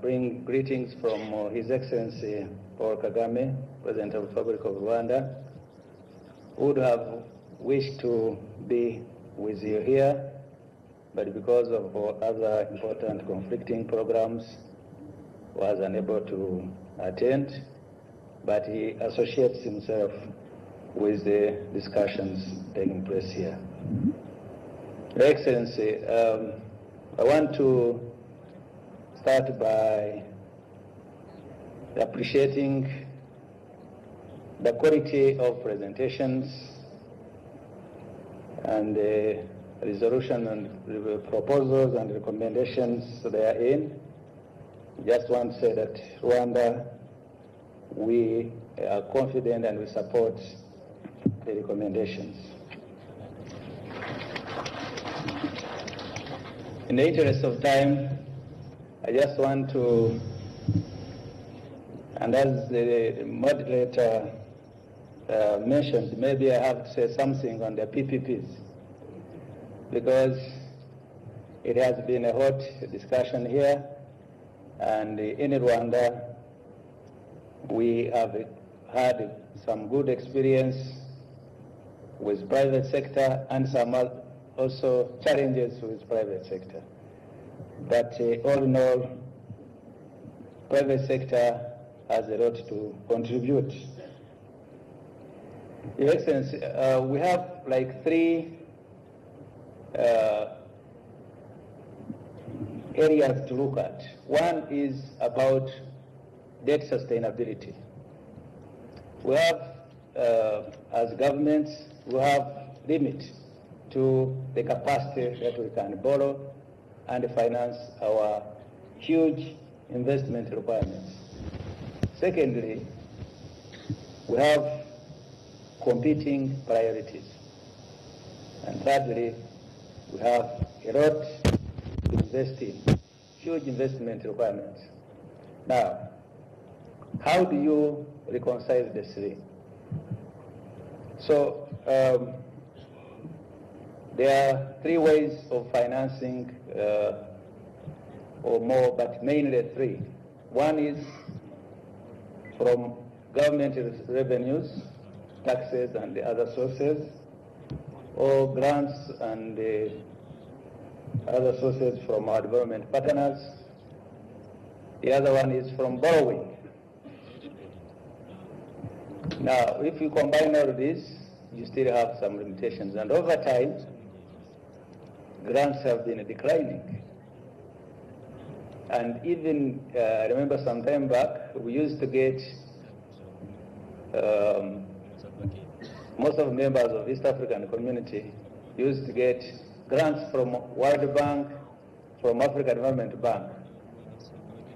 bring greetings from His Excellency Paul Kagame, President of the Republic of Rwanda, who would have wished to be with you here, but because of other important conflicting programs, was unable to attend, but he associates himself with the discussions taking place here. Your Excellency, I want to start by appreciating the quality of presentations and the resolution and the proposals and recommendations therein. Just want to say that Rwanda, we are confident and we support the recommendations. In the interest of time, I just want to, and as the moderator mentioned, maybe I have to say something on the PPPs, because it has been a hot discussion here, and in Rwanda, we have had some good experience with private sector and some also challenges with private sector. But all in all, private sector has a lot to contribute. Your Excellency, we have like three areas to look at. One is about debt sustainability. We have, as governments, we have limit to the capacity that we can borrow and finance our huge investment requirements. Secondly, we have competing priorities. And thirdly, we have a lot to invest in, huge investment requirements. Now, how do you reconcile the three? So, there are three ways of financing, or more, but mainly three. One is from government revenues, taxes and the other sources, or grants and the other sources from our development partners. The other one is from borrowing. Now, if you combine all of this, you still have some limitations, and over time, grants have been declining. And even, I remember some time back, we used to get, most of the members of East African community used to get grants from World Bank, from African Development Bank.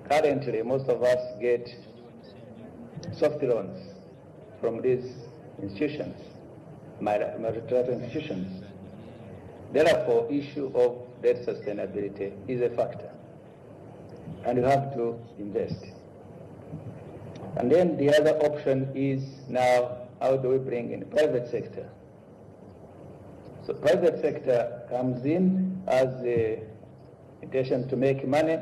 Currently, most of us get soft loans from these institutions, multilateral institutions. Therefore, issue of debt sustainability is a factor, and you have to invest. And then the other option is now, how do we bring in private sector? So private sector comes in as the intention to make money,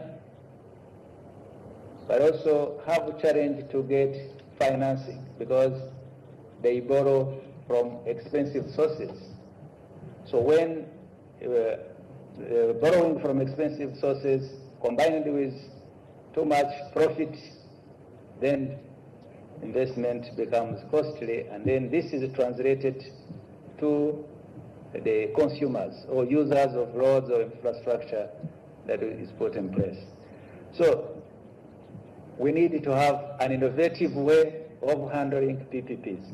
but also have a challenge to get financing because they borrow from expensive sources. So when borrowing from expensive sources combined with too much profit, then investment becomes costly, and then this is translated to the consumers or users of roads or infrastructure that is put in place. So we need to have an innovative way of handling PPPs.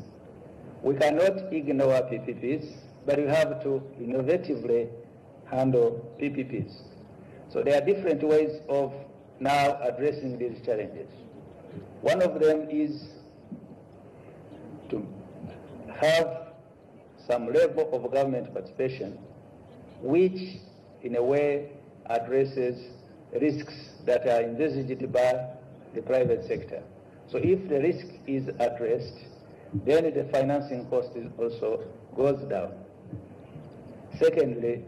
We cannot ignore PPPs, but we have to innovatively handle PPPs. So there are different ways of now addressing these challenges. One of them is to have some level of government participation which in a way addresses risks that are envisaged by the private sector. So if the risk is addressed, then the financing cost also goes down. Secondly,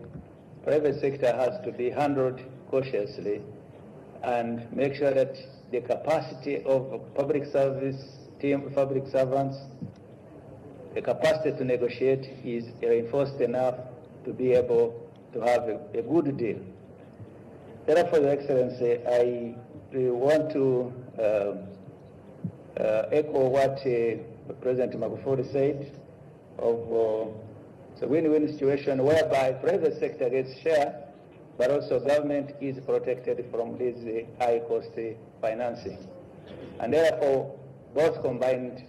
private sector has to be handled cautiously and make sure that the capacity of public service team, public servants, the capacity to negotiate is reinforced enough to be able to have a good deal. Therefore, Your Excellency, I want to echo what President Magufuli said of it's a win-win situation whereby private sector gets share, but also government is protected from this high-cost financing. And therefore, both combined,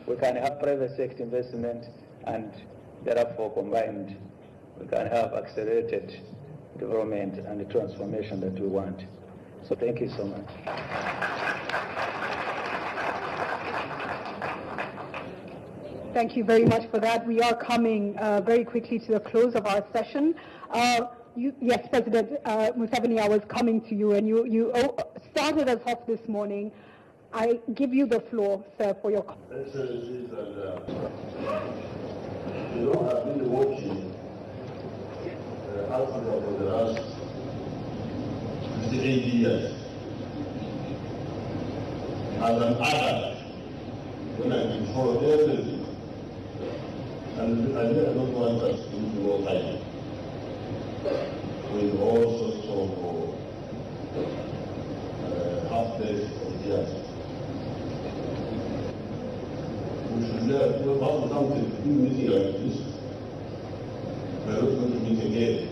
we can have private sector investment, and therefore combined, we can have accelerated development and the transformation that we want. So thank you so much. Thank you very much for that. We are coming very quickly to the close of our session. Yes, President Museveni, I was coming to you, and you started us off this morning. I give you the floor, sir, for your comments. Excellencies, and I've been watching Africa for the last 58 years. As an adult, when I can follow everything, and I don't want us to go time with all sorts of half-days of years. We should learn about something to do meeting like this. We are not going to meet again.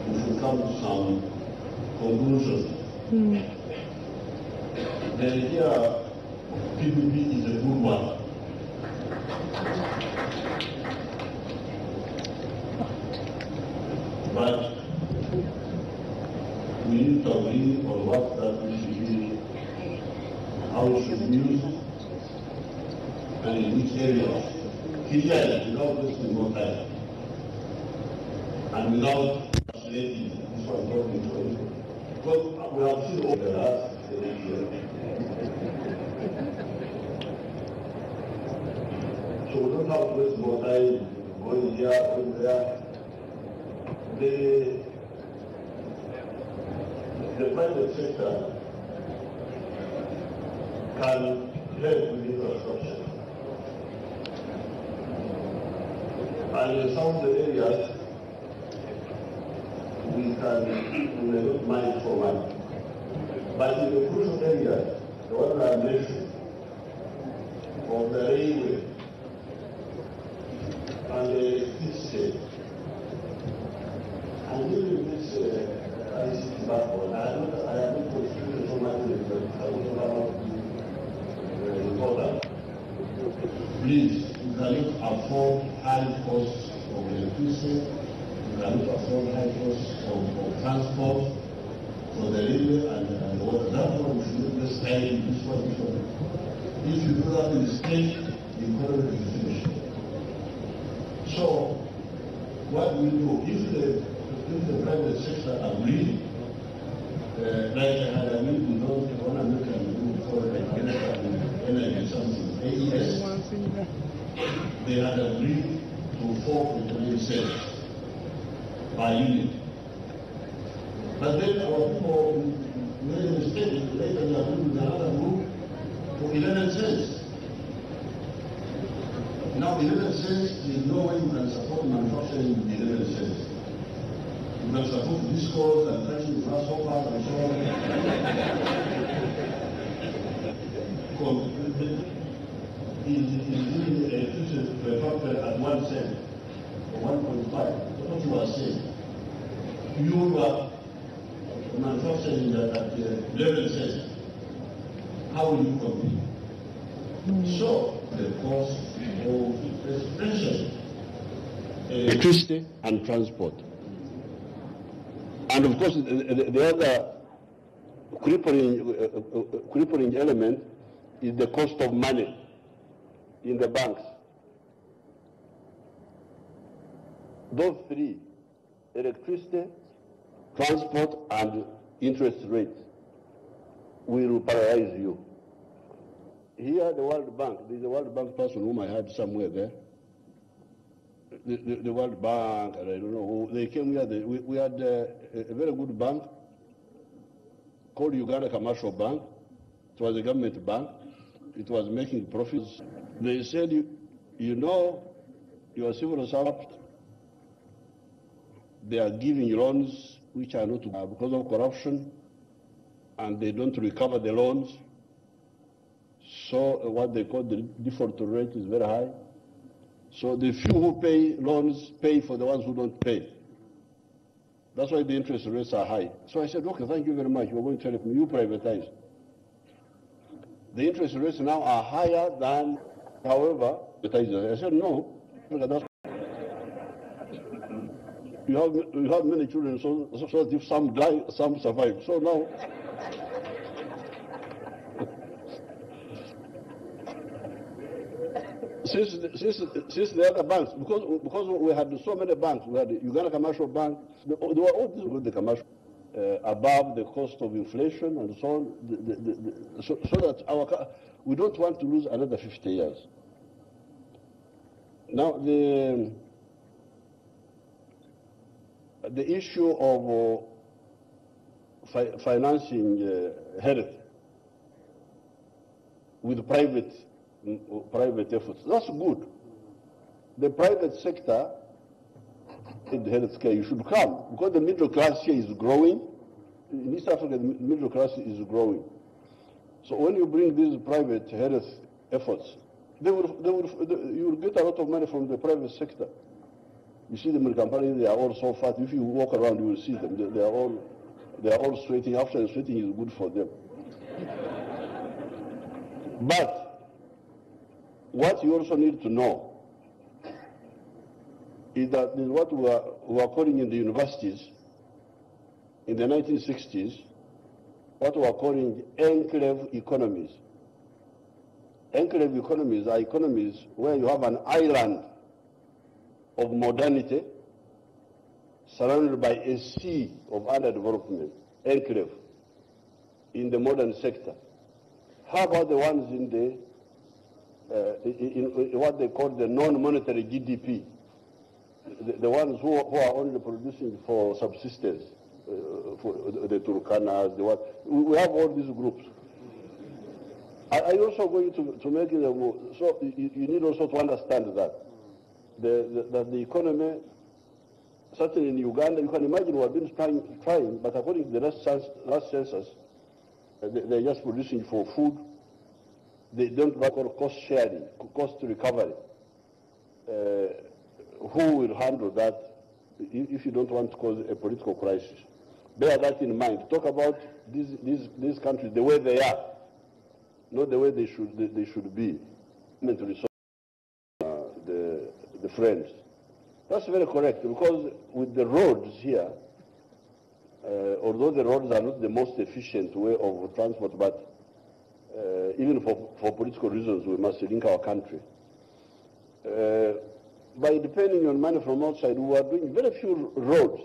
We should come to some conclusions. The idea of PPP is a good one. But we need to agree on what that should be, how we should use it, and in which areas. Clearly, without wasting more time, and without fascinating this one talking to it. Because we have seen over the last 8 years. So we don't have to waste more time going here, going there. The private sector can help with infrastructure. And in some of the areas, we may not mind for money. But in the crucial areas, the one I mentioned, of the railway and the state, and even this ICT backbone, I have not considered so much, but I would allow to important. Please, you cannot afford high costs of electricity, you cannot afford high costs of transport for the railway and the water. Therefore, we should not just time this one. If you do that in the state, the economy will finish. So, what we do, if the private sector agree, like I had agreed with one American group for energy something, AES, they had agreed to 4.9 cents per unit. But then our people made a mistake, later they agreed with another group for 11 cents. Now, 11 cents, there is no way you can support manufacturing with 11 cents. You can support discos and touching grasshoppers and so on. Because is giving electricity per factor at 1 cent or 1.5. That's what you are saying. You are manufacturing that at 11 cents. How will you compete? So, the cost of expansion, electricity and transport. And of course, the other crippling element is the cost of money in the banks. Those three, electricity, transport, and interest rates, will paralyze you. Here, the World Bank, there's a World Bank person whom I had somewhere there. The World Bank, and I don't know who, they came here, we had a very good bank called Uganda Commercial Bank. It was a government bank. It was making profits. They said, you know, your civil servant, they are giving loans which are not because of corruption, and they don't recover the loans. So what they call the default rate is very high. So the few who pay loans pay for the ones who don't pay. That's why the interest rates are high. So I said, okay, thank you very much. You're going to tell me, you privatize. The interest rates now are higher than, however, I said, no. You have many children, so if some die, some survive. So now, since the other banks, because we had so many banks, we had the Uganda Commercial Bank, they were all with the commercial above the cost of inflation and so on, so that we don't want to lose another 50 years. Now the issue of financing health with private efforts, that's good. The private sector in the healthcare, you should come, because the middle class here is growing. In East Africa, the middle class is growing. So when you bring these private health efforts, you will get a lot of money from the private sector. You see them in companies, they are all so fat. If you walk around, you will see them. They are all sweating. After sweating is good for them. But what you also need to know is that what we are calling in the universities in the 1960s, what we are calling enclave economies. Enclave economies are economies where you have an island of modernity surrounded by a sea of underdevelopment, enclave, in the modern sector. How about the ones in what they call the non-monetary GDP, the ones who are only producing for subsistence, for the Turkanas, we have all these groups. I also going to make it, so you need also to understand that the economy, certainly in Uganda, you can imagine we have been trying, but according to the last census, they're just producing for food. They don't work on cost sharing, cost recovery. Who will handle that if you don't want to cause a political crisis? Bear that in mind. Talk about these countries the way they are, not the way they should be. The friends. That's very correct, because with the roads here, although the roads are not the most efficient way of transport, but even for political reasons, we must link our country. By depending on money from outside, we are doing very few roads,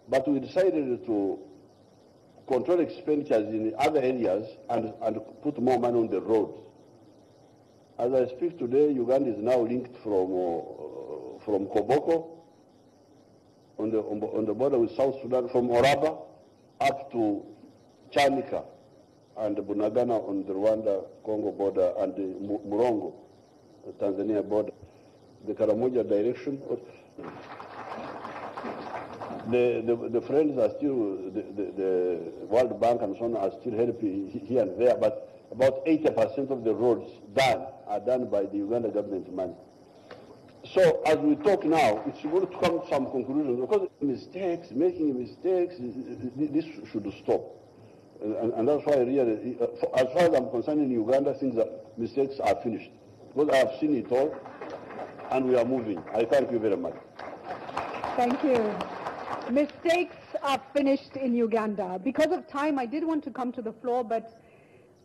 but we decided to control expenditures in other areas and put more money on the roads. As I speak today, Uganda is now linked from Koboko on the border with South Sudan, from Oraba up to Chanika and Bunagana on the Rwanda-Congo border, and Murongo Tanzania border, the Karamoja direction. The friends are still, the World Bank and so on are still helping here and there, but about 80% of the roads are done by the Uganda government money. So as we talk now, it's going to come to some conclusions, because making mistakes, this should stop. And that's why really, as far as I'm concerned in Uganda, things mistakes are finished. Because I have seen it all, and we are moving. I thank you very much. Thank you. Mistakes are finished in Uganda. Because of time, I did want to come to the floor, but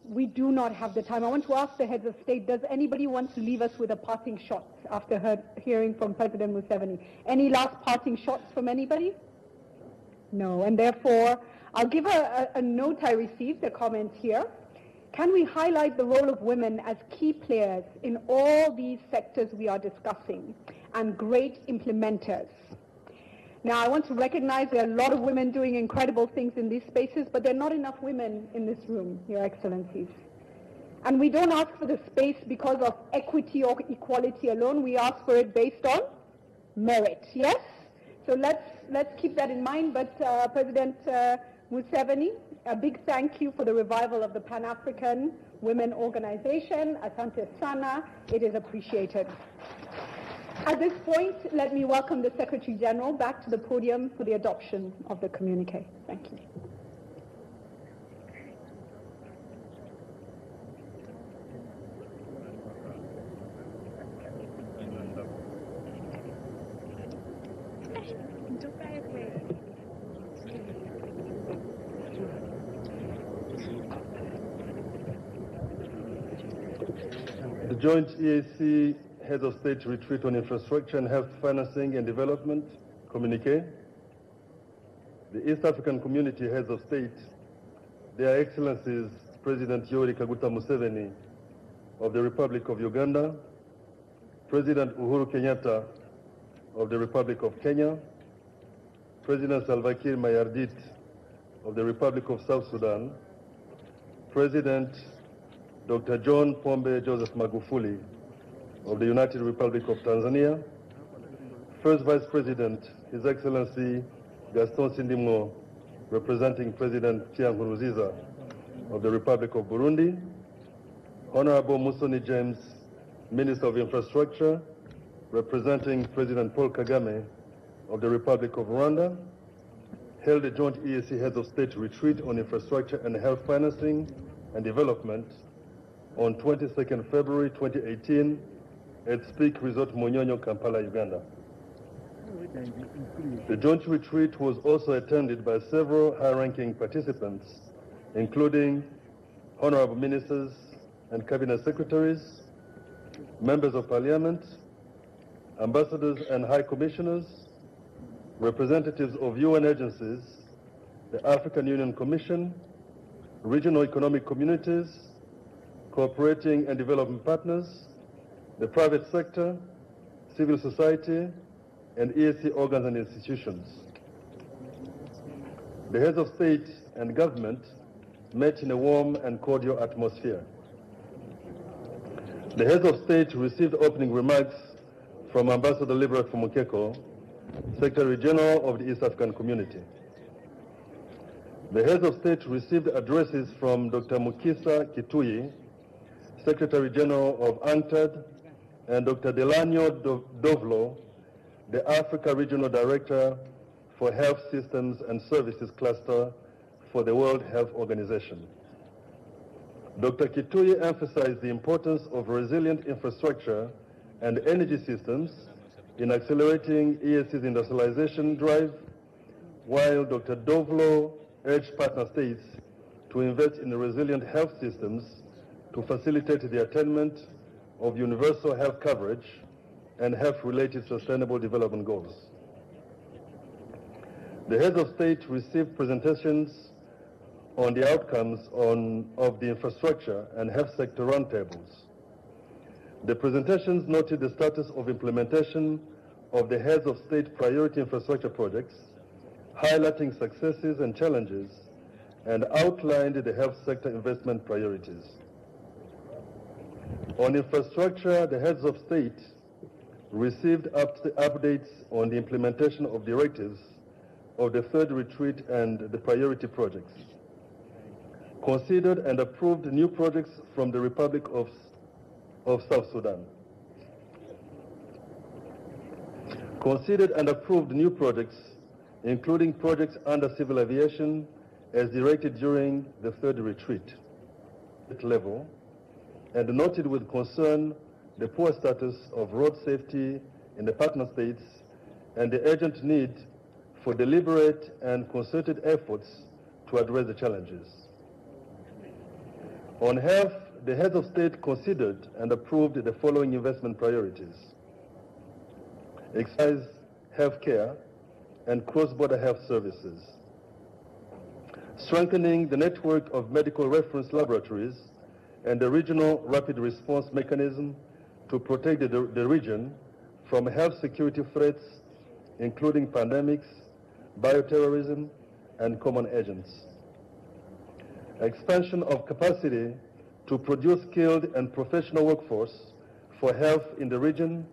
we do not have the time. I want to ask the heads of state, does anybody want to leave us with a parting shot after hearing from President Museveni? Any last parting shots from anybody? No, and therefore, I'll give a note I received, a comment here. Can we highlight the role of women as key players in all these sectors we are discussing and great implementers? Now, I want to recognize there are a lot of women doing incredible things in these spaces, but there are not enough women in this room, Your Excellencies. And we don't ask for the space because of equity or equality alone. We ask for it based on merit, yes? So let's keep that in mind. But President Museveni, a big thank you for the revival of the Pan-African Women Organization. Asante Sana. It is appreciated. At this point, let me welcome the Secretary General back to the podium for the adoption of the communique. Thank you. The joint EAC Heads of State Retreat on Infrastructure and Health Financing and Development, communique. The East African Community Heads of State, Their Excellencies President Yoweri Kaguta Museveni of the Republic of Uganda, President Uhuru Kenyatta of the Republic of Kenya, President Salva Kiir Mayardit of the Republic of South Sudan, President Dr. John Pombe Joseph Magufuli of the United Republic of Tanzania, First Vice President, His Excellency Gaston Sindimwo, representing President Pierre Nkurunziza of the Republic of Burundi, Honorable Musoni James, Minister of Infrastructure, representing President Paul Kagame of the Republic of Rwanda, held a joint EAC Heads of State Retreat on Infrastructure and Health Financing and Development on 22nd February 2018 at Speak Resort Munyonyo, Kampala, Uganda. The joint retreat was also attended by several high-ranking participants, including honorable ministers and cabinet secretaries, members of parliament, ambassadors and high commissioners, representatives of UN agencies, the African Union Commission, regional economic communities, cooperating and development partners, the private sector, civil society, and EAC organs and institutions. The heads of state and government met in a warm and cordial atmosphere. The heads of state received opening remarks from Ambassador Liberace Mukeko, Secretary General of the East African Community. The heads of state received addresses from Dr. Mukisa Kituyi, Secretary General of UNCTAD, and Dr. Delanio Dovlo, the Africa Regional Director for Health Systems and Services Cluster for the World Health Organization. Dr. Kituyi emphasized the importance of resilient infrastructure and energy systems in accelerating EAC's industrialization drive, while Dr. Dovlo urged partner states to invest in resilient health systems to facilitate the attainment of universal health coverage and health-related sustainable development goals. The heads of state received presentations on the outcomes of the infrastructure and health sector roundtables. The presentations noted the status of implementation of the heads of state priority infrastructure projects, highlighting successes and challenges, and outlined the health sector investment priorities. On infrastructure, the heads of state received updates on the implementation of directives of the third retreat and the priority projects. Considered and approved new projects from the Republic of South Sudan. Considered and approved new projects, including projects under civil aviation as directed during the third retreat level, and noted with concern the poor status of road safety in the partner states and the urgent need for deliberate and concerted efforts to address the challenges. On health, the heads of state considered and approved the following investment priorities: exercise, healthcare, and cross-border health services; strengthening the network of medical reference laboratories and the regional rapid response mechanism to protect the region from health security threats, including pandemics, bioterrorism, and common agents; expansion of capacity to produce skilled and professional workforce for health in the region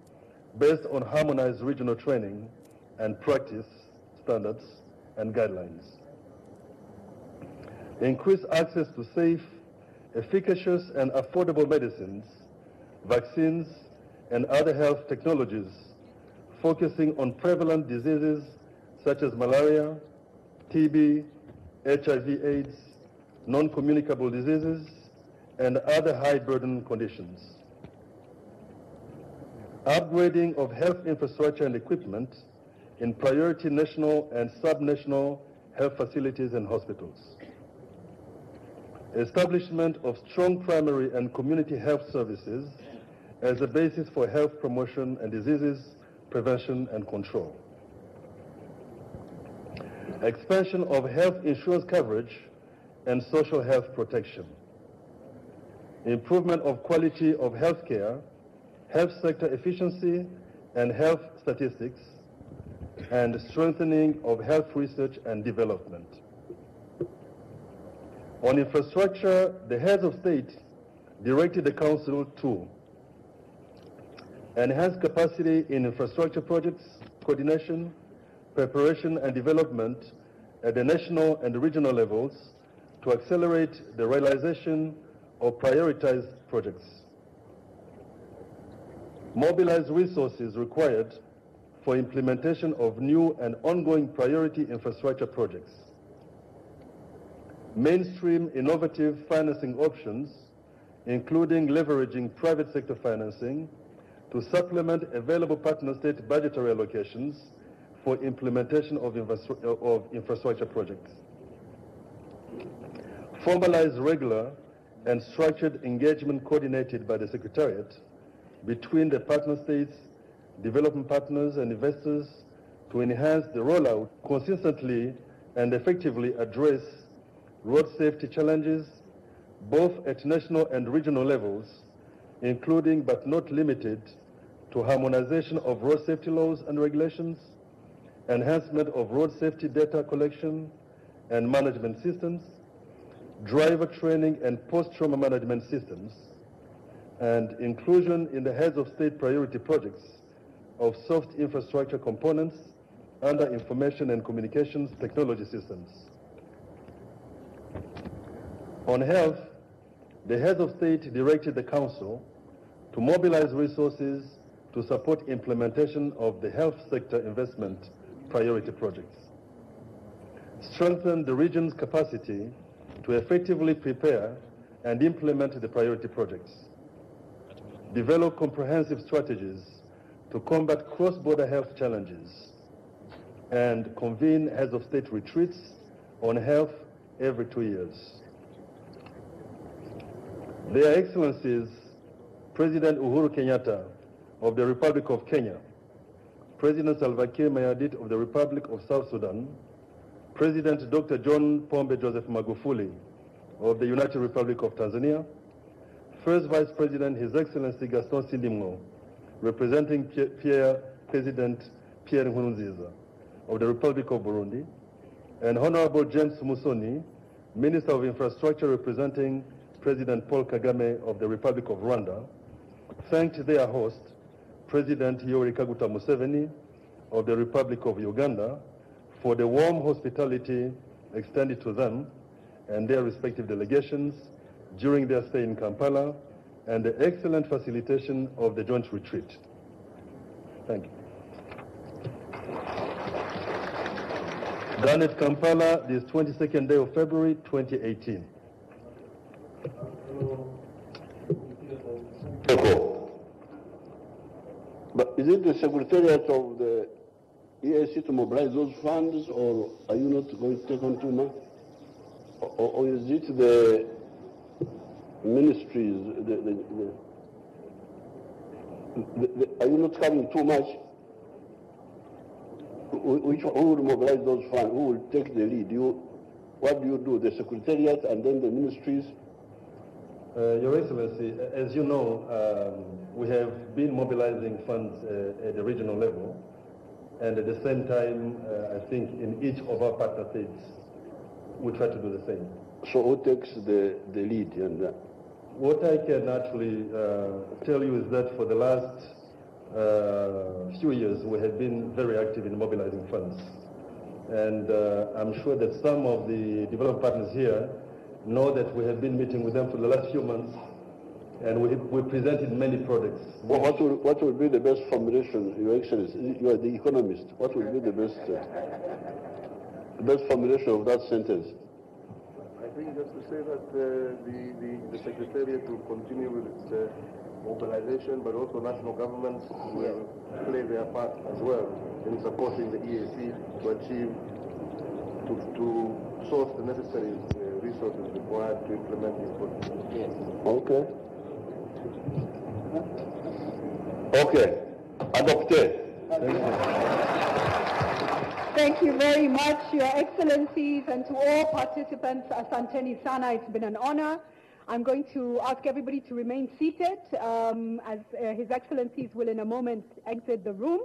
based on harmonized regional training and practice standards and guidelines; increase access to safe, efficacious, and affordable medicines, vaccines, and other health technologies, focusing on prevalent diseases such as malaria, TB, HIV/AIDS, non-communicable diseases, and other high-burden conditions; upgrading of health infrastructure and equipment in priority national and subnational health facilities and hospitals; establishment of strong primary and community health services as a basis for health promotion and diseases prevention and control; expansion of health insurance coverage and social health protection; improvement of quality of health care, health sector efficiency and health statistics, and strengthening of health research and development. On infrastructure, the heads of state directed the Council to enhance capacity in infrastructure projects, coordination, preparation and development at the national and regional levels to accelerate the realization of prioritized projects; mobilize resources required for implementation of new and ongoing priority infrastructure projects; mainstream innovative financing options, including leveraging private sector financing to supplement available partner state budgetary allocations for implementation of infrastructure projects; formalize regular and structured engagement coordinated by the Secretariat between the partner states, development partners, and investors to enhance the rollout, consistently and effectively address road safety challenges, both at national and regional levels, including but not limited to harmonization of road safety laws and regulations, enhancement of road safety data collection and management systems, driver training and post-trauma management systems, and inclusion in the heads of state priority projects of soft infrastructure components under information and communications technology systems. On health, the heads of state directed the Council to mobilize resources to support implementation of the health sector investment priority projects, strengthen the region's capacity to effectively prepare and implement the priority projects, develop comprehensive strategies to combat cross-border health challenges, and convene heads of state retreats on health every 2 years. Their Excellencies, President Uhuru Kenyatta of the Republic of Kenya, President Salva Kiir Mayardit of the Republic of South Sudan, President Dr. John Pombe Joseph Magufuli of the United Republic of Tanzania, First Vice President His Excellency Gaston Sindimgo, representing President Pierre Nkurunziza of the Republic of Burundi, and Honorable James Musoni, Minister of Infrastructure representing President Paul Kagame of the Republic of Rwanda, thanked their host, President Yoweri Kaguta Museveni of the Republic of Uganda, for the warm hospitality extended to them and their respective delegations during their stay in Kampala and the excellent facilitation of the joint retreat. Thank you. Done at Kampala, this 22nd day of February, 2018. But is it the Secretariat of the EAC to mobilize those funds, or are you not going to take on too much? Or is it the ministries, are you not covering too much? Who will mobilize those funds? Who will take the lead? What do you do? The Secretariat and then the ministries? Your Excellency, as you know, we have been mobilizing funds at the regional level, and at the same time, I think in each of our partner states, we try to do the same. So who takes the lead? What I can actually tell you is that for the last few years, we have been very active in mobilizing funds. And I'm sure that some of the development partners here know that we have been meeting with them for the last few months, and we presented many projects. Well, what will be the best formulation, Your Excellency? You are the economist. What will be the best formulation of that sentence? I think just to say that the Secretariat will continue with its mobilization, but also national governments will play their part as well in supporting the EAC to achieve, to source the necessary resources required to implement these policies. Yes. Okay. Okay. Adopted. Thank you very much, Your Excellencies, and to all participants, asanteni sana. It's been an honor. I'm going to ask everybody to remain seated as His Excellencies will in a moment exit the room.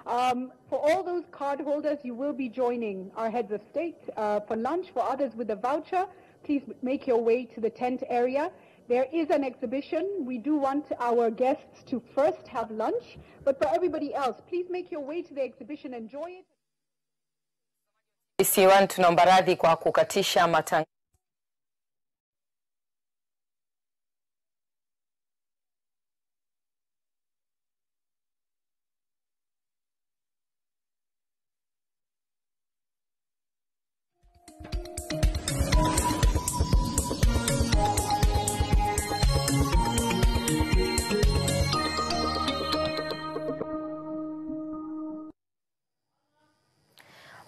For all those card holders, you will be joining our heads of state for lunch. For others with a voucher, please make your way to the tent area. There is an exhibition. We do want our guests to first have lunch, but for everybody else, please make your way to the exhibition, enjoy it. Isiwan tunaomba radhi kwa kukatisha matangazo.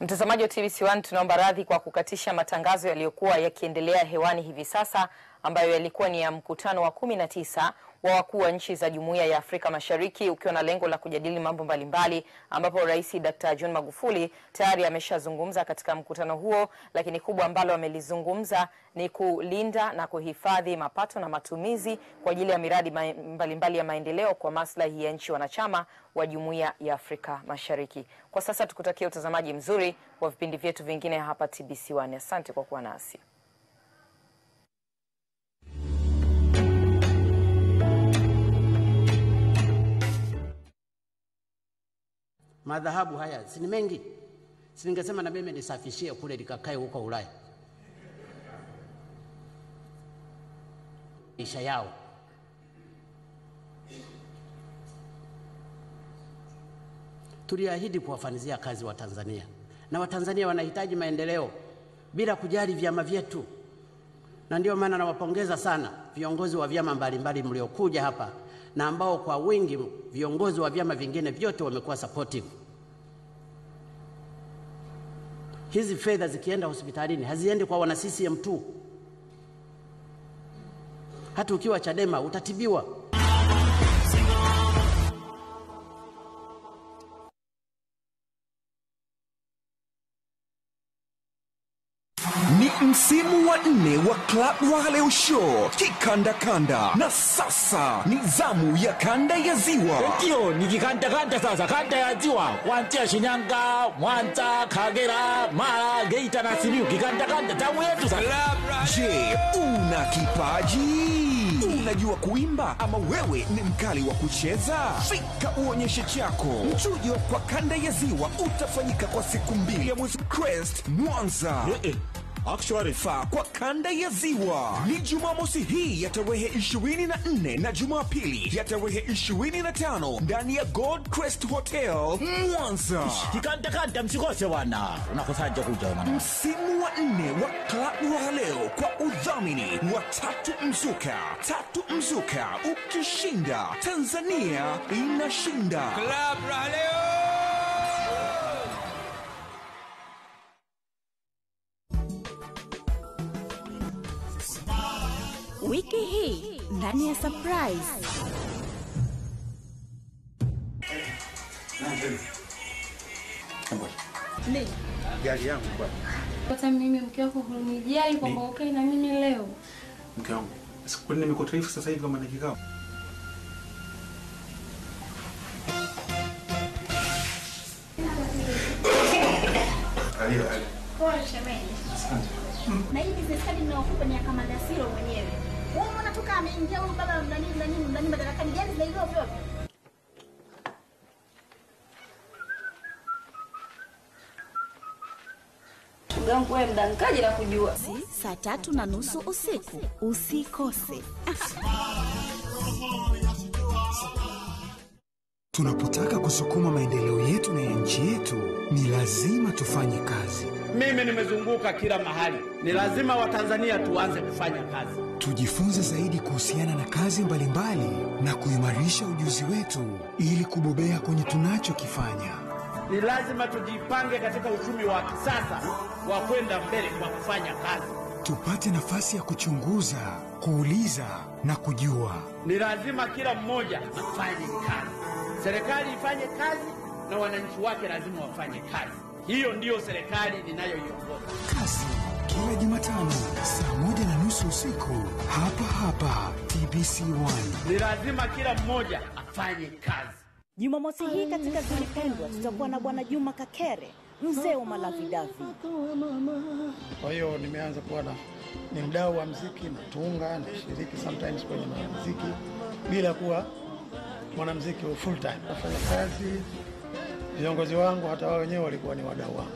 Mtazamaji wa TBC1, tunaomba radhi kwa kukatisha matangazo yaliyokuwa yakiendelea hewani hivi sasa, ambayo yalikuwa ni ya mkutano wa 19 wa wakuu wa nchi za Jumuiya ya Afrika Mashariki, ukiwa na lengo la kujadili mambo mbalimbali, ambapo Rais Dr. John Magufuli tayari ameshazungumza katika mkutano huo, lakini kubwa ambalo amelizungumza ni kulinda na kuhifadhi mapato na matumizi kwa ajili ya miradi mbalimbali ya maendeleo kwa maslahi ya nchi wanachama wa Jumuiya ya Afrika Mashariki. Kwa sasa tukutakia utazamaji mzuri wa vipindi vyetu vingine hapa TBC1. Asante kwa kuwa nasi. Madhahabu haya si mengi. Si ningesema na mimi nisafishie kule likakae huko Ulaya. Maisha yao. Tuliahidi kuwafanyia kazi wa Tanzania. Na Watanzania wanahitaji maendeleo bila kujali vyama vyetu. Na ndio maana nawapongeza sana viongozi wa vyama mbalimbali mliokuja hapa, na ambao kwa wingi viongozi wa vyama vingine vyote wamekuwa supportive. Hizi fedha zikienda hospitalini haziendi kwa wana CCM tu. Hata ukiwa Chadema utatibiwa. Ni Msimu wa 4 wa Club Wale Show kikandakanda, na sasa ni zamu ya kanda ya ziwa. Ndio ni kikandakanda sasa, kanda ya ziwa kuanzia Shinyanga, Mwanza, Kagera, Mara, Geita na Simiyu. Kikandakanda tamu yetu sasa. Je, una kipaji? Unajua kuimba ama wewe ni mkali wa kucheza? Fika uonyeshe chako. Mchujo kwa kanda ya ziwa utafanyika kwa siku 2 ya mwezi Crest Mwanza. Actually, kwa kanda ya ziwa ni Jumamosi hii ya tarehe 24 na Jumapili ya tarehe 25 ndani ya Gold Crest Hotel Mwanza. Kikandakanda msikose wana. Unakosaje kuja wana? Msimu wa 4 wa Club Wale kwa udhamini wa Tatu Mzuka. Ukishinda Tanzania inashinda. Club Wale. Wiki hii ndani ya surprise. Nini? Gari yangu bwana. Hata mimi mke wako hunijali kwamba ukae na mimi leo. Mke wangu. Siku nimekuwa taifa sasa hivi kama na kikao. Ali. Kwa shemeji. Asante. Na hii business card ninaokupa ni ya Kamanda Siro mwenyewe. Wewe unaona tu kama ameingia huyu baba nani madarakani gani za hivyo vyote. Gangu wewe mdangaji na kujua. Saa 3:30 usiku. Usikose. Tunapotaka kusukuma maendeleo yetu na ya nchi yetu, ni lazima tufanye kazi. Mimi nimezunguka kila mahali. Ni lazima Watanzania tuanze kufanya kazi. Tujifunze zaidi kuhusiana na kazi mbalimbali na kuimarisha ujuzi wetu ili kubobea kwenye tunachokifanya. Ni lazima tujipange katika uchumi wa kisasa wa kwenda mbele kwa kufanya kazi. Tupate nafasi ya kuchunguza, kuuliza na kujua. Ni lazima kila mmoja afanye kazi. Serikali ifanye kazi na wananchi wake lazima wafanye kazi. Hiyo ndiyo serikali ninayoiongoza. Kazi kila Jumatano saa 1:30 usiku hapa TBC1. Ni lazima kila mmoja afanye kazi. Jumamosi hii katika Zilipendwa tutakuwa na Bwana Juma Kakere, mzee wa Malavidavi. Kwa hiyo nimeanza kuwa ni mdau wa muziki, natunga, nashiriki sometimes kwenye muziki bila kuwa mwanamuziki wa full time. Nafanya kazi, viongozi wangu hata wao wenyewe walikuwa ni wadau wangu,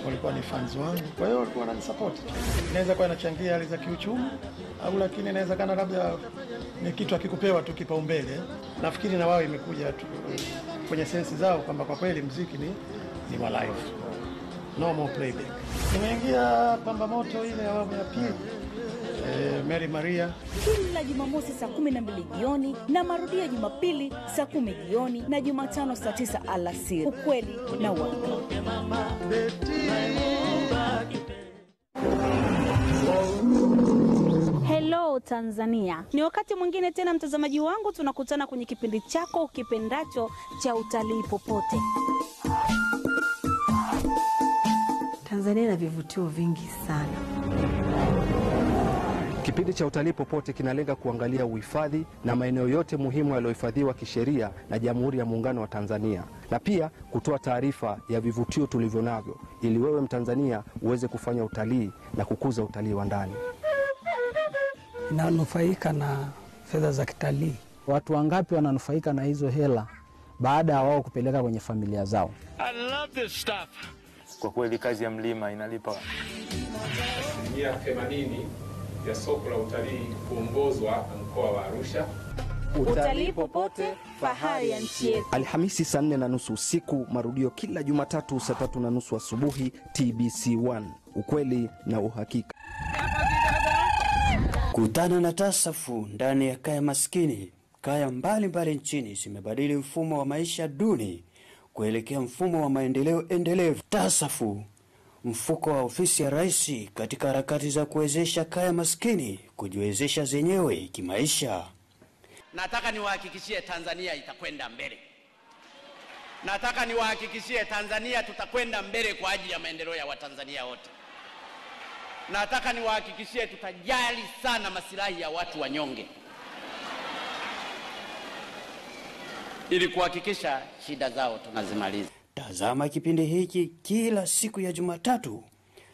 walikuwa ni fans wangu, kwa hiyo walikuwa wananisupport. Inaweza kuwa inachangia hali za kiuchumi au lakini inaweza kana labda ni kitu akikupewa tu kipaumbele. Nafikiri na wao imekuja tu kwenye sensi zao kwamba kwa kweli muziki ni wa live, no more playback. Nimeingia Pamba Moto ile awamu ya pili, Mary Maria. Kila Jumamosi saa 12 jioni na marudio Jumapili saa 10 jioni na Jumatano saa 9 alasiri. Ukweli na uhakika. Hello Tanzania. Ni wakati mwingine tena mtazamaji wangu, tunakutana kwenye kipindi chako ukipendacho cha utalii popote. Tanzania ina vivutio vingi sana. Kipindi cha utalii popote kinalenga kuangalia uhifadhi na maeneo yote muhimu yaliyohifadhiwa kisheria na Jamhuri ya Muungano wa Tanzania, na pia kutoa taarifa ya vivutio tulivyo navyo ili wewe Mtanzania uweze kufanya utalii na kukuza utalii wa ndani. Inanufaika na fedha za kitalii. Watu wangapi wananufaika na hizo hela baada ya wao kupeleka kwenye familia zao? I love this stuff. Kwa kweli kazi ya mlima inalipa. 80 ya soko la utalii kuongozwa na mkoa wa Arusha. Utalii popote, fahari ya nchi yetu. Alhamisi saa 4:30 usiku, marudio kila Jumatatu saa 3:30 asubuhi, TBC1. Ukweli na uhakika. Kutana na Tasafu ndani ya kaya maskini. Kaya mbalimbali nchini zimebadili mfumo wa maisha duni kuelekea mfumo wa maendeleo endelevu. Tasafu, mfuko wa ofisi ya Rais, katika harakati za kuwezesha kaya maskini kujiwezesha zenyewe kimaisha. Nataka niwahakikishie Tanzania itakwenda mbele. Nataka niwahakikishie Tanzania tutakwenda mbele kwa ajili ya maendeleo ya Watanzania wote. na nataka niwahakikishie tutajali sana masilahi ya watu wanyonge ili kuhakikisha shida zao tunazimaliza. Tazama kipindi hiki kila siku ya Jumatatu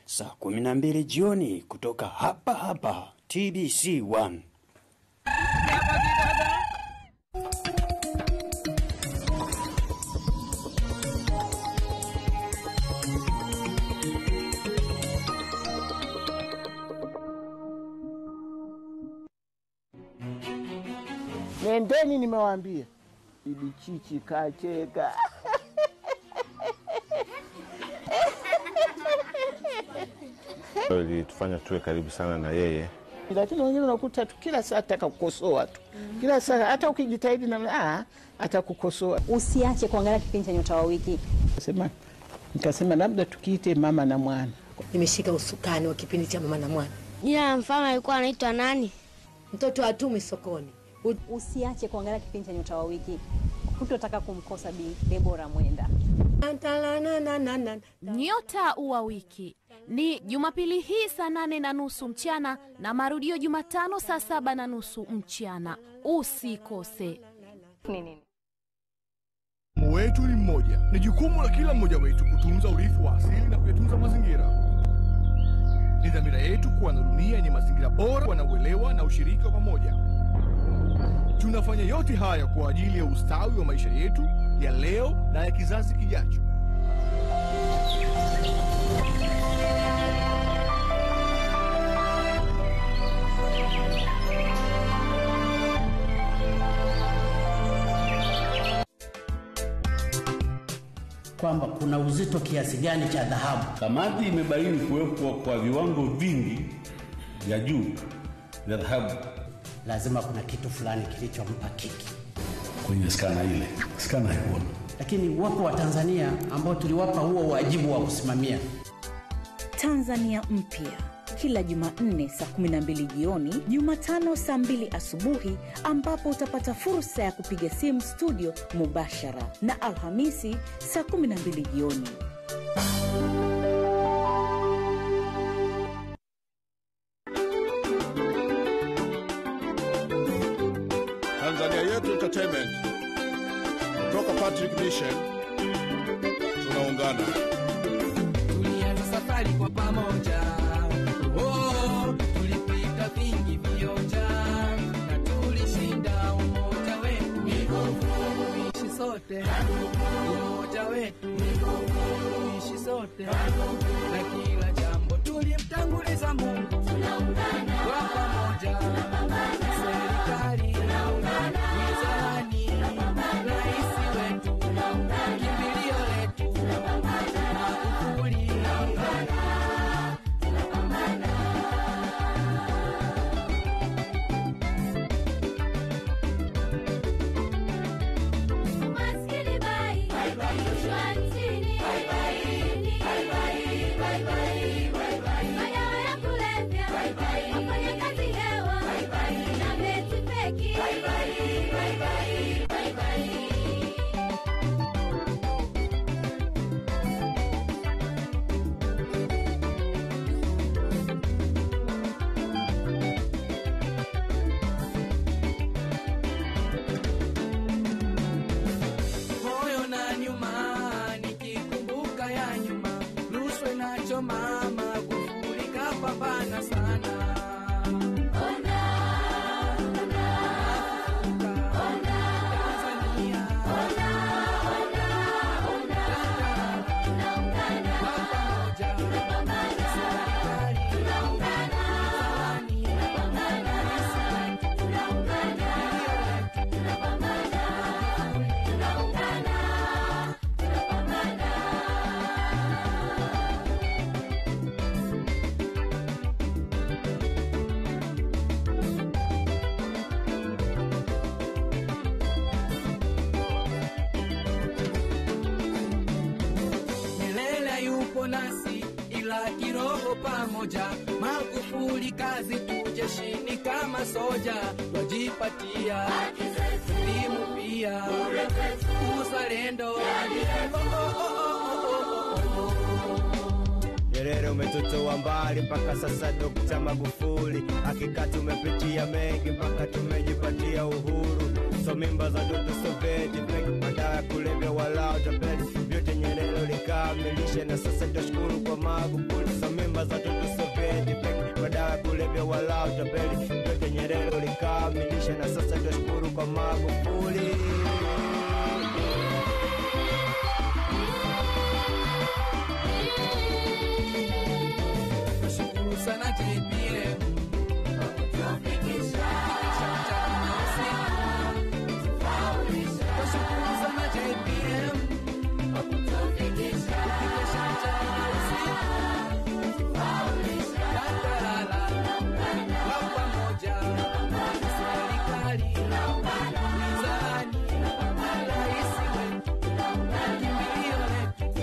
saa 12 jioni kutoka hapa hapa TBC1. Nendeni nimewaambia. Bibi Chichi kacheka. Ilitufanya tuwe karibu sana na yeye. Lakini wengine unakuta tu kila saa ataka kukosoa tu. Kila saa hata ukijitahidi na atakukosoa. Usiache kuangalia kipindi cha Nyota wa Wiki. Nikasema labda tukiite Mama na Mwana. Nimeshika usukani wa kipindi cha Mama na Mwana. Jina mfano alikuwa anaitwa nani? Mtoto atume sokoni. Usiache kuangalia kipindi cha Nyota wa Wiki. Hutotaka kumkosa Bi Deborah Mwenda. Nyota wa Wiki ni Jumapili hii saa 8:30 mchana na marudio Jumatano saa 7:30 mchana. Usikose. Nini? Wetu ni mmoja. Ni jukumu la kila mmoja wetu kutunza urithi wa asili na kuyatunza mazingira. Ni dhamira yetu kuwa na dunia yenye mazingira bora na uelewa na ushirika pamoja. Tunafanya yote haya kwa ajili ya ustawi wa maisha yetu ya leo na ya kizazi kijacho. Kwamba kuna uzito kiasi gani cha dhahabu. Kamati imebaini kuwepo kwa viwango vingi vya juu vya dhahabu. Lazima kuna kitu fulani kilichompa kiki kwenye skana ile. Skana hiyo. Lakini wapo wa Tanzania ambao tuliwapa huo wajibu wa kusimamia. Tanzania mpya kila Jumanne saa 12 jioni, Jumatano saa 2 asubuhi, ambapo utapata fursa ya kupiga simu studio mubashara, na Alhamisi saa 12 jioni. Tanzania yetu entertainment kutoka Patrick Mission tunaungana. Tulianza safari kwa pamoja. Tulipita vingi vionja na tulishinda umoja wetu. Tuishi sote umoja wetu. Tuishi sote na kila jambo tulimtanguliza Mungu. Tunaungana kwa pamoja. Serikali wizarani, raisi wetu, kimbilio letu, Magufuli. Nasi ila kiroho pamoja, Magufuli kazi tujeshini kama soja, wajipatia elimu pia uzalendo. Nyerere umetutoa mbali mpaka sasa Dr. Magufuli. Hakika tumepitia mengi mpaka tumejipatia uhuru. So mimba za Dr. Sovieti fake madawa ya kulevya wala utapeli vyote Nyerere ulikamilisha na sasa tunashukuru kwa Magufuli. So mimba za Dr. Sovieti fake madawa ya kulevya wala utapeli vyote Nyerere ulikamilisha na sasa tunashukuru kwa Magufuli. Nashukuru sana JPM kutufikisha nashukuru sana JPM kutufikisha pamoja serikali wizarani rais wetu kimbilio letu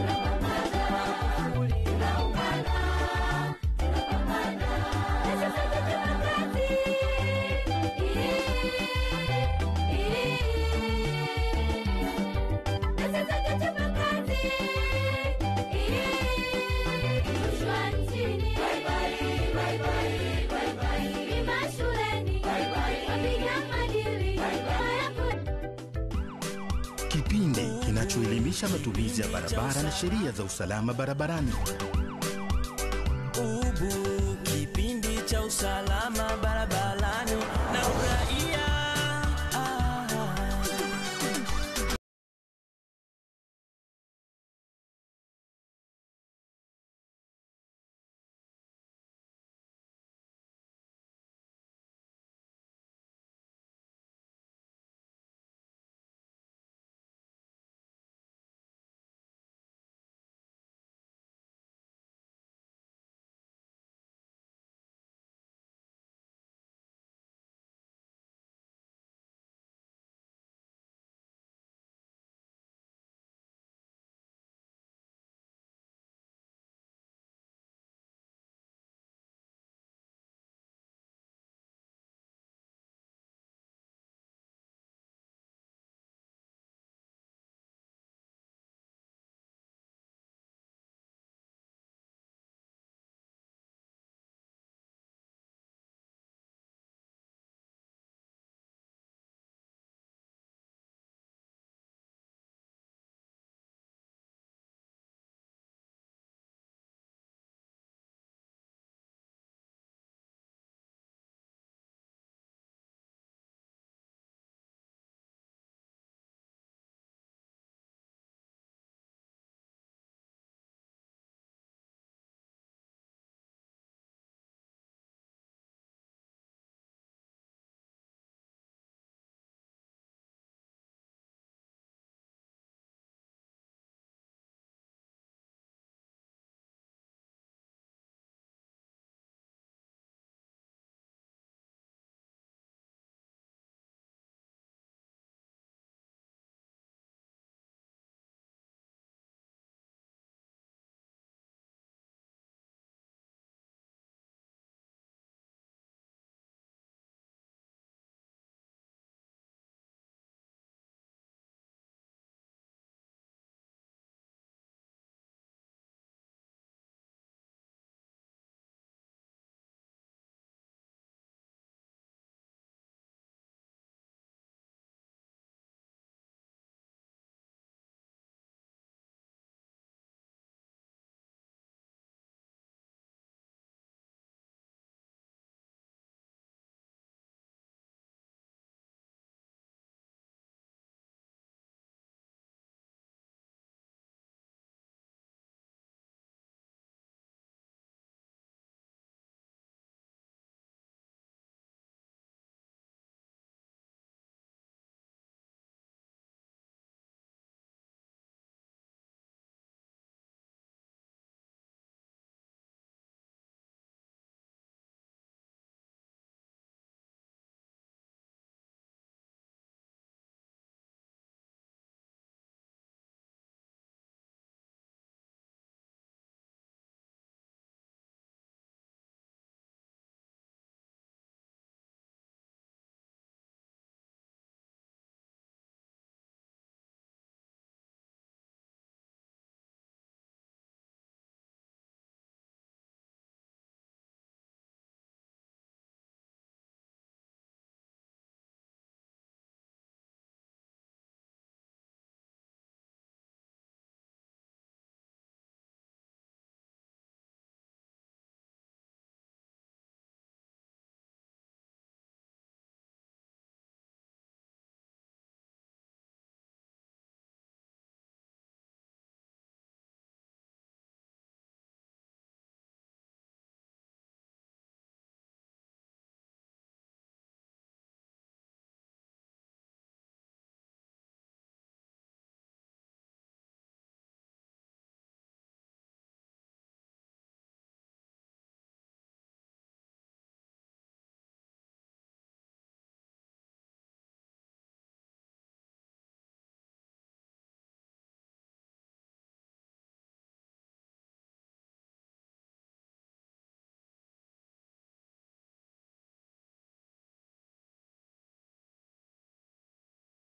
Magufuli. Kipindi kinachoelimisha matumizi ya barabara na sheria za usalama barabarani. Kipindi cha usalama